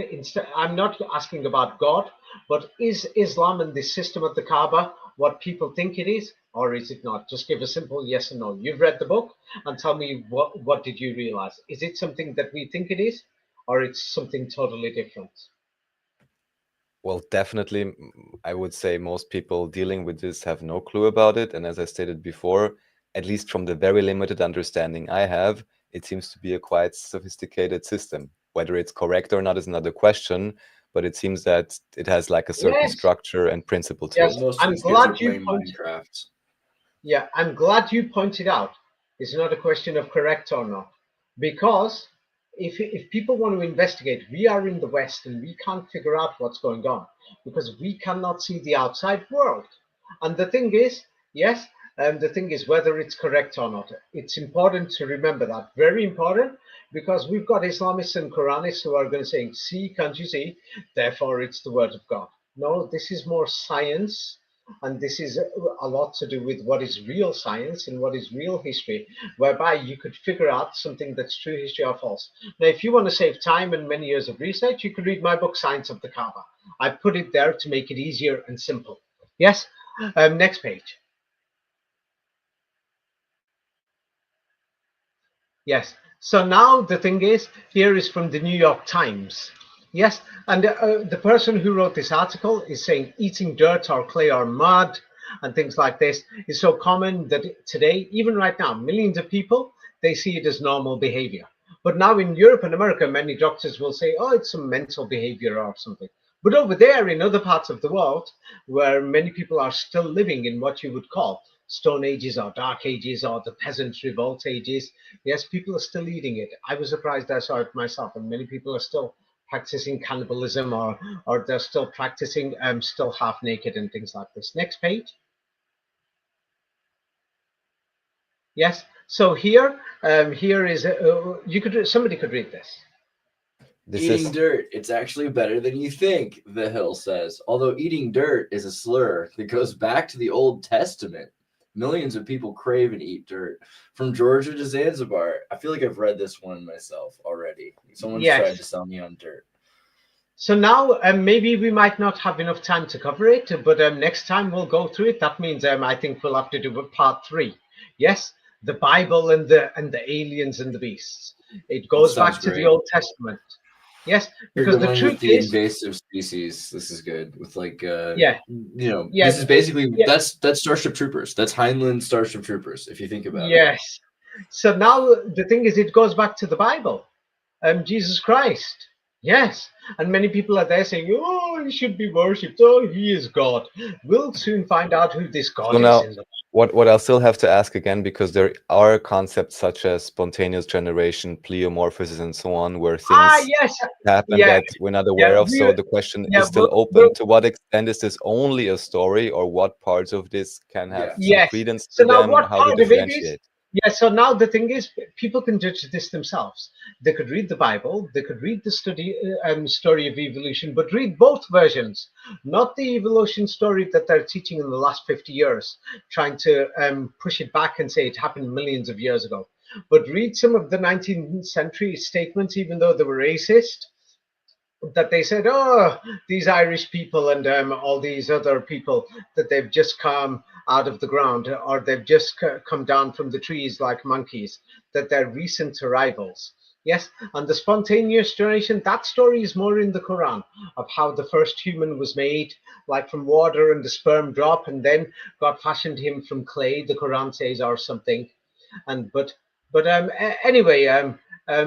I'm not asking about God, but is Islam and the system of the Kaaba what people think it is, or is it not? Just give a simple yes or no. You've read the book, and tell me what did you realize? Is it something that we think it is, or it's something totally different? Well, definitely, I would say most people dealing with this have no clue about it. And as I stated before, at least from the very limited understanding I have, it seems to be a quite sophisticated system. Whether it's correct or not is another question, but it seems that it has like a certain Yes. structure and principle to Yes. it. Most of I'm these kids are glad you playing Minecraft. Yeah, I'm glad you pointed out it's not a question of correct or not. Because if people want to investigate, we are in the West and we can't figure out what's going on because we cannot see the outside world. And the thing is, yes, the thing is whether it's correct or not. It's important to remember that, very important, because we've got Islamists and Quranists who are going to say, see, can't you see? Therefore, it's the word of God. No, this is more science And this is a lot to do with what is real science and what is real history, whereby you could figure out something that's true history or false. Now, if you want to save time and many years of research, you could read my book, Science of the Kaaba. I put it there to make it easier and simple. Yes. Next page. Yes. So now the thing is, here is from the New York Times. Yes. And the person who wrote this article is saying eating dirt or clay or mud and things like this is so common that today, even right now, millions of people, they see it as normal behavior. But now in Europe and America, many doctors will say, oh, it's some mental behavior or something. But over there in other parts of the world, where many people are still living in what you would call Stone Ages or Dark Ages or the Peasants' Revolt ages, yes, people are still eating it. I was surprised I saw it myself, and many people are still practicing cannibalism, or they're still practicing still half naked and things like this. Next page. Yes. So here, here is somebody could read this. This Eating is dirt, it's actually better than you think, the Hill says. Although eating dirt is a slur that goes back to the Old Testament. Millions of people crave and eat dirt. From Georgia to Zanzibar. I feel like I've read this one myself already. Someone's Yes. tried to sell me on dirt. So now maybe we might not have enough time to cover it, but next time we'll go through it. That means I think we'll have to do part 3. Yes, the Bible and the aliens and the beasts. It goes back sounds to the great. Old Testament. Yes, You're because the going truth with the is, invasive species. This is good. With like yeah, you know, yeah, this is basically yeah, that's Starship Troopers. That's Heinlein Starship Troopers, if you think about it. yes. So now the thing is, it goes back to the Bible, Jesus Christ. Yes, and many people are there saying, "Oh, he should be worshipped. Oh, he is God." We'll soon find out who this God so is. now In the what I'll still have to ask again, because there are concepts such as spontaneous generation, pleomorphism, and so on, where things yes, happen yeah, that we're not aware of. So the question is still open: to what extent is this only a story, or what parts of this can have some yes. credence So to now, them? what How to part of it is? differentiate? Yeah. So now the thing is, people can judge this themselves. They could read the Bible, they could read the story of evolution, but read both versions, not the evolution story that they're teaching in the last 50 years, trying to push it back and say it happened millions of years ago. But read some of the 19th century statements, even though they were racist, that they said, oh, these Irish people and all these other people, that they've just come out of the ground, or they've just come down from the trees like monkeys, that they're recent arrivals. Yes, and the spontaneous generation, that story is more in the Quran, of how the first human was made, like from water and the sperm drop, and then God fashioned him from clay, the Quran says, or something. And anyway,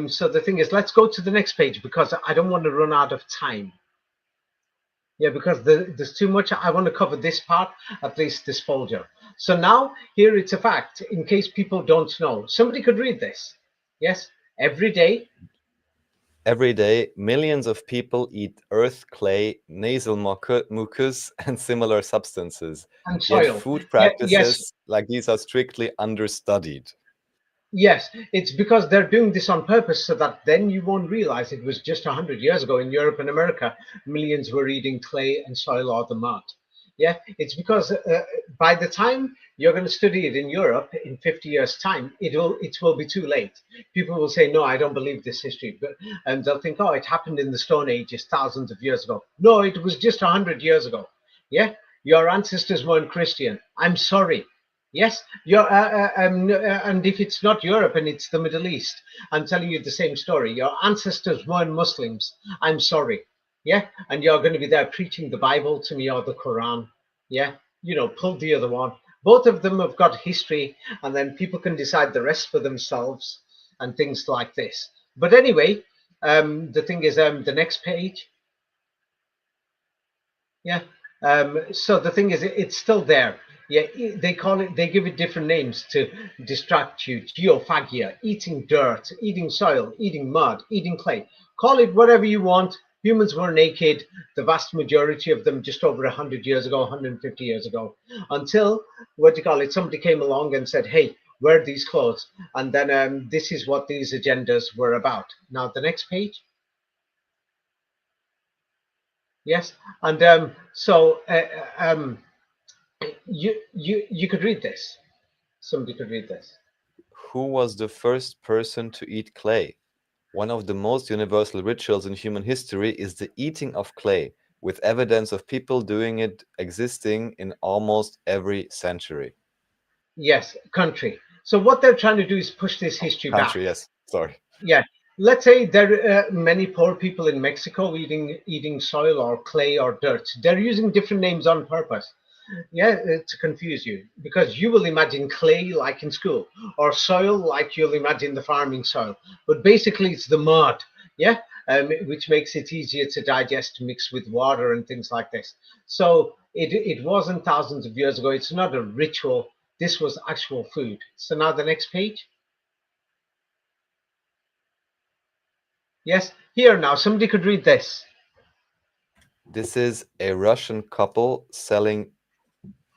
so the thing is, let's go to the next page, because I don't want to run out of time. Yeah, because there's too much. I want to cover this part, at least this folder. So now here it's a fact, in case people don't know. Somebody could read this. Yes, every day. Every day, millions of people eat earth, clay, nasal mucus, and similar substances. And Yet soil. food Yeah, yes, practices like these are strictly understudied. yes, it's because they're doing this on purpose, so that then you won't realize it was just 100 years ago in Europe and America, millions were eating clay and soil or the mud. Yeah, it's because by the time you're going to study it in Europe in 50 years' time, it will be too late. People will say, no, I don't believe this history. And they'll think, oh, it happened in the Stone Ages thousands of years ago. No, it was just 100 years ago. Yeah, your ancestors weren't Christian. I'm sorry. Yes, and if it's not Europe and it's the Middle East, I'm telling you the same story. Your ancestors weren't Muslims. I'm sorry. Yeah, and you're going to be there preaching the Bible to me or the Quran. Yeah, pull the other one. Both of them have got history, and then people can decide the rest for themselves and things like this. But anyway, the thing is, the next page. Yeah. So the thing is, it's still there. Yeah, they call it. They give it different names to distract you. Geophagia, eating dirt, eating soil, eating mud, eating clay. Call it whatever you want. Humans were naked. The vast majority of them just over 100 years ago, 150 years ago, until somebody came along and said, "Hey, wear these clothes," and then this is what these agendas were about. Now the next page. Yes, and You could read this. Somebody could read this. Who was the first person to eat clay? One of the most universal rituals in human history is the eating of clay, with evidence of people doing it existing in almost every century. Yes, country. So what they're trying to do is push this history back. Country, yes. Sorry. Yeah, let's say there are many poor people in Mexico eating soil or clay or dirt. They're using different names on purpose. Yeah, to confuse you, because you will imagine clay like in school, or soil like you'll imagine the farming soil. But basically, it's the mud, yeah, which makes it easier to digest, mix with water and things like this. So it wasn't thousands of years ago. It's not a ritual. This was actual food. So now the next page. Yes, here now somebody could read this. This is a Russian couple selling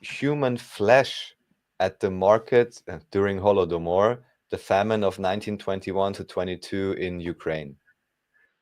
human flesh at the market during Holodomor, the famine of 1921 to 22 in Ukraine.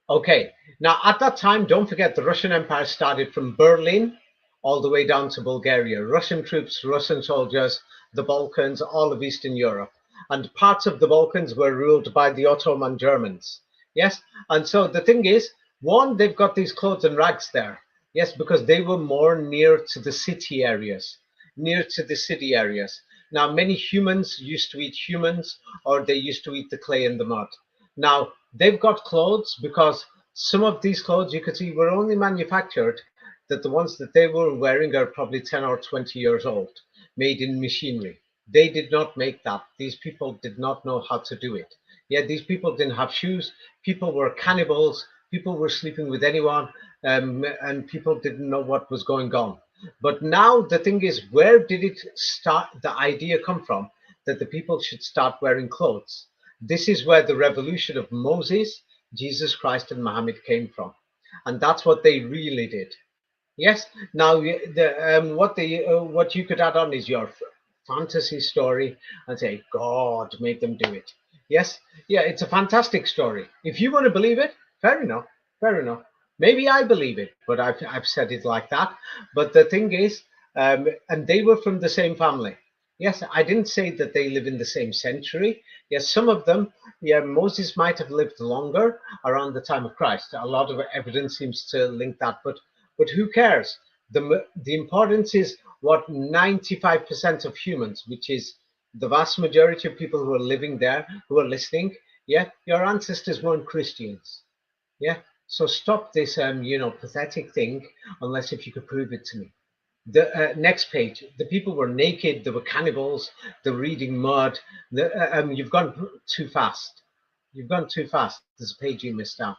Okay, now at that time, don't forget the Russian Empire started from Berlin all the way down to Bulgaria. Russian troops, Russian soldiers, the Balkans, all of Eastern Europe. And parts of the Balkans were ruled by the Ottoman Germans. Yes, and so the thing is, one, they've got these clothes and rags there. Yes, because they were more near to the city areas, near to the city areas. Now, many humans used to eat humans, or they used to eat the clay and the mud. Now, they've got clothes because some of these clothes you could see were only manufactured that the ones that they were wearing are probably 10 or 20 years old, made in machinery. They did not make that. These people did not know how to do it. Yeah, these people didn't have shoes. People were cannibals. People were sleeping with anyone, and people didn't know what was going on. But now the thing is, where did it start? The idea come from that the people should start wearing clothes. This is where the revolution of Moses, Jesus Christ, and Muhammad came from, and that's what they really did. Yes. Now, what you could add on is your fantasy story and say God made them do it. Yes. Yeah, it's a fantastic story. If you want to believe it, fair enough. Fair enough. Maybe I believe it, but I've said it like that. But the thing is, and they were from the same family. Yes, I didn't say that they live in the same century. Yes, some of them, yeah, Moses might have lived longer around the time of Christ. A lot of evidence seems to link that, but who cares? The importance is what 95% of humans, which is the vast majority of people who are living there, who are listening, yeah, your ancestors weren't Christians. Yeah. So stop this, pathetic thing, unless if you could prove it to me. The next page, the people were naked, they were cannibals, they were eating mud. You've gone too fast. You've gone too fast. There's a page you missed out.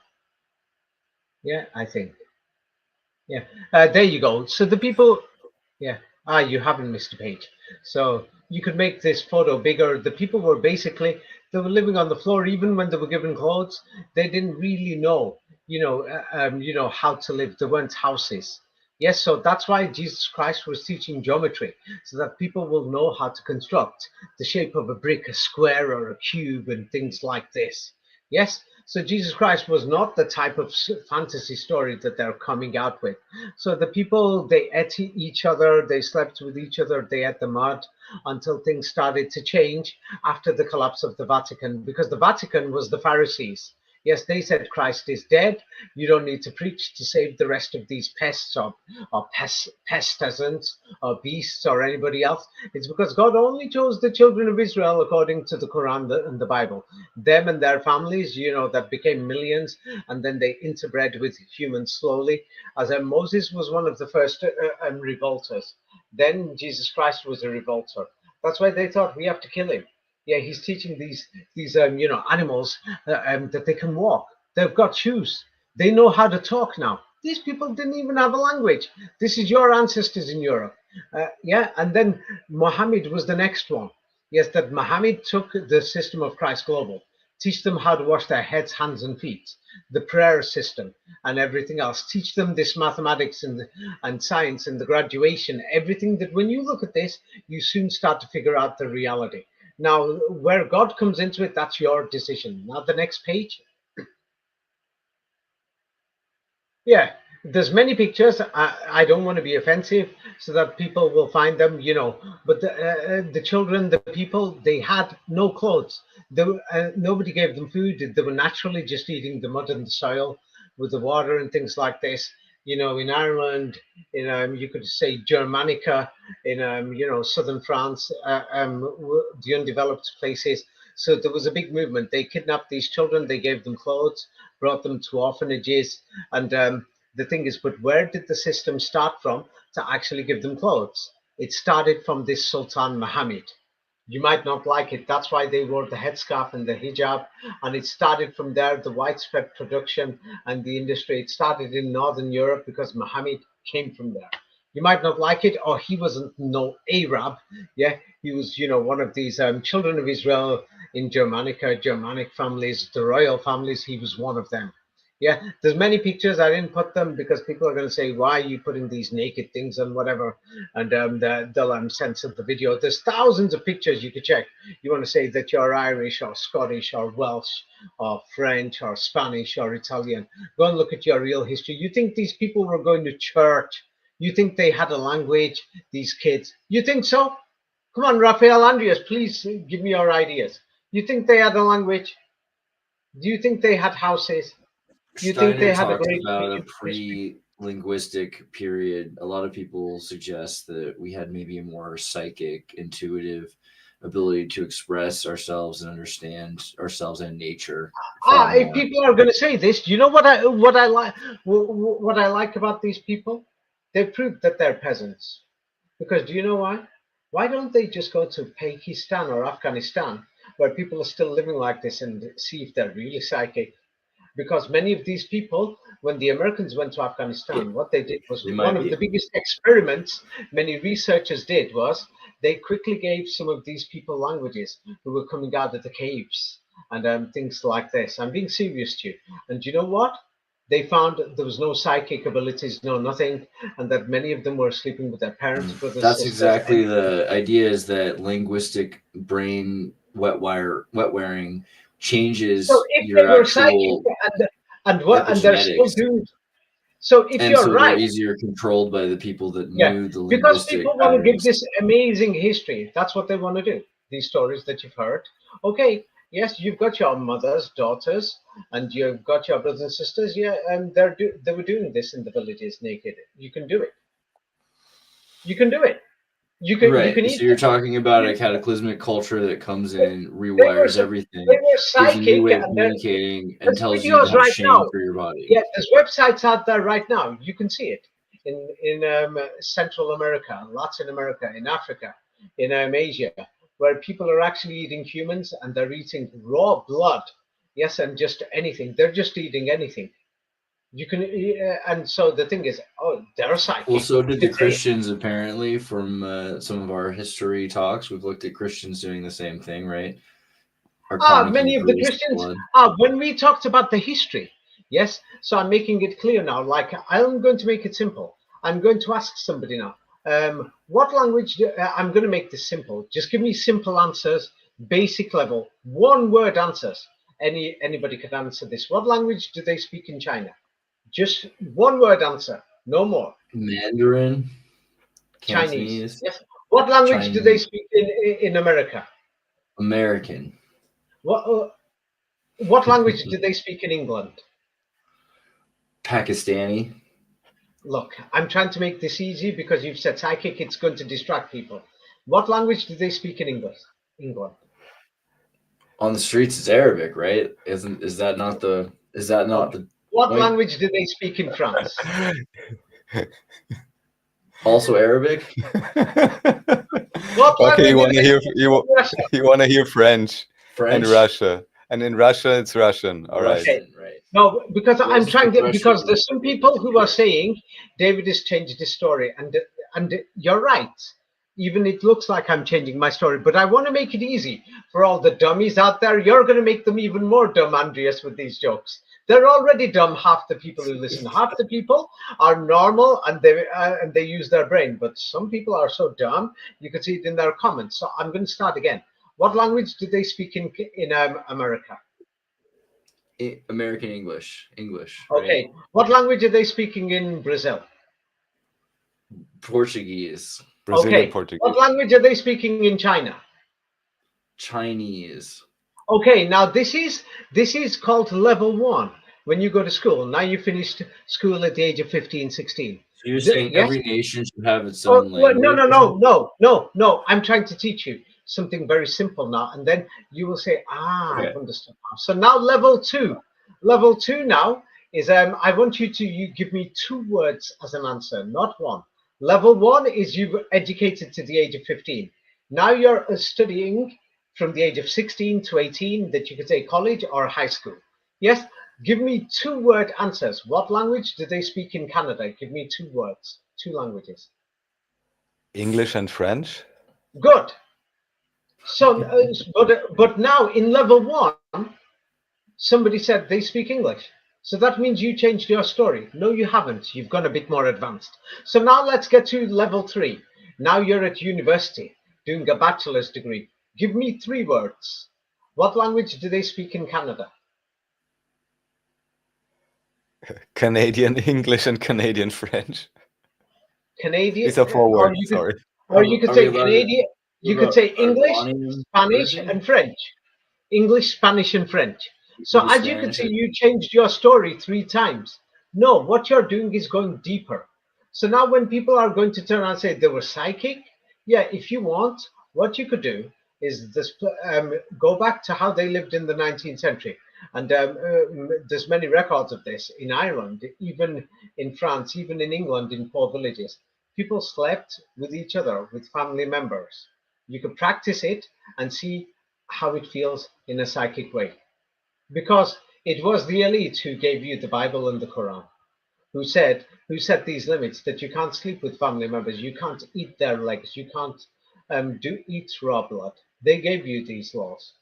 Yeah, I think. Yeah, there you go. So the people, yeah, you haven't missed a page. So you could make this photo bigger. The people were basically, they were living on the floor, even when they were given clothes. They didn't really know, how to live. There weren't houses. Yes, so that's why Jesus Christ was teaching geometry, so that people will know how to construct the shape of a brick, a square, or a cube, and things like this. Yes, so Jesus Christ was not the type of fantasy story that they're coming out with. So the people, they ate each other, they slept with each other, they ate the mud until things started to change after the collapse of the Vatican, because the Vatican was the Pharisees. Yes, they said Christ is dead. You don't need to preach to save the rest of these pests or pestazants or beasts or anybody else. It's because God only chose the children of Israel according to the Quran and the Bible. Them and their families, that became millions, and then they interbred with humans slowly. As Moses was one of the first revolters. Then Jesus Christ was a revolter. That's why they thought we have to kill him. Yeah, he's teaching these animals that they can walk. They've got shoes. They know how to talk now. These people didn't even have a language. This is your ancestors in Europe. Yeah, and then Muhammad was the next one. Yes, that Muhammad took the system of Christ Global, teach them how to wash their heads, hands, and feet, the prayer system, and everything else. Teach them this mathematics and science and the graduation, everything that when you look at this, you soon start to figure out the reality. Now, where God comes into it, that's your decision. Now, the next page. Yeah, there's many pictures. I don't want to be offensive, so that people will find them, But the children, the people, they had no clothes. Nobody gave them food. They were naturally just eating the mud and the soil with the water and things like this. In Ireland, you could say Germanica, in southern France, the undeveloped places. So there was a big movement. They kidnapped these children. They gave them clothes, brought them to orphanages, and the thing is, but where did the system start from to actually give them clothes? It started from this Sultan Muhammad. You might not like it. That's why they wore the headscarf and the hijab. And it started from there, the widespread production and the industry. It started in Northern Europe because Muhammad came from there. You might not like it, or he wasn't no Arab. Yeah, he was, one of these children of Israel in Germanica, Germanic families, the royal families. He was one of them. Yeah, there's many pictures. I didn't put them because people are going to say, why are you putting these naked things and whatever? And they'll censor the video. There's thousands of pictures you could check. You want to say that you're Irish or Scottish or Welsh or French or Spanish or Italian. Go and look at your real history. You think these people were going to church? You think they had a language, these kids? You think so? Come on, Raphael, Andreas, please give me your ideas. You think they had a language? Do you think they had houses? You think they Steiner had a talks great about a history? pre-linguistic period. A lot of people suggest that we had maybe a more psychic, intuitive ability to express ourselves and understand ourselves and nature far If more. people are going to say this, you know what I like about these people? They proved that they're peasants. Because do you know why? Why don't they just go to Pakistan or Afghanistan, where people are still living like this, and see if they're really psychic? Because many of these people, when the Americans went to Afghanistan, what they did was They one might of be. the biggest experiments many researchers did was they quickly gave some of these people languages who were coming out of the caves and things like this. I'm being serious to you. And you know what? They found there was no psychic abilities, no nothing, and that many of them were sleeping with their parents, brothers, That's sisters, and exactly the idea, is that linguistic brain wet wearing so changes if your they were psychic actual and they're still epigenetics. doing so, if And you're so they're right. easier controlled by the people that Yeah, knew the because linguistic people want to give patterns. this amazing history. That's what they want to do. These stories that you've heard. Okay, yes, you've got your mothers, daughters, and you've got your brothers and sisters. Yeah, and they were doing this in the villages naked. You can do it. You can do it. You can Right. So you're eat. talking about a cataclysmic culture that comes in, They were rewires they everything, were gives you a new psychic, way of and communicating, and there's tells you to videos have right shame now. for your body. Yeah, there's websites out there right now. You can see it in Central America, Latin America, in Africa, in Asia, where people are actually eating humans and they're eating raw blood. Yes, and just anything. They're just eating anything. You can, and so the thing is, oh, they're Well, psychic. so You did the could say, Christians, apparently, from some of our history talks. We've looked at Christians doing the same thing, right? Archonic many of the Eucharist Christians, blood. when we talked about the history, yes, so I'm making it clear now. Like, I'm going to make it simple. I'm going to ask somebody now, what language, I'm going to make this simple. Just give me simple answers, basic level, one word answers. Anybody could answer this. What language do they speak in China? Just one word answer, no more. Mandarin, Chinese. Cantonese, Yes. What language do they Chinese, speak in America? American, What language do they speak in England? Pakistani. Look, I'm trying to make this easy because you've said psychic, it's going to distract people. What language do they speak in English? England. On the streets, it's Arabic, right? Is that not the Okay. What point? language do they speak in France? Also Arabic? What Okay, language you do want to they hear speak in Russia? you want to hear French and French? Russia, and in Russia it's Russian. All right. Okay. Russian, right? No, because You I'm also trying speak to, Russian because in there's some people who are saying David has changed his story, and you're right. Even it looks like I'm changing my story, but I want to make it easy for all the dummies out there. You're going to make them even more dumb, Andreas, with these jokes. They're already dumb. Half the people who listen, half the people are normal, and they use their brain. But some people are so dumb. You can see it in their comments. So I'm going to start again. What language do they speak in America? American English. English. Right? Okay. What language are they speaking in Brazil? Portuguese. Brazilian Okay. Portuguese. What language are they speaking in China? Chinese. Okay. Now this is called level 1 when you go to school. Now you finished school at the age of 15, 16. So you're saying Yes? every nation should have its Oh, own well, language? no. I'm trying to teach you something very simple now, and then you will say, Okay. I've understood now. So now level 2. Level 2 now is I want you to give me 2 words as an answer, not one. Level 1 is you've educated to the age of 15. Now you're studying from the age of 16 to 18 that you could say college or high school. Yes? Give me 2-word answers. What language do they speak in Canada? Give me 2 words, 2 languages. English and French. Good. So, but now in level 1, somebody said they speak English. So that means you changed your story. No, you haven't. You've gone a bit more advanced. So now let's get to level 3. Now you're at university doing a bachelor's degree. Give me 3 words. What language do they speak in Canada? Canadian English and Canadian French. Canadian. It's a 4 Or word. you could, Sorry. or you could Are say we allowed to- Canadian. You could say English, Iranian Spanish, version? and French. English, Spanish, and French. So English, as you can Spanish, see, you changed your story 3 times. No, what you're doing is going deeper. So now when people are going to turn around and say they were psychic, yeah, if you want, what you could do is this, go back to how they lived in the 19th century. And there's many records of this in Ireland, even in France, even in England, in poor villages. People slept with each other, with family members. You could practice it and see how it feels in a psychic way. Because it was the elite who gave you the Bible and the Quran, who set these limits that you can't sleep with family members, you can't eat their legs, you can't eat raw blood. They gave you these laws.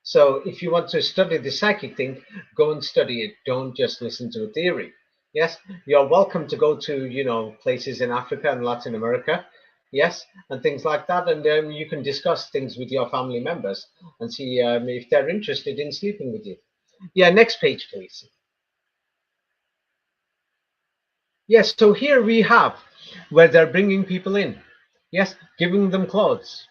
So if you want to study the psychic thing, go and study it. Don't just listen to a theory. Yes, you're welcome to go to places in Africa and Latin America, yes, and things like that, and you can discuss things with your family members and see if they're interested in sleeping with you. Yeah, next page, please. Yes, so here we have where they're bringing people in. Yes, giving them clothes.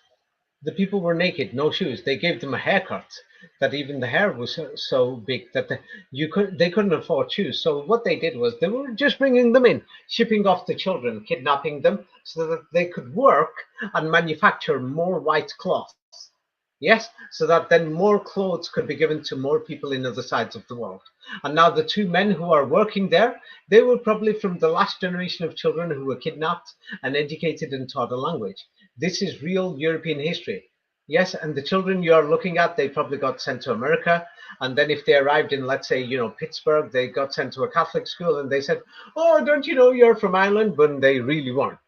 The people were naked, no shoes. They gave them a haircut that even the hair was so big that they couldn't afford shoes. So what they did was they were just bringing them in, shipping off the children, kidnapping them so that they could work and manufacture more white cloth. Yes, so that then more clothes could be given to more people in other sides of the world. And now the 2 men who are working there, they were probably from the last generation of children who were kidnapped and educated and taught a language. This is real European history. Yes, and the children you're looking at, they probably got sent to America. And then if they arrived in, let's say, Pittsburgh, they got sent to a Catholic school and they said, oh, don't you know you're from Ireland? But they really weren't.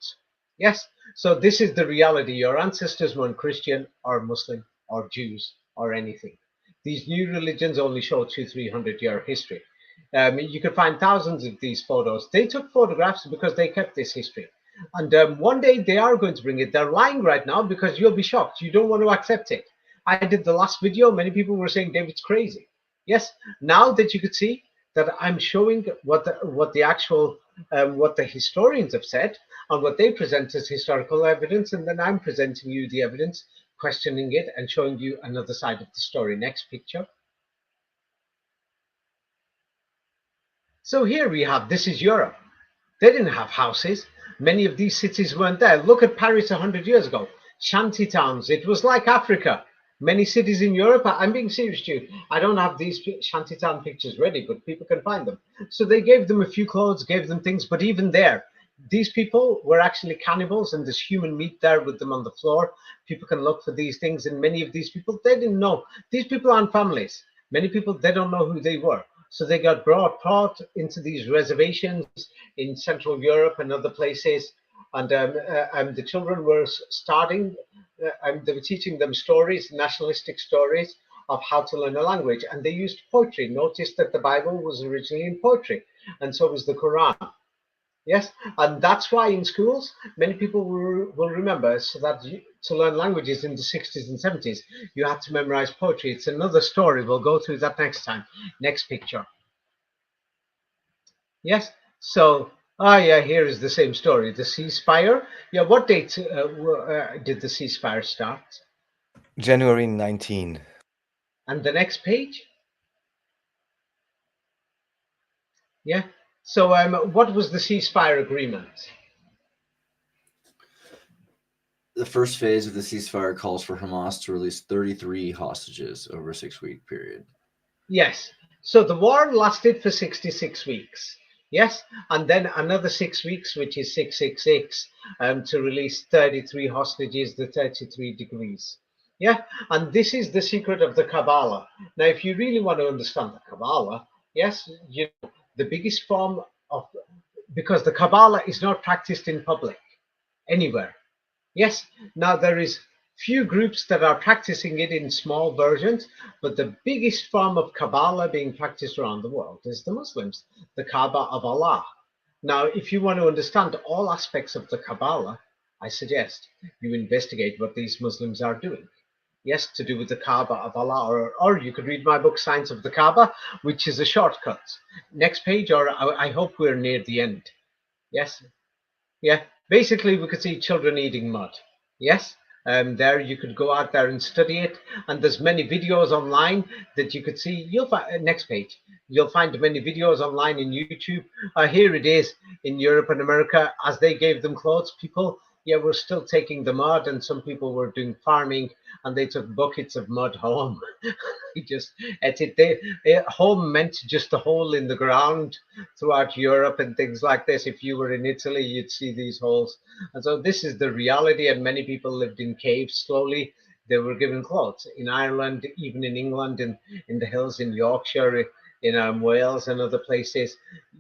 Yes, so this is the reality. Your ancestors weren't Christian or Muslim or Jews or anything. These new religions only show 200-300-year history. You can find thousands of these photos. They took photographs because they kept this history. And one day they are going to bring it. They're lying right now because you'll be shocked. You don't want to accept it. I did the last video. Many people were saying David's crazy. Yes, now that you could see that I'm showing what the historians have said and what they present as historical evidence, and then I'm presenting you the evidence, questioning it, and showing you another side of the story. Next picture. So here we have, this is Europe. They didn't have houses. Many of these cities weren't there. Look at Paris 100 years ago. Shanty towns. It was like Africa. Many cities in Europe, I'm being serious, Stu. I don't have these shantytown pictures ready, but people can find them. So they gave them a few clothes, gave them things, but even there, these people were actually cannibals, and there's human meat there with them on the floor. People can look for these things, and many of these people, they didn't know. These people aren't families. Many people, they don't know who they were. So they got brought into these reservations in Central Europe and other places. And the children were starting, they were teaching them stories, nationalistic stories of how to learn a language. And they used poetry. Notice that the Bible was originally in poetry, and so was the Quran. Yes, and that's why in schools many people will remember, so that to learn languages in the 60s and 70s, you had to memorize poetry. It's another story. We'll go through that next time. Next picture. Yes. So, yeah, here is the same story. The ceasefire. Yeah, what date did the ceasefire start? January 19. And the next page. Yeah. So, what was the ceasefire agreement? The first phase of the ceasefire calls for Hamas to release 33 hostages over a 6-week period. Yes. So the war lasted for 66 weeks. Yes. And then another 6 weeks, which is 666, to release 33 hostages, the 33 degrees. Yeah. And this is the secret of the Cabala. Now, if you really want to understand the Cabala, yes, you know, the biggest form of, because the Cabala is not practiced in public anywhere. Yes, now there is few groups that are practicing it in small versions, but the biggest form of Kabbalah being practiced around the world is the Muslims, the Kaaba of Allah. Now, if you want to understand all aspects of the Kabbalah, I suggest you investigate what these Muslims are doing. Yes, to do with the Kaaba of Allah, or you could read my book, Science of the Kaaba, which is a shortcut. Next page, or I hope we're near the end. Yes, yeah, basically we could see children eating mud. Yes, there you could go out there and study it, and there's many videos online that you could see. You'll find next page. You'll find many videos online in YouTube. Here it is in Europe and America. As they gave them clothes, people, yeah, were still taking the mud, and some people were doing farming, and they took buckets of mud home. Just at it, home meant just a hole in the ground throughout Europe and things like this. If you were in Italy, you'd see these holes. And so this is the reality. And many people lived in caves slowly. They were given clothes in Ireland, even in England, in the hills in Yorkshire, in Wales and other places.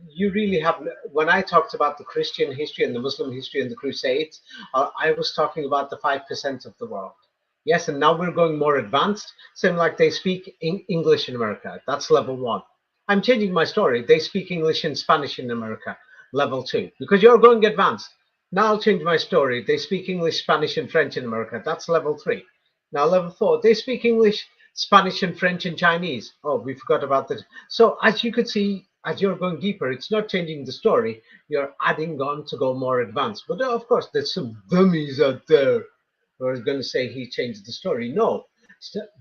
You really have, when I talked about the Christian history and the Muslim history and the Crusades, I was talking about the 5% of the world. Yes, and now we're going more advanced. Same like they speak English in America. That's level 1. I'm changing my story. They speak English and Spanish in America, level 2, because you're going advanced. Now I'll change my story. They speak English, Spanish, and French in America. That's level 3. Now level 4, they speak English, Spanish, and French and Chinese. Oh, we forgot about that. So as you could see, as you're going deeper, it's not changing the story. You're adding on to go more advanced. But of course, there's some dummies out there who are going to say he changed the story. No,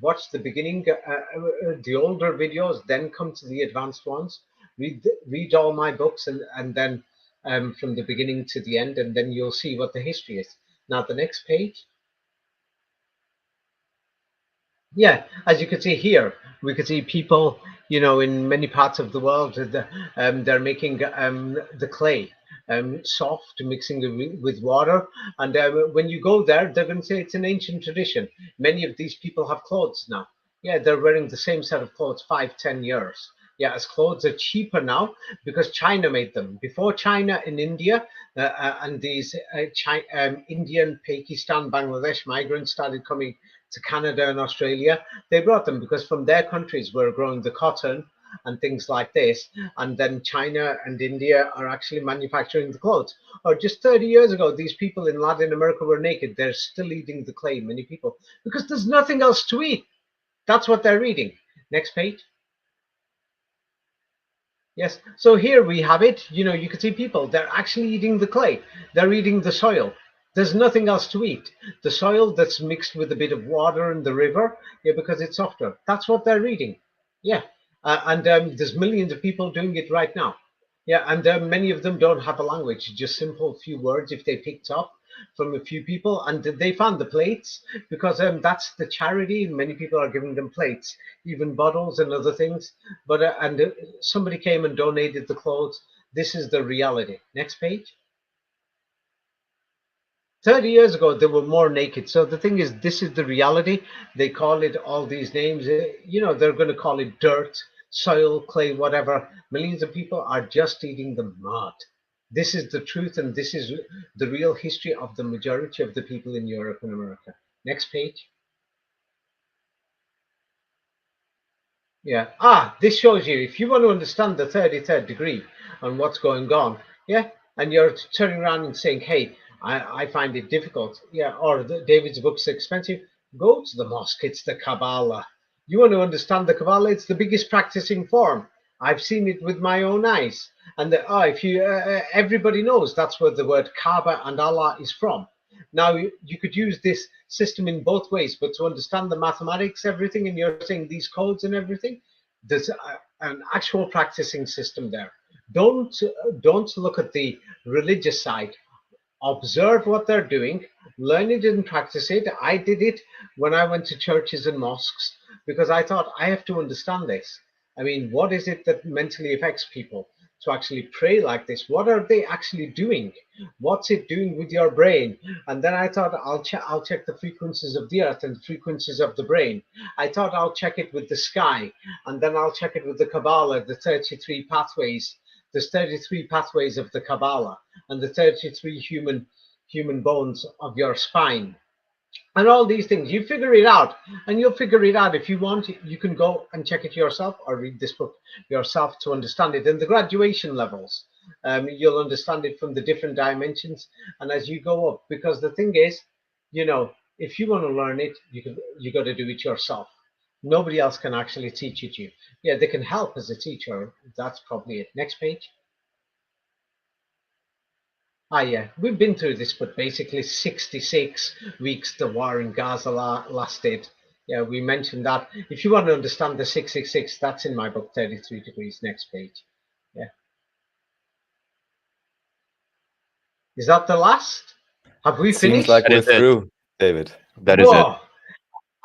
watch the beginning, the older videos, then come to the advanced ones. Read all my books, and then from the beginning to the end, and then you'll see what the history is. Now the next page. Yeah, as you can see here, we could see people, in many parts of the world, they're making the clay soft, mixing it with water. And when you go there, they're going to say it's an ancient tradition. Many of these people have clothes now. Yeah, they're wearing the same set of clothes 5, 10 years. Yeah, as clothes are cheaper now because China made them. Before China and India and these Indian, Pakistan, Bangladesh migrants started coming to Canada and Australia, they brought them because from their countries were growing the cotton and things like this. And then China and India are actually manufacturing the clothes. Or just 30 years ago, these people in Latin America were naked. They're still eating the clay, many people, because there's nothing else to eat. That's what they're eating. Next page. Yes, so here we have it. You can see people, they're actually eating the clay. They're eating the soil. There's nothing else to eat. The soil that's mixed with a bit of water in the river, yeah, because it's softer. That's what they're eating. Yeah, and there's millions of people doing it right now. Yeah, and many of them don't have a language, just simple few words if they picked up from a few people, and they found the plates because that's the charity. Many people are giving them plates, even bottles and other things. But somebody came and donated the clothes. This is the reality. Next page. 30 years ago, they were more naked. So the thing is, this is the reality. They call it all these names. They're going to call it dirt, soil, clay, whatever. Millions of people are just eating the mud. This is the truth, and this is the real history of the majority of the people in Europe and America. Next page. Yeah. This shows you, if you want to understand the 33rd degree and what's going on, yeah, and you're turning around and saying, hey, I find it difficult. Yeah, or David's book's expensive. Go to the mosque. It's the Kabbalah. You want to understand the Kabbalah? It's the biggest practicing form. I've seen it with my own eyes. And if you, everybody knows that's where the word Kaaba and Allah is from. Now, you could use this system in both ways, but to understand the mathematics, everything, and you're saying these codes and everything, there's an actual practicing system there. Don't look at the religious side. Observe what they're doing, learn it and practice it. I did it when I went to churches and mosques because I thought I have to understand this. I mean, what is it that mentally affects people to actually pray like this? What are they actually doing? What's it doing with your brain? And then I thought I'll check the frequencies of the earth and the frequencies of the brain. I thought I'll check it with the sky, and then I'll check it with the Kabbalah, the 33 pathways. There's 33 pathways of the Kabbalah and the 33 human bones of your spine. And all these things, you figure it out, and you'll figure it out. If you want, you can go and check it yourself or read this book yourself to understand it. And the graduation levels, you'll understand it from the different dimensions and as you go up. Because the thing is, if you want to learn it, you got to do it yourself. Nobody else can actually teach it you. Yeah, they can help as a teacher. That's probably it. Next page. Yeah, we've been through this, but basically 66 weeks the war in Gaza lasted. Yeah, we mentioned that. If you want to understand the 666, that's in my book, 33 Degrees. Next page. Yeah. Is that the last? Have we Seems finished? like That we're is it. through, David. That is it. Whoa,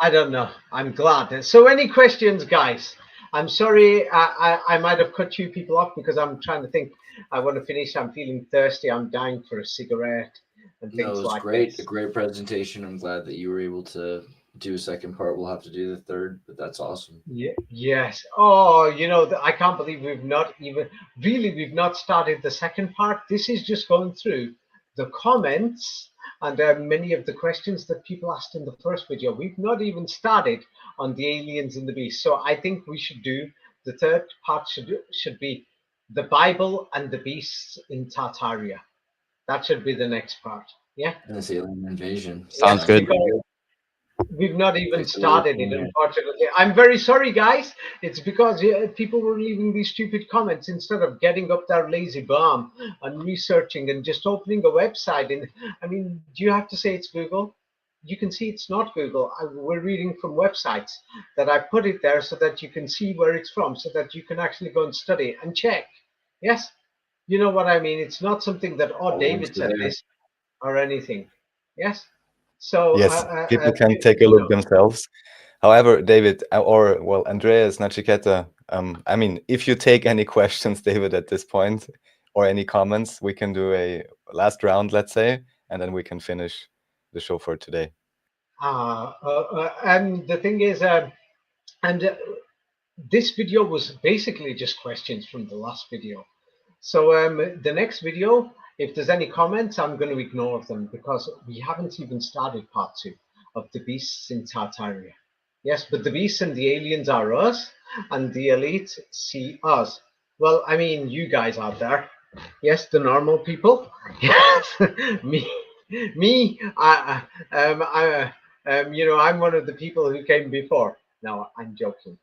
I don't know. I'm glad. So any questions, guys? I'm sorry, I might have cut you people off because I'm trying to think. I want to finish. I'm feeling thirsty. I'm dying for a cigarette and No, it things was like great. this. A great presentation. I'm glad that you were able to do a second part. We'll have to do the third, but that's awesome. Yeah, yes. Oh, I can't believe we've not started the second part. This is just going through the comments and many of the questions that people asked in the first video. We've not even started on the aliens and the beasts. So I think we should do the third part should be the Bible and the beasts in Tartaria. That should be the next part. Yeah. And this alien invasion. Sounds good. Because we've not even Take the word started from it, there. unfortunately. I'm very sorry, guys. It's because people were leaving these stupid comments instead of getting up their lazy bum and researching and just opening a website. And I mean, do you have to say it's Google? You can see it's not Google. We're reading from websites that I put it there so that you can see where it's from, so that you can actually go and study and check. Yes, you know what I mean. It's not something that David said this or anything. Yes. So Yes, people can take a look themselves. However, David, Andreas, Nachiketa, I mean, if you take any questions, David, at this point, or any comments, we can do a last round, let's say, and then we can finish the show for today. And the thing is, this video was basically just questions from the last video. So the next video, if there's any comments, I'm going to ignore them because we haven't even started part 2 of the beasts in Tartaria. Yes, but the beasts and the aliens are us, and the elite see us. Well, I mean, you guys out there. Yes, the normal people. Yes, me. I'm one of the people who came before. No, I'm joking.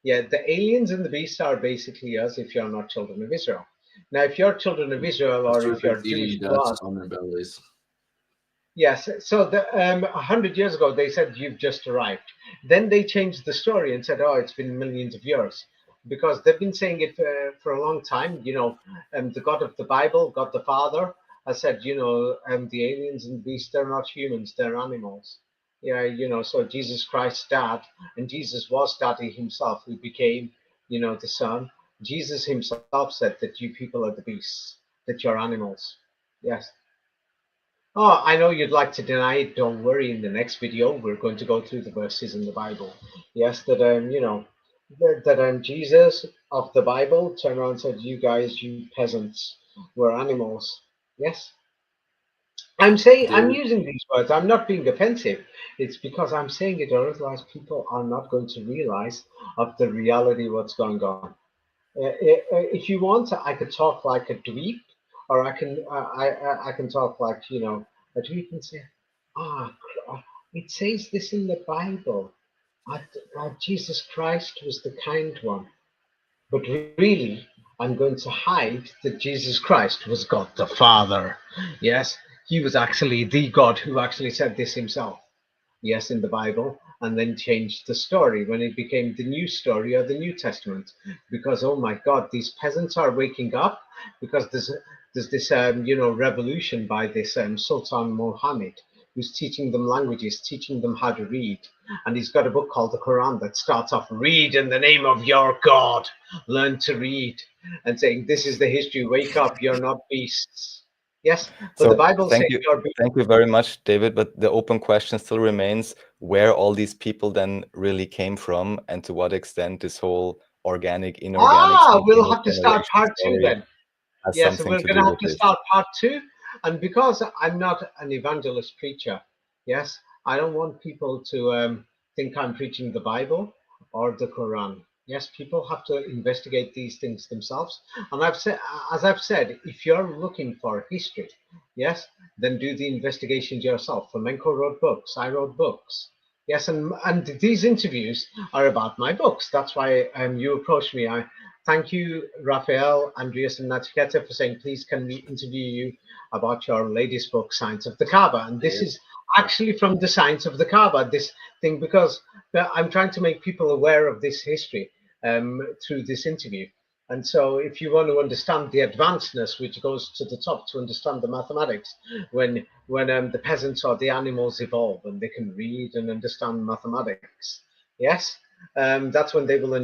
Yeah, the aliens and the beasts are basically us if you're not children of Israel. Now, if you're children of Israel or if you're Jewish blood, on their bellies. yes. So 100 years ago, they said you've just arrived. Then they changed the story and said, oh, it's been millions of years, because they've been saying it for a long time. The God of the Bible, God the Father, has said, the aliens and beasts, they're not humans, they're animals. Yeah, so Jesus Christ's dad, and Jesus was daddy himself, who became, the son. Jesus himself said that you people are the beasts, that you're animals. Yes. Oh, I know you'd like to deny it. Don't worry. In the next video, we're going to go through the verses in the Bible. Yes, that Jesus of the Bible turned around and said, you guys, you peasants, were animals. Yes. I'm using these words. I'm not being offensive. It's because I'm saying it, or otherwise people are not going to realize of the reality what's going on. If you want, I could talk like a dweeb, or I can talk like, you know, but you can say, ah, it says this in the Bible. I, Jesus Christ was the kind one. But really, I'm going to hide that Jesus Christ was God the Father. Yes, he was actually the God who actually said this himself. Yes, in the Bible, and then changed the story when it became the new story or the New Testament. Because oh my God, these peasants are waking up because there's this you know, revolution by this Sultan Muhammad, who's teaching them languages, teaching them how to read. And he's got a book called the Quran that starts off, read in the name of your God, learn to read, and saying, this is the history, wake up, you're not beasts. Yes, but the So Bible says you're beasts. thank you very much, David. But the open question still remains where all these people then really came from, and to what extent this whole organic, inorganic, We'll spontaneous have to start generation part two story then. has Yes, something we're to going to do have with to this. start part two. And because I'm not an evangelist preacher, yes, I don't want people to think I'm preaching the Bible or the Quran. Yes, people have to investigate these things themselves. And I've said, as I've said, if you're looking for history, yes, then do the investigations yourself. Flamenco wrote books. I wrote books. Yes, and these interviews are about my books. That's why you approached me. I thank you, Raphael, Andreas, and Natiketa, for saying, please, can we interview you about your latest book, Science of the Kaaba? And this is actually from the Science of the Kaaba, this thing, because I'm trying to make people aware of this history through this interview. And so if you want to understand the advancedness, which goes to the top to understand the mathematics, when the peasants or the animals evolve and they can read and understand mathematics, yes, that's when they will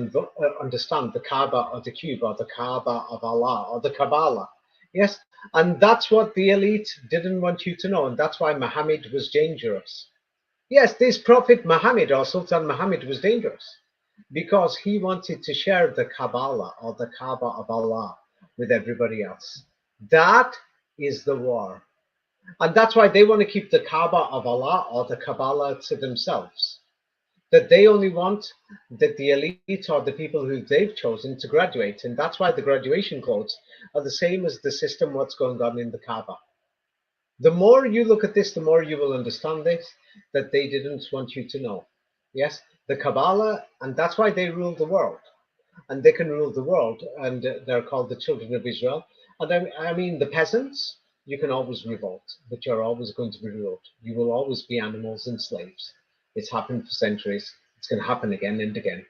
understand the Kaaba or the cube or the Kaaba of Allah or the Cabala. Yes, and that's what the elite didn't want you to know, and that's why Muhammad was dangerous. Yes, this Prophet Muhammad or Sultan Muhammad was dangerous because he wanted to share the Kabbalah or the Kaaba of Allah with everybody else. That is the war. And that's why they want to keep the Kaaba of Allah or the Kabbalah to themselves. That they only want that the elite or the people who they've chosen to graduate. And that's why the graduation codes are the same as the system what's going on in the Kaaba. The more you look at this, the more you will understand this, that they didn't want you to know. Yes, the Kabbalah, and that's why they rule the world. And they can rule the world, and they're called the children of Israel. And I mean, the peasants, you can always revolt, but you're always going to be ruled. You will always be animals and slaves. It's happened for centuries. It's going to happen again and again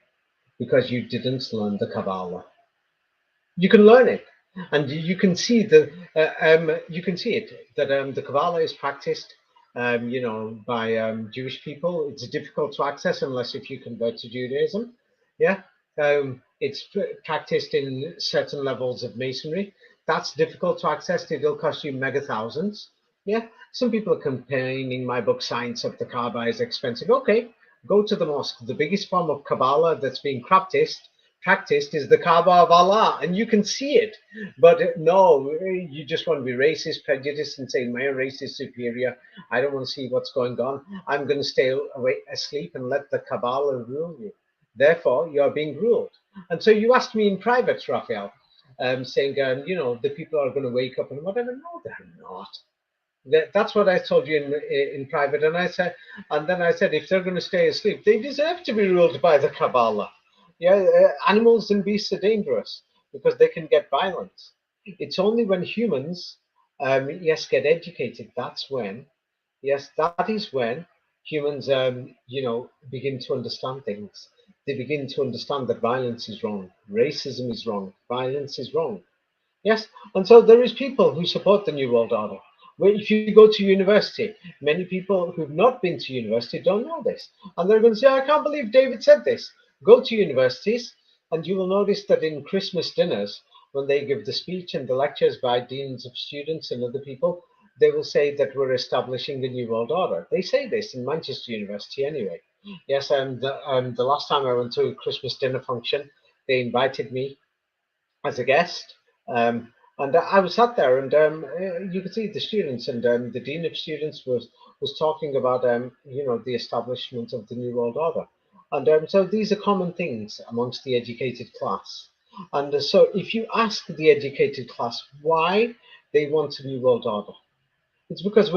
because you didn't learn the Kabbalah. You can learn it, and you can see you can see it that the Kabbalah is practiced, you know, by Jewish people. It's difficult to access unless if you convert to Judaism. Yeah, it's practiced in certain levels of masonry. That's difficult to access. It'll cost you mega thousands. Yeah, some people are complaining my book Science of the Kaaba is expensive. Okay, go to the mosque. The biggest form of Kabbalah that's being practiced is the Kaaba of Allah, and you can see it. But no, you just want to be racist, prejudiced, and say my race is superior. I don't want to see what's going on. I'm going to stay awake, asleep, and let the Kabbalah rule you. Therefore, you're being ruled. And so you asked me in private, Raphael, saying, you know, the people are going to wake up and whatever. No, they're not. That's what I told you in private. And then I said, if they're going to stay asleep, they deserve to be ruled by the Kabbalah. Yeah, animals and beasts are dangerous because they can get violent. It's only when humans, yes, get educated. That's when, yes, that is when humans, you know, begin to understand things. They begin to understand that violence is wrong, racism is wrong, violence is wrong. Yes, and so there is people who support the New World Order. Where if you go to university, many people who've not been to university don't know this. And they're going to say, I can't believe David said this. Go to universities, and you will notice that in Christmas dinners, when they give the speech and the lectures by deans of students and other people, they will say that we're establishing the New World Order. They say this in Manchester University anyway. Yes, and the last time I went to a Christmas dinner function, they invited me as a guest. And I was sat there, and you could see the students, and the dean of students was talking about you know, the establishment of the New World Order, and so these are common things amongst the educated class. And so if you ask the educated class why they want a new world order. It's because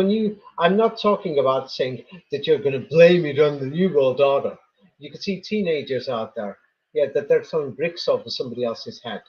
I'm not talking about saying that you're going to blame it on the new world order. You can see teenagers out there, yeah, that they're throwing bricks over somebody else's head.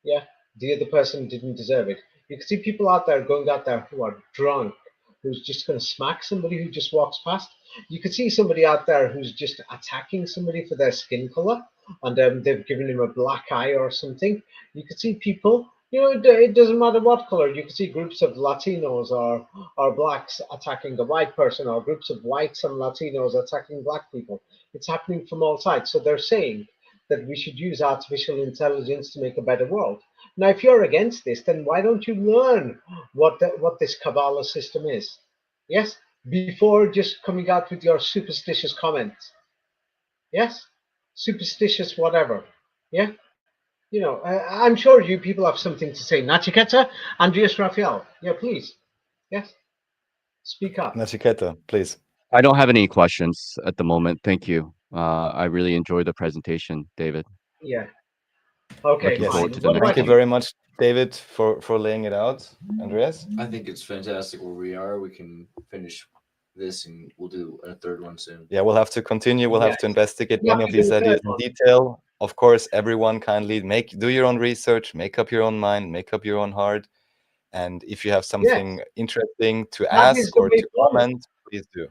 Yeah, the other person didn't deserve it. You can see people out there going out there who are drunk, who's just going to smack somebody who just walks past. You could see somebody out there who's just attacking somebody for their skin color, and they've given him a black eye or something. You could see people, it doesn't matter what color. You could see groups of Latinos or blacks attacking a white person, or groups of whites and Latinos attacking black people. It's happening from all sides. So they're saying that we should use artificial intelligence to make a better world. Now, if you're against this, then why don't you learn what this Cabala system is? Yes, before just coming out with your superstitious comments. Yes, superstitious whatever. Yeah, I'm sure you people have something to say. Nachiketa, Andreas Raphael. Yeah, please. Yes, speak up. Nachiketa, please. I don't have any questions at the moment. Thank you. I really enjoyed the presentation, David. Yeah. Okay. Looking Yes. forward to the What next about Thank you you? very much, David, for laying it out. Andreas? I think it's fantastic where we are. We can finish this and we'll do a third one soon. Yeah, we'll have to continue. We'll have to investigate Yeah, many of we do these the ideas third in one. detail. Of course, everyone kindly do your own research, make up your own mind, make up your own heart. And if you have something interesting to That is ask the or way to forward. comment, please do.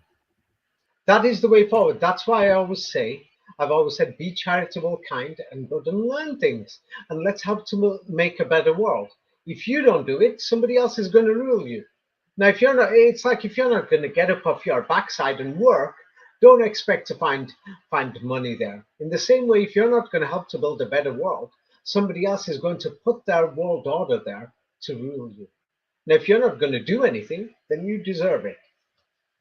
That is the way forward. That's why I've always said, be charitable, kind, and good, and learn things. And let's help to make a better world. If you don't do it, somebody else is going to rule you. Now, it's like if you're not going to get up off your backside and work, don't expect to find money there. In the same way, if you're not going to help to build a better world, somebody else is going to put their world order there to rule you. Now, if you're not going to do anything, then you deserve it.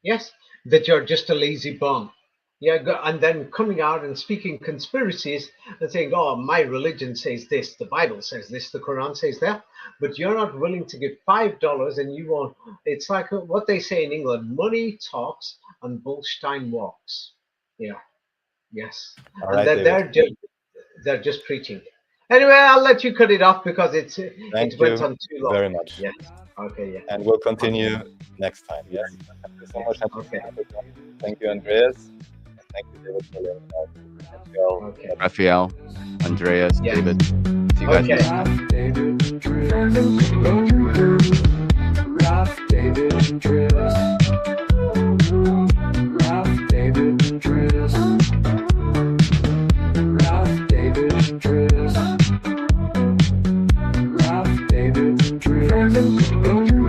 Yes, that you're just a lazy bum. Yeah, and then coming out and speaking conspiracies and saying, oh, my religion says this, the Bible says this, the Quran says that, but you're not willing to give $5 and you won't. It's like what they say in England, money talks and Bullstein walks. Yeah, yes. All And right, then David. they're just preaching. Anyway, I'll let you cut it off because it Thank went you on too long. very much. Yeah. Okay, yeah. And we'll continue next time. Yes. Thank you so much. Okay. Thank you, Andreas. And thank you, David, for laying it out. Thank you all. Okay. Raphael, Andreas, Yeah. David. See you guys Okay. next Ralph, David, Ralph, David, Andreas. Ralph, David, Andreas. Ralph, David, Andreas. Ralph, David, Andreas.